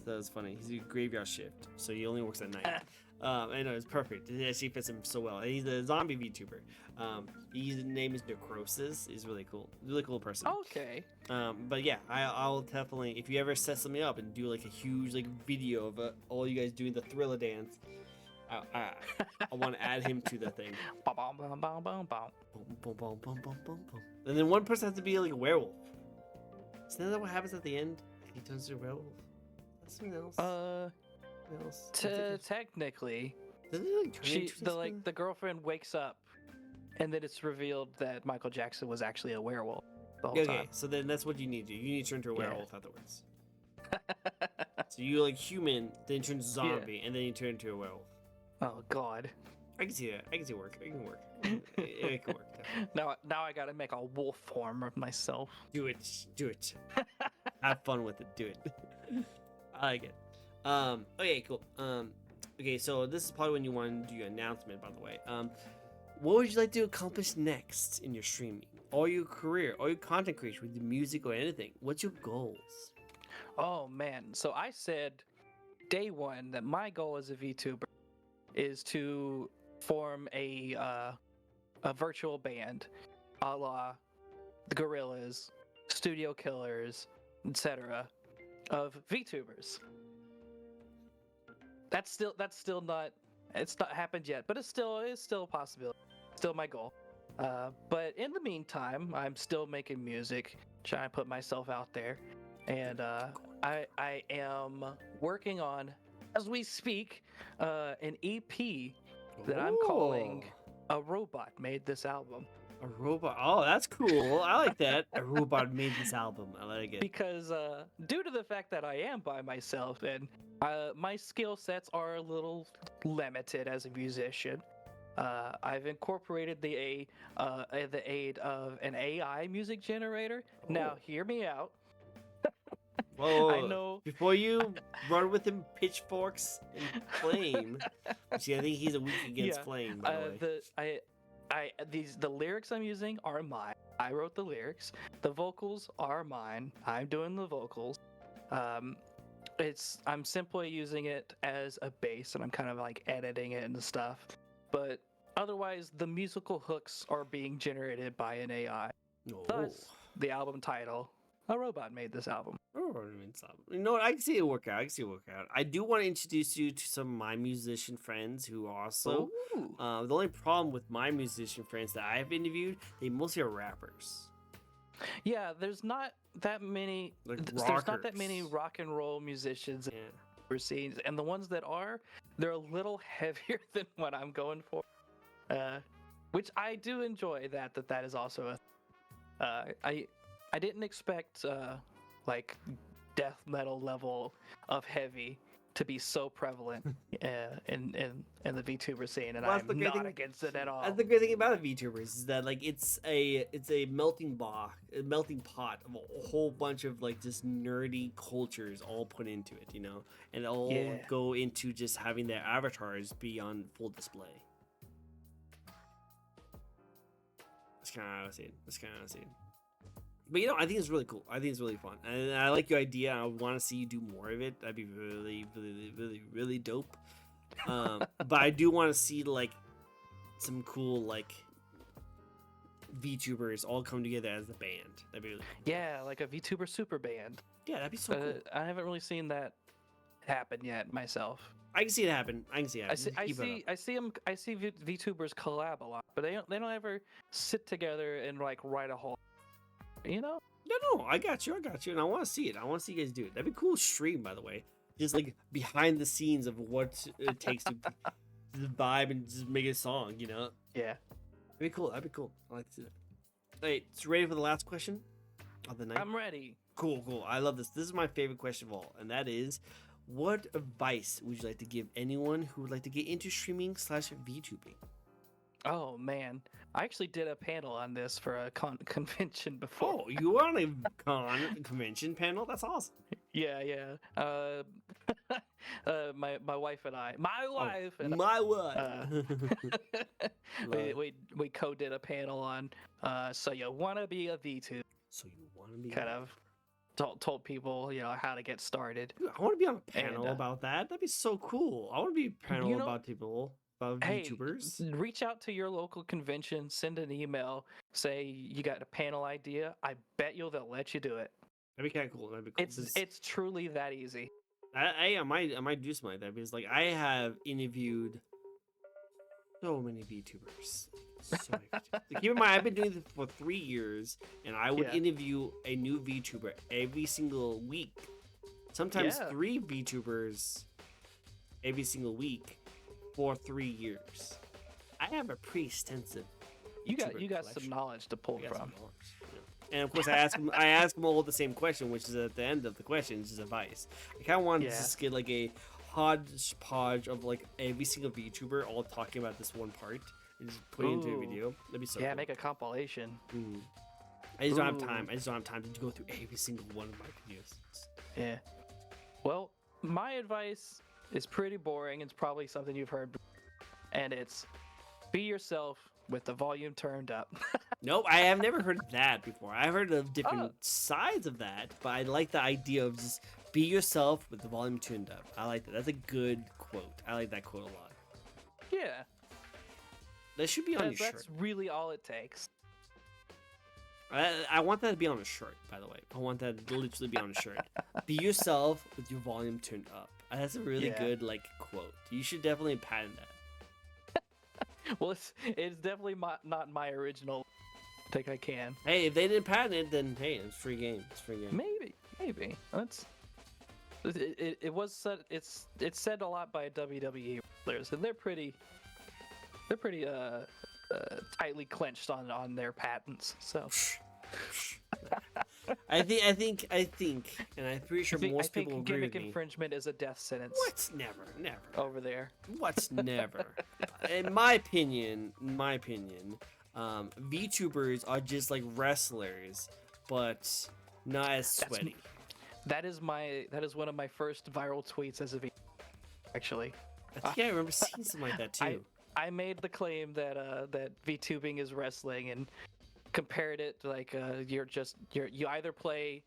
So it's funny. He's a graveyard shift, so he only works at night. I know it's perfect. It actually fits him so well. He's a zombie VTuber. His name is Necrosis. He's really cool. Really cool person. Okay. But yeah, I'll definitely, if you ever set something up and do like a huge video of all you guys doing the thriller dance, I want to add him to the thing. Bum, bum, bum, bum, bum, bum. Boom, boom, boom, boom, boom, boom, boom. And then one person has to be like a werewolf. Isn't that what happens at the end? He turns to a werewolf. That's something else. Something else. Technically, Doesn't he like turn into something? the girlfriend wakes up, and then it's revealed that Michael Jackson was actually a werewolf the whole Okay, time. so then that's what you need to do. You need to turn into a Yeah. werewolf afterwards. So you like human, then you turn to zombie, and then you turn into a werewolf. Oh God. I can see that. I can see work. It can work. It can work. Definitely. Now I gotta make a wolf form of myself. Do it. Do it. Have fun with it. Do it. I like it. Okay, cool. Okay, so this is probably when you want to do your announcement, by the way. What would you like to accomplish next in your streaming, or your career, or your content creation with your music or anything? What's your goals? Oh man. So I said day one that my goal as a VTuber is to form a virtual band, a la the Gorillas, Studio Killers, etc., of VTubers. That's still not, it's not happened yet, but it's still a possibility. Still my goal. But in the meantime, I'm still making music, trying to put myself out there, and I am working on, as we speak, an EP that I'm calling "A Robot Made This Album." A robot. Oh, that's cool. I like that. A robot made this album. I like it. Because due to the fact that I am by myself and my skill sets are a little limited as a musician, I've incorporated the aid of an AI music generator. Now, hear me out. Whoa, I know. Before you run with him pitchforks and flame. See, I think he's a weak against flame, by the way. The lyrics I'm using are mine. I wrote the lyrics. The vocals are mine. I'm doing the vocals. Um, I'm simply using it as a bass, and I'm kind of like editing it and stuff. But otherwise, the musical hooks are being generated by an AI. Oh. Thus, the album title: A Robot Made This Album. Oh, I mean, you know what? I can see it work out. I do want to introduce you to some of my musician friends who also. Ooh. The only problem with my musician friends that I've interviewed, they mostly are rappers. Yeah, there's not that many. Like There's not that many rockers. rock and roll musicians Yeah. we're seeing, and the ones that are, they're a little heavier than what I'm going for. Which I do enjoy. That is also a. I didn't expect like death metal level of heavy to be so prevalent in the VTuber scene, and Well, that's the I'm great not thing- against it at all. That's the great thing about VTubers is that like it's a melting pot of a whole bunch of like just nerdy cultures all put into it, you know, and all Yeah. go into just having their avatars be on full display. That's kind of how I see it. But you know, I think it's really cool. I think it's really fun, and I like your idea. I want to see you do more of it. That'd be really, really, really, really dope. But I do want to see like some cool like VTubers all come together as a band. That'd be really cool. Yeah, like a VTuber super band. Yeah, that'd be so cool. I haven't really seen that happen yet myself. I can see it happen. I see VTubers collab a lot, but they don't ever sit together and like write a whole. You know? No, I got you, and I want to see it. I want to see you guys do it. That'd be a cool stream, by the way. Just like behind the scenes of what it takes to vibe and just make a song, you know? Yeah. That'd be cool. I like to see that. Hey, so ready for the last question of the night? I'm ready. Cool. I love this. This is my favorite question of all, and that is, what advice would you like to give anyone who would like to get into streaming / VTubing? Oh man, I actually did a panel on this for a convention before. Oh, you were on a convention panel? That's awesome. Yeah. My wife and I. My wife and My wife. we co-did a panel on so you want to be a VTuber. So you want to be Kind of told people, you know, how to get started. Dude, I want to be on a panel And, about that. That'd be so cool. I want to be a panel You know- about people, about Hey, VTubers. reach out to your local convention, send an email, say you got a panel idea. I bet they'll let you do it. That'd be kind of cool. That'd be cool. It's truly that easy. I might do something like that because like I have interviewed so many VTubers. So many VTubers. Like, keep in mind, I've been doing this for 3 years, and I would Yeah. interview a new VTuber every single week. Sometimes Yeah. 3 VTubers every single week for 3 years. I have a pretty extensive. You got VTuber some collection. knowledge to pull I got some from. knowledge, yeah. And of course, I ask them all the same question, which is at the end of the question, which is advice. I kind of wanted to Yeah. just get like a hodgepodge of like every single VTuber all talking about this one part and just put it into a Ooh. video. That'd be so Yeah, cool. make a compilation. I just don't have Ooh. time. I just don't have time to go through every single one of my videos. Yeah. Well, my advice is pretty boring. It's probably something you've heard, and it's be yourself with the volume turned up. Nope, I have never heard of that before. I've heard of different Oh. sides of that, but I like the idea of just be yourself with the volume tuned up. I like that. That's a good quote. I like that quote a lot. Yeah, That should be on your shirt. that's really all it takes. I want that to be on a shirt, by the way. I want that to literally be on a shirt. Be yourself with your volume turned up. That's a really Yeah. good like quote. You should definitely patent that. Well, it's definitely not my original. I think I can. Hey, if they didn't patent it, then hey, it's free game. It's free game. Maybe that's. It was said. It's said a lot by WWE players, and they're pretty tightly clenched on their patents. So I think, and I'm pretty sure I most think people agree with gimmick me. infringement is a death sentence. What's never? Over there? What's never? In my opinion, VTubers are just like wrestlers, but not as sweaty. That is one of my first viral tweets as a V. Actually, I think I remember seeing something like that too. I made the claim that that VTubing is wrestling, and compared it to like you either play,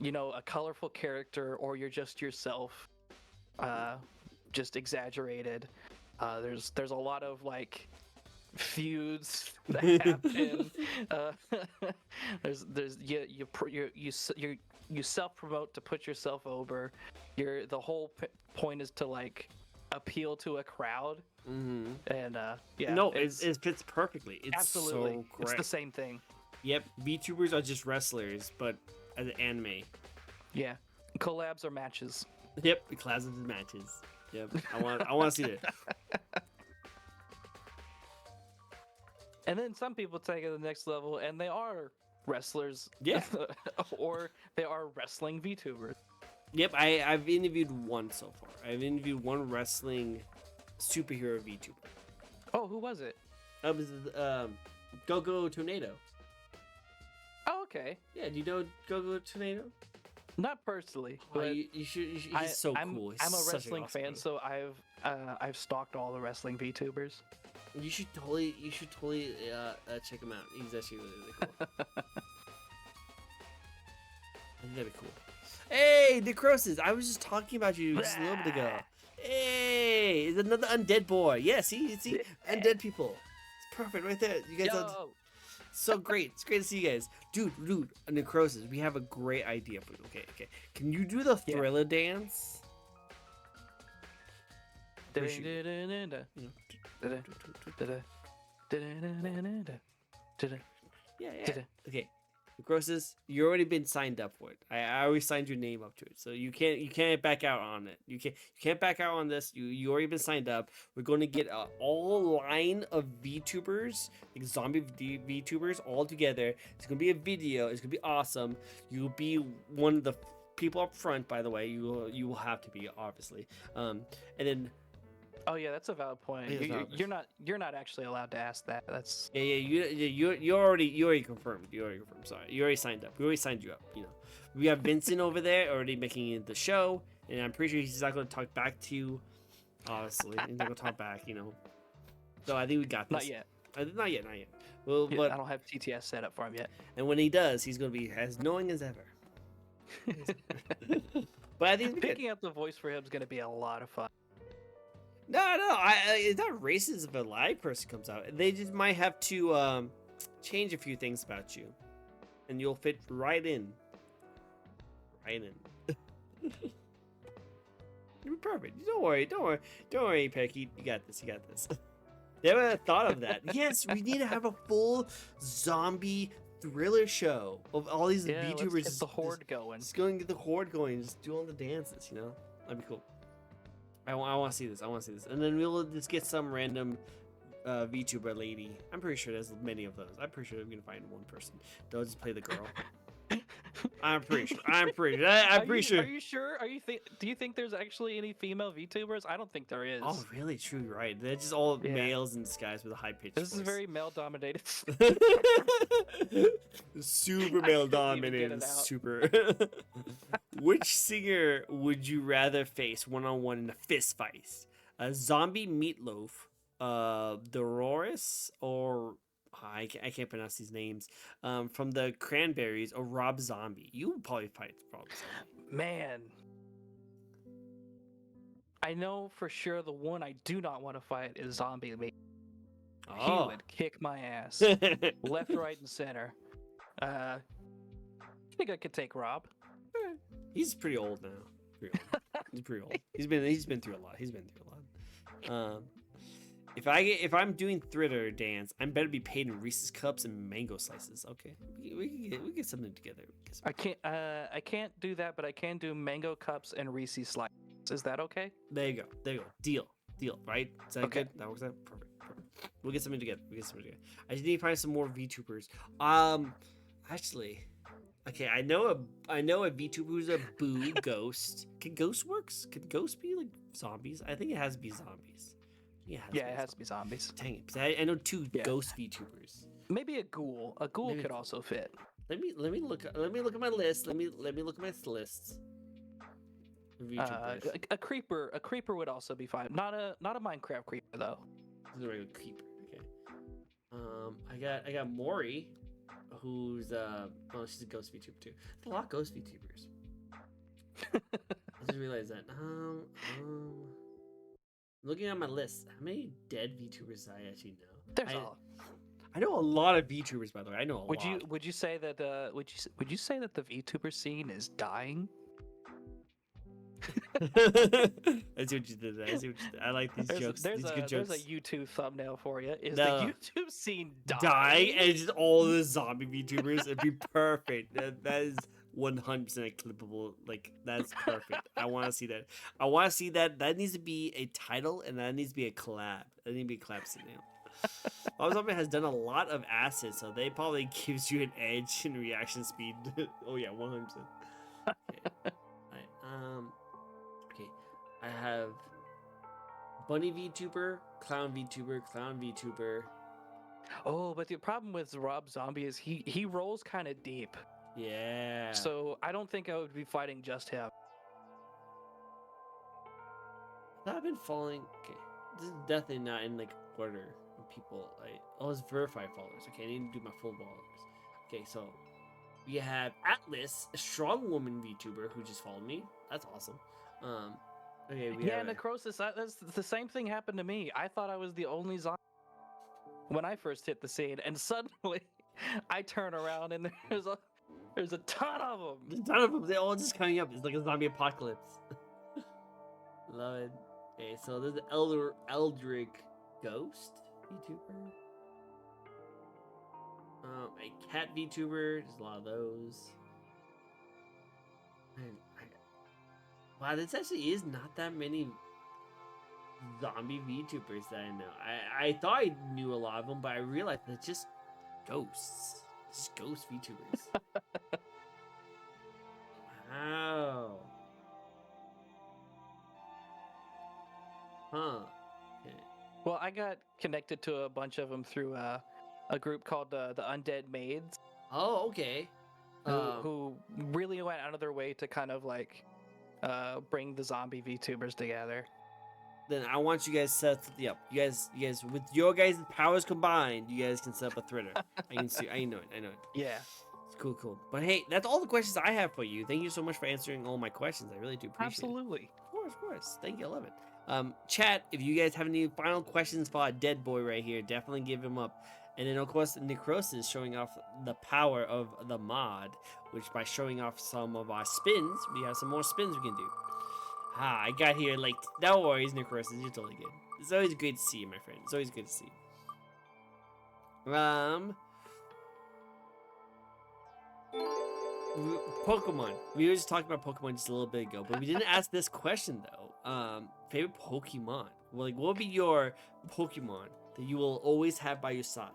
a colorful character or you're just yourself, just exaggerated. There's a lot of like feuds that happen. uh, there's you self promote to put yourself over. The whole point is to like appeal to a crowd. Mm-hmm. And yeah, No, it fits perfectly. It's absolutely so it's great. the same thing. Yep, VTubers are just wrestlers, but as an anime. Yeah, collabs or matches. Yep, the classes and matches. Yep, I want to see it. And then some people take it to the next level, and they are wrestlers. Yeah. Or they are wrestling VTubers. Yep, I've interviewed one so far. I've interviewed one wrestling superhero VTuber. Oh, who was it? It was Go Tornado. Oh, okay. Yeah, do you know Go Tornado? Not personally, Oh, but you should. He's so cool. He's I'm a such an wrestling awesome fan, guy. so I've stalked all the wrestling VTubers. You should totally check him out. He's actually really cool. I think that'd be cool. Hey, Necrosis! I was just talking about you just a little bit ago. Hey, it's another undead boy. Yeah, see, undead people. It's perfect right there. You guys are so great. It's great to see you guys, dude. Necrosis, we have a great idea for you. Okay. Can you do the Thriller dance? Yeah. Okay. Necrosis, you already been signed up for it. I already signed your name up to it, so you can't back out on it. You can't back out on this. You already been signed up. We're going to get all line of VTubers, like zombie VTubers, all together. It's gonna be a video. It's gonna be awesome. You'll be one of the people up front, by the way. You will have to be, obviously. And then. Oh yeah, that's a valid point. You're not actually allowed to ask that. That's You already confirmed. Sorry, you already signed up. We already signed you up. We have Vincent over there already making the show, and I'm pretty sure he's not going to talk back to you. Obviously, he's not going to talk back. So I think we got this. not yet. Not yet. Well, but I don't have TTS set up for him yet. And when he does, he's going to be as knowing as ever. But I think picking up the voice for him is going to be a lot of fun. No, it's not racist if a live person comes out. They just might have to change a few things about you, and you'll fit right in. You'll be perfect. Don't worry, Pecky. You got this. Never thought of that. Yes, we need to have a full zombie thriller show of all these VTubers. Let's get the horde going. Just go and get the horde going. Just do all the dances. That'd be cool. I want to see this. And then we'll just get some random VTuber lady. I'm pretty sure there's many of those. I'm pretty sure we can find one person. They'll just play the girl. I'm pretty sure. Are you sure? Do you think there's actually any female VTubers? I don't think there is. Oh, really? True. Right. They're just all males in disguise with a high pitch. This is very male dominated. Super male dominated. Super. Which singer would you rather face one-on-one in a fist fight? A zombie Meatloaf, Dolores, or I can't pronounce these names. From the Cranberries, or Rob Zombie. You would probably fight Rob Zombie. Man, I know for sure the one I do not want to fight is Zombie. He would kick my ass, left, right, and center. I think I could take Rob. He's pretty old now. He's pretty old. He's been through a lot. If I'm doing Thriller dance, I'm better be paid in Reese's cups and mango slices. Okay, we get something together. I can't do that, but I can do mango cups and Reese's slices. Is that okay? There you go. Deal. Right? Is that Okay. good? That works out perfect. We'll get something together. I just need to find some more VTubers. Actually, okay. I know a VTuber who's a boo ghost. Can ghost works? Can ghosts be like zombies? I think it has to be zombies. Yeah, it has to be zombies. Dang it! 'Cause I know two ghost VTubers. Maybe a ghoul. A ghoul could also fit. Let me look at my list. Let me look at my lists. A creeper would also be fine. Not a Minecraft creeper though. This is a regular creeper. Okay. I got Mori. who's she's a ghost VTuber too. There's a lot of ghost VTubers. I just realized that. Looking at my list, how many dead VTubers I actually know? There's all. I know a lot of VTubers, by the way. I know a lot. Would you say that would you say that the VTuber scene is dying? I see what you did. I see what you did. I like these jokes. There's these a good jokes. there's a YouTube thumbnail for you. Is No. the YouTube scene dying? Die and just all the zombie VTubers. It'd be perfect. That is 100% clippable. Like that's perfect. I want to see that. I want to see that. That needs to be a title, and that needs to be a collab. That needs to be a collab scenario. Bob Zombie has done a lot of assets, so they probably gives you an edge in reaction speed. Oh yeah, 100%. Okay. Okay. I have Bunny VTuber, Clown VTuber, Clown VTuber. Oh, but the problem with Rob Zombie is he rolls kind of deep. Yeah. So I don't think I would be fighting just him. I've been following. Okay, this is definitely not in like order of people. It's verified followers. Okay, I need to do my full followers. Okay, so we have Atlas, a strong woman VTuber who just followed me. That's awesome. Okay, we have Necrosis. That's the same thing happened to me. I thought I was the only zombie when I first hit the scene, and suddenly I turn around and there's a ton of them. There's a ton of them. They're all just coming up. It's like a zombie apocalypse. Love it. Okay, so there's the Eldrick Ghost VTuber. A cat VTuber. There's a lot of those. Wow, this actually is not that many zombie VTubers that I know. I thought I knew a lot of them, but I realized they're just ghosts. Just ghost VTubers. Wow. Huh. Okay. Well, I got connected to a bunch of them through a group called the Undead Maids. Oh, okay. Who really went out of their way to kind of like bring the zombie VTubers together. Then I want you guys to set up. You guys, with your guys' powers combined, you guys can set up a threader. I can see. I know it. Yeah. It's cool. But hey, that's all the questions I have for you. Thank you so much for answering all my questions. I really do appreciate Absolutely. it. Of course. Thank you. I love it. Chat, if you guys have any final questions for our dead boy right here, definitely give him up. And then, of course, Necrosis showing off the power of the mod, which by showing off some of our spins, we have some more spins we can do. I got here like, no worries, Necrosis, you're totally good. It's always great to see you, my friend. It's always good to see you. Pokemon. We were just talking about Pokemon just a little bit ago, but we didn't ask this question, though. Favorite Pokemon? Like, what would be your Pokemon that you will always have by your side?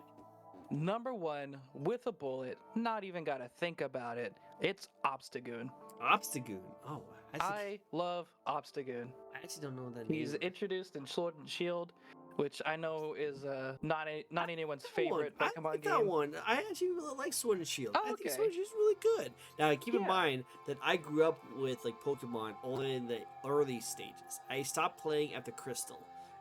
Number one, with a bullet, not even gotta think about it. It's Obstagoon. Obstagoon. Oh, I love Obstagoon. I actually don't know that He's name. introduced in Sword and Shield, which I know is not anyone's favorite I Pokemon like game. that one. I actually really like Sword and Shield. Oh, I think okay. Sword and Shield is really good. Now, keep in mind that I grew up with like Pokemon only in the early stages. I stopped playing after Crystal,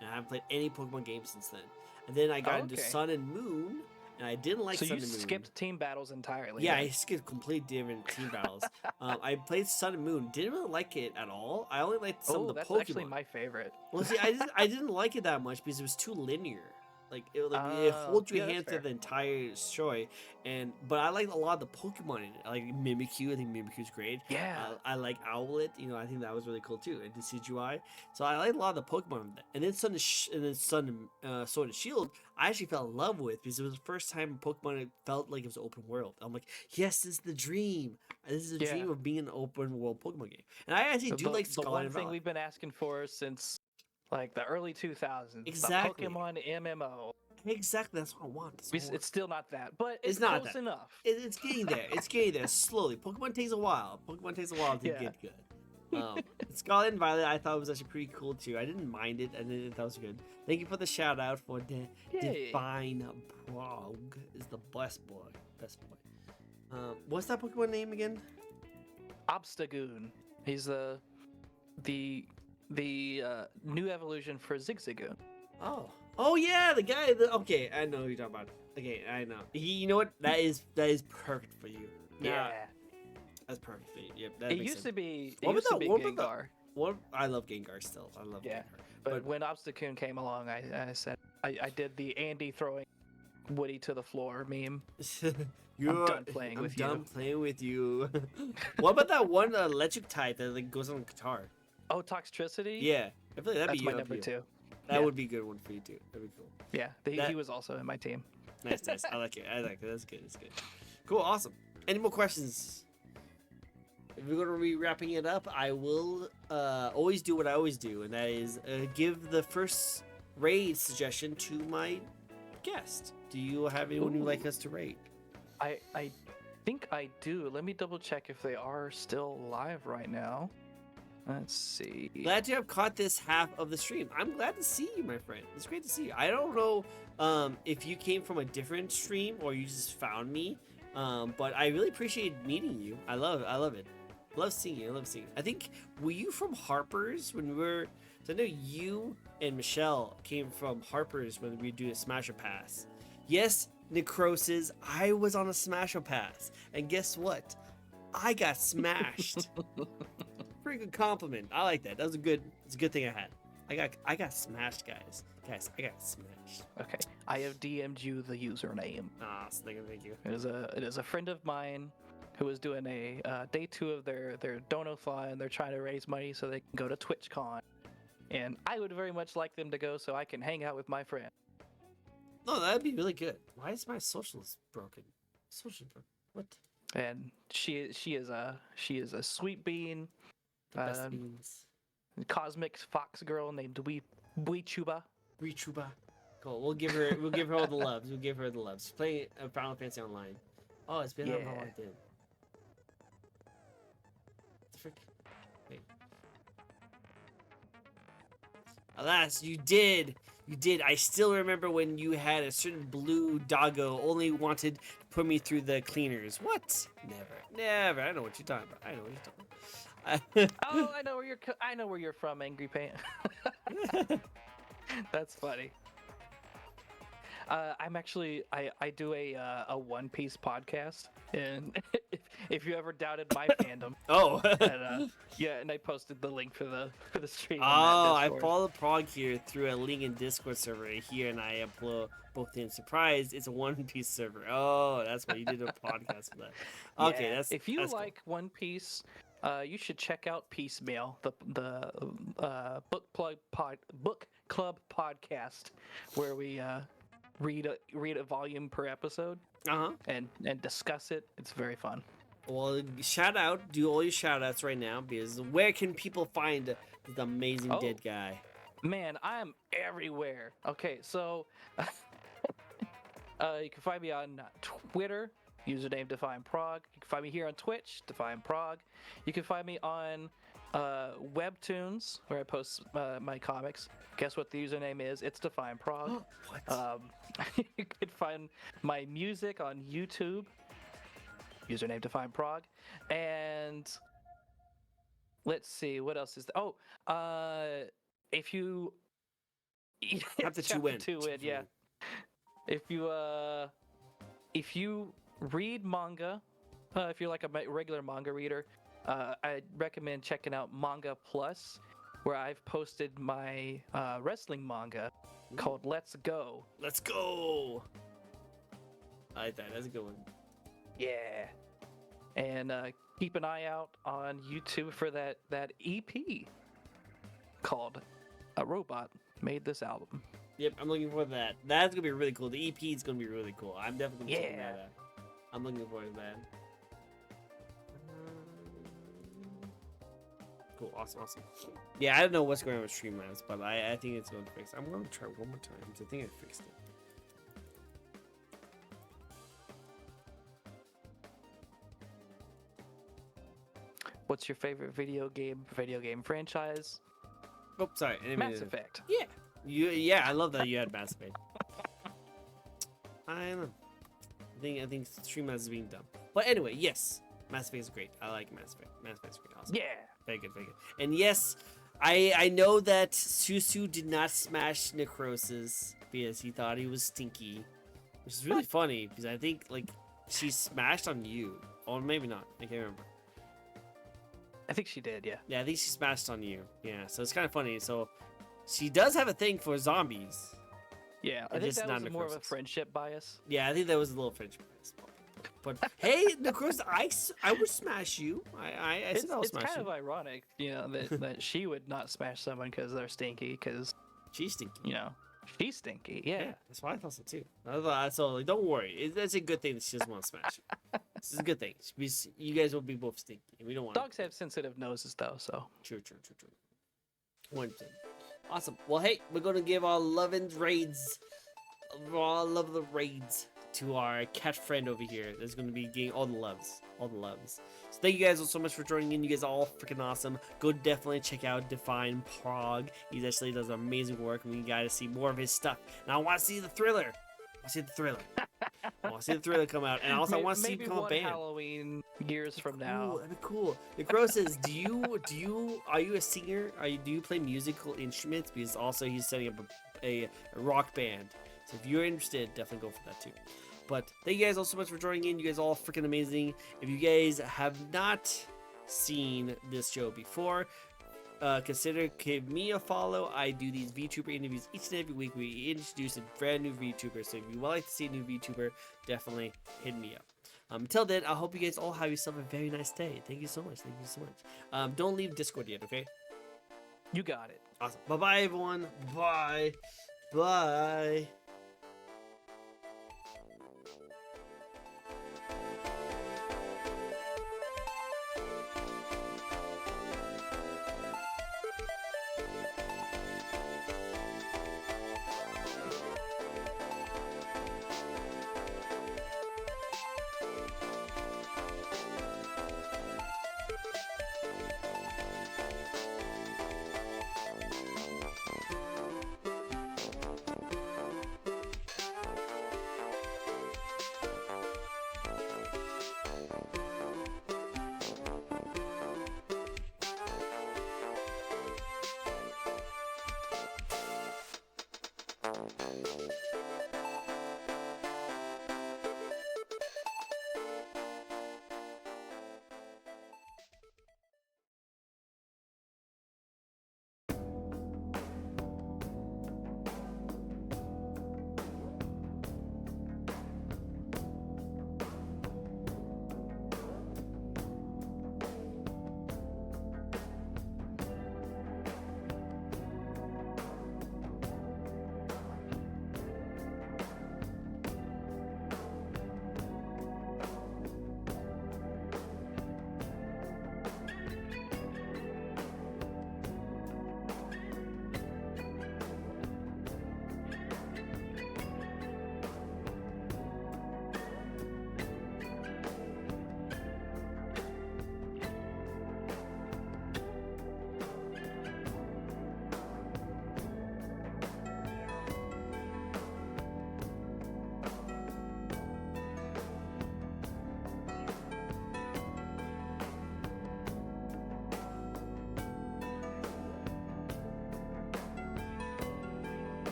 and I haven't played any Pokemon games since then. And then I got into Sun and Moon, and I didn't like Sun and Moon. So you skipped team battles entirely. Yeah, right? I skipped completely different team battles. I played Sun and Moon. Didn't really like it at all. I only liked some of the that's Pokemon. actually my favorite. Well, see, I didn't like it that much because it was too linear. Like it holds your hand through the entire story, but I like a lot of the Pokemon in it. I like Mimikyu. I think Mimikyu's great. Yeah. I like Owlet. I think that was really cool too. And Decidueye. So I like a lot of the Pokemon. And then Sword and Shield, I actually fell in love with because it was the first time Pokemon it felt like it was open world. I'm like, yes, this is the dream. This is the dream of being an open world Pokemon game. And I actually do like Scarlet and Violet. The one thing we've been asking for since like the early 2000s. Exactly. The Pokemon MMO. Exactly, that's what I want. It's still not that, but it's not close that. enough. It's getting there. It's getting there slowly. Pokemon takes a while. To get good. Scarlet and Violet, I thought was actually pretty cool too. I didn't mind it. I didn't thought it was good. Thank you for the shout out for the Divine Prog is the best boy. What's that Pokemon name again? Obstagoon. He's the new evolution for Zigzagoon. Oh yeah, the guy. Okay, I know who you're talking about. Okay, I know. You know what? That is perfect for you. Yeah. That's perfect for you. Yep, that It makes used sense. to be. It What used about to be what about the- Gengar. What I love Gengar still. I love Yeah. Gengar. But when Obstacoon came along, I said I did the Andy throwing Woody to the floor meme. done playing with you. I'm done playing with you. What about that one electric type that like goes on guitar? Oh, Toxtricity? Yeah, I feel like that'd That's be my you, number up you. 2. That Yeah. would be a good one for you too. That'd be cool. Yeah, That- he was also in my team. Nice, nice. I like it. I like it. That's good. That's good. Cool. Awesome. Any more questions? If we're gonna be wrapping it up, I will always do what I always do, and that is give the first raid suggestion to my guest. Do you have anyone you'd like us to raid? I think I do. Let me double check if they are still live right now. Let's see. Glad you have caught this half of the stream. I'm glad to see you, my friend. It's great to see you. I don't know if you came from a different stream or you just found me, but I really appreciate meeting you. I love it. I love seeing you. I think, were you from Harper's when we were? So I know you and Michelle came from Harper's when we do a Smasher Pass. Yes, Necrosis, I was on a Smasher Pass, and guess what? I got smashed. Pretty good compliment. I like that. It's a good thing I had. I got smashed, guys. I got smashed. Okay, I have DM'd you the username. Ah, thank you. It is a friend of mine who is doing a day 2 of their Dono-thon, and they're trying to raise money so they can go to TwitchCon. And I would very much like them to go so I can hang out with my friend. No, that'd be really good. Why is my socialist broken? Social broken. What? And she is a sweet bean, The best Um, beans. cosmic fox girl named Vtuber. Rechuba. Cool. We'll give her all the loves. We'll give her the loves. She's playing Final Fantasy Online. Oh, it's been how long Yeah. I did. The frick? Wait. Alas, you did. You did. I still remember when you had a certain blue doggo only wanted to put me through the cleaners. What? Never. I know what you're talking about. Oh, I know where you're from, Angry Paint. That's funny. I'm actually I do a One Piece podcast, and if you ever doubted my fandom, Oh. and I posted the link for the stream. Oh, on that I Discord. followed Prog here through a link in Discord server here, and I upload both in. Surprise! It's a One Piece server. Oh, that's why you did a podcast for that. Okay, Yeah, that's if you that's like One Piece, you should check out Piecemeal, the book club podcast, where we read a volume per episode Cool. and discuss it. It's very fun. Well, do all your shout outs right now, because where can people find this amazing Oh. dead guy? Man, I'm everywhere. Okay, so you can find me on Twitter, username Define Prog. You can find me here on Twitch, Define Prog. You can find me on Webtoons, where I post my comics. Guess what the username is? It's Define Prog. What? You can find my music on YouTube, username Define Prog. And let's see, what else is there? Oh, if you Chapter two Chapter win. two win, Chapter yeah. win. If you read manga, if you're like a regular manga reader, I recommend checking out Manga Plus, where I've posted my wrestling manga called Let's Go. Let's go. I like that. That's a good one. Yeah. And keep an eye out on YouTube for that EP called A Robot Made This Album. Yep, I'm looking forward to that. That's gonna be really cool. The EP is gonna be really cool. I'm definitely gonna check Yeah. that out. I'm looking forward to that. Cool, awesome. Yeah, I don't know what's going on with Streamlabs, but I think it's going to fix. I'm going to try one more time because I think I fixed it. What's your favorite video game franchise? Oh, sorry. I didn't mean Mass to- Effect. Yeah, I love that you had Mass Effect. I don't know. I think Streamlabs is being dumb. But anyway, yes, Mass Effect is great. I like Mass Effect. Mass Effect is great. Awesome. Yeah. Very good. And yes, I know that Susu did not smash Necrosis because he thought he was stinky. which is really funny because I think like she smashed on you, or maybe not. I can't remember. I think she did, yeah. Yeah, I think she smashed on you. Yeah, so it's kind of funny. So she does have a thing for zombies. Yeah, I And think just that was more of a non-necrosis. friendship bias. Yeah, I think that was a little French. But hey, necrosis, I would smash you. I said I'll It's smash kind you. of ironic, that she would not smash someone because they're stinky, because, She's stinky. she's stinky, yeah. That's why I thought so too. I thought, so like, don't worry. That's a good thing that she doesn't want to smash you. This is a good thing. You guys will be both stinky, and we don't want. Dogs have sensitive noses, though, so. True. 100%. Awesome. Well, hey, we're gonna give our love and raids, all love the raids to our cat friend over here. That's gonna be getting all the loves. So thank you guys all so much for joining in. You guys are all freaking awesome. Go definitely check out Define Prague. He actually does amazing work, and we gotta see more of his stuff. And I want to see the Thriller. I want to see the Thriller come out, and also I want to see him become a band. Halloween years from now. That'd be cool. The Crow says, are you a singer? Do you play musical instruments? Because also he's setting up a rock band. So if you're interested, definitely go for that too. But thank you guys all so much for joining in. You guys are all freaking amazing. If you guys have not seen this show before, consider give me a follow. I do these VTuber interviews each and every week. We introduce a brand new VTuber. So if you would like to see a new VTuber, definitely hit me up. Until then, I hope you guys all have yourself a very nice day. Thank you so much. Don't leave Discord yet, okay? You got it. Awesome. Bye-bye, everyone. Bye.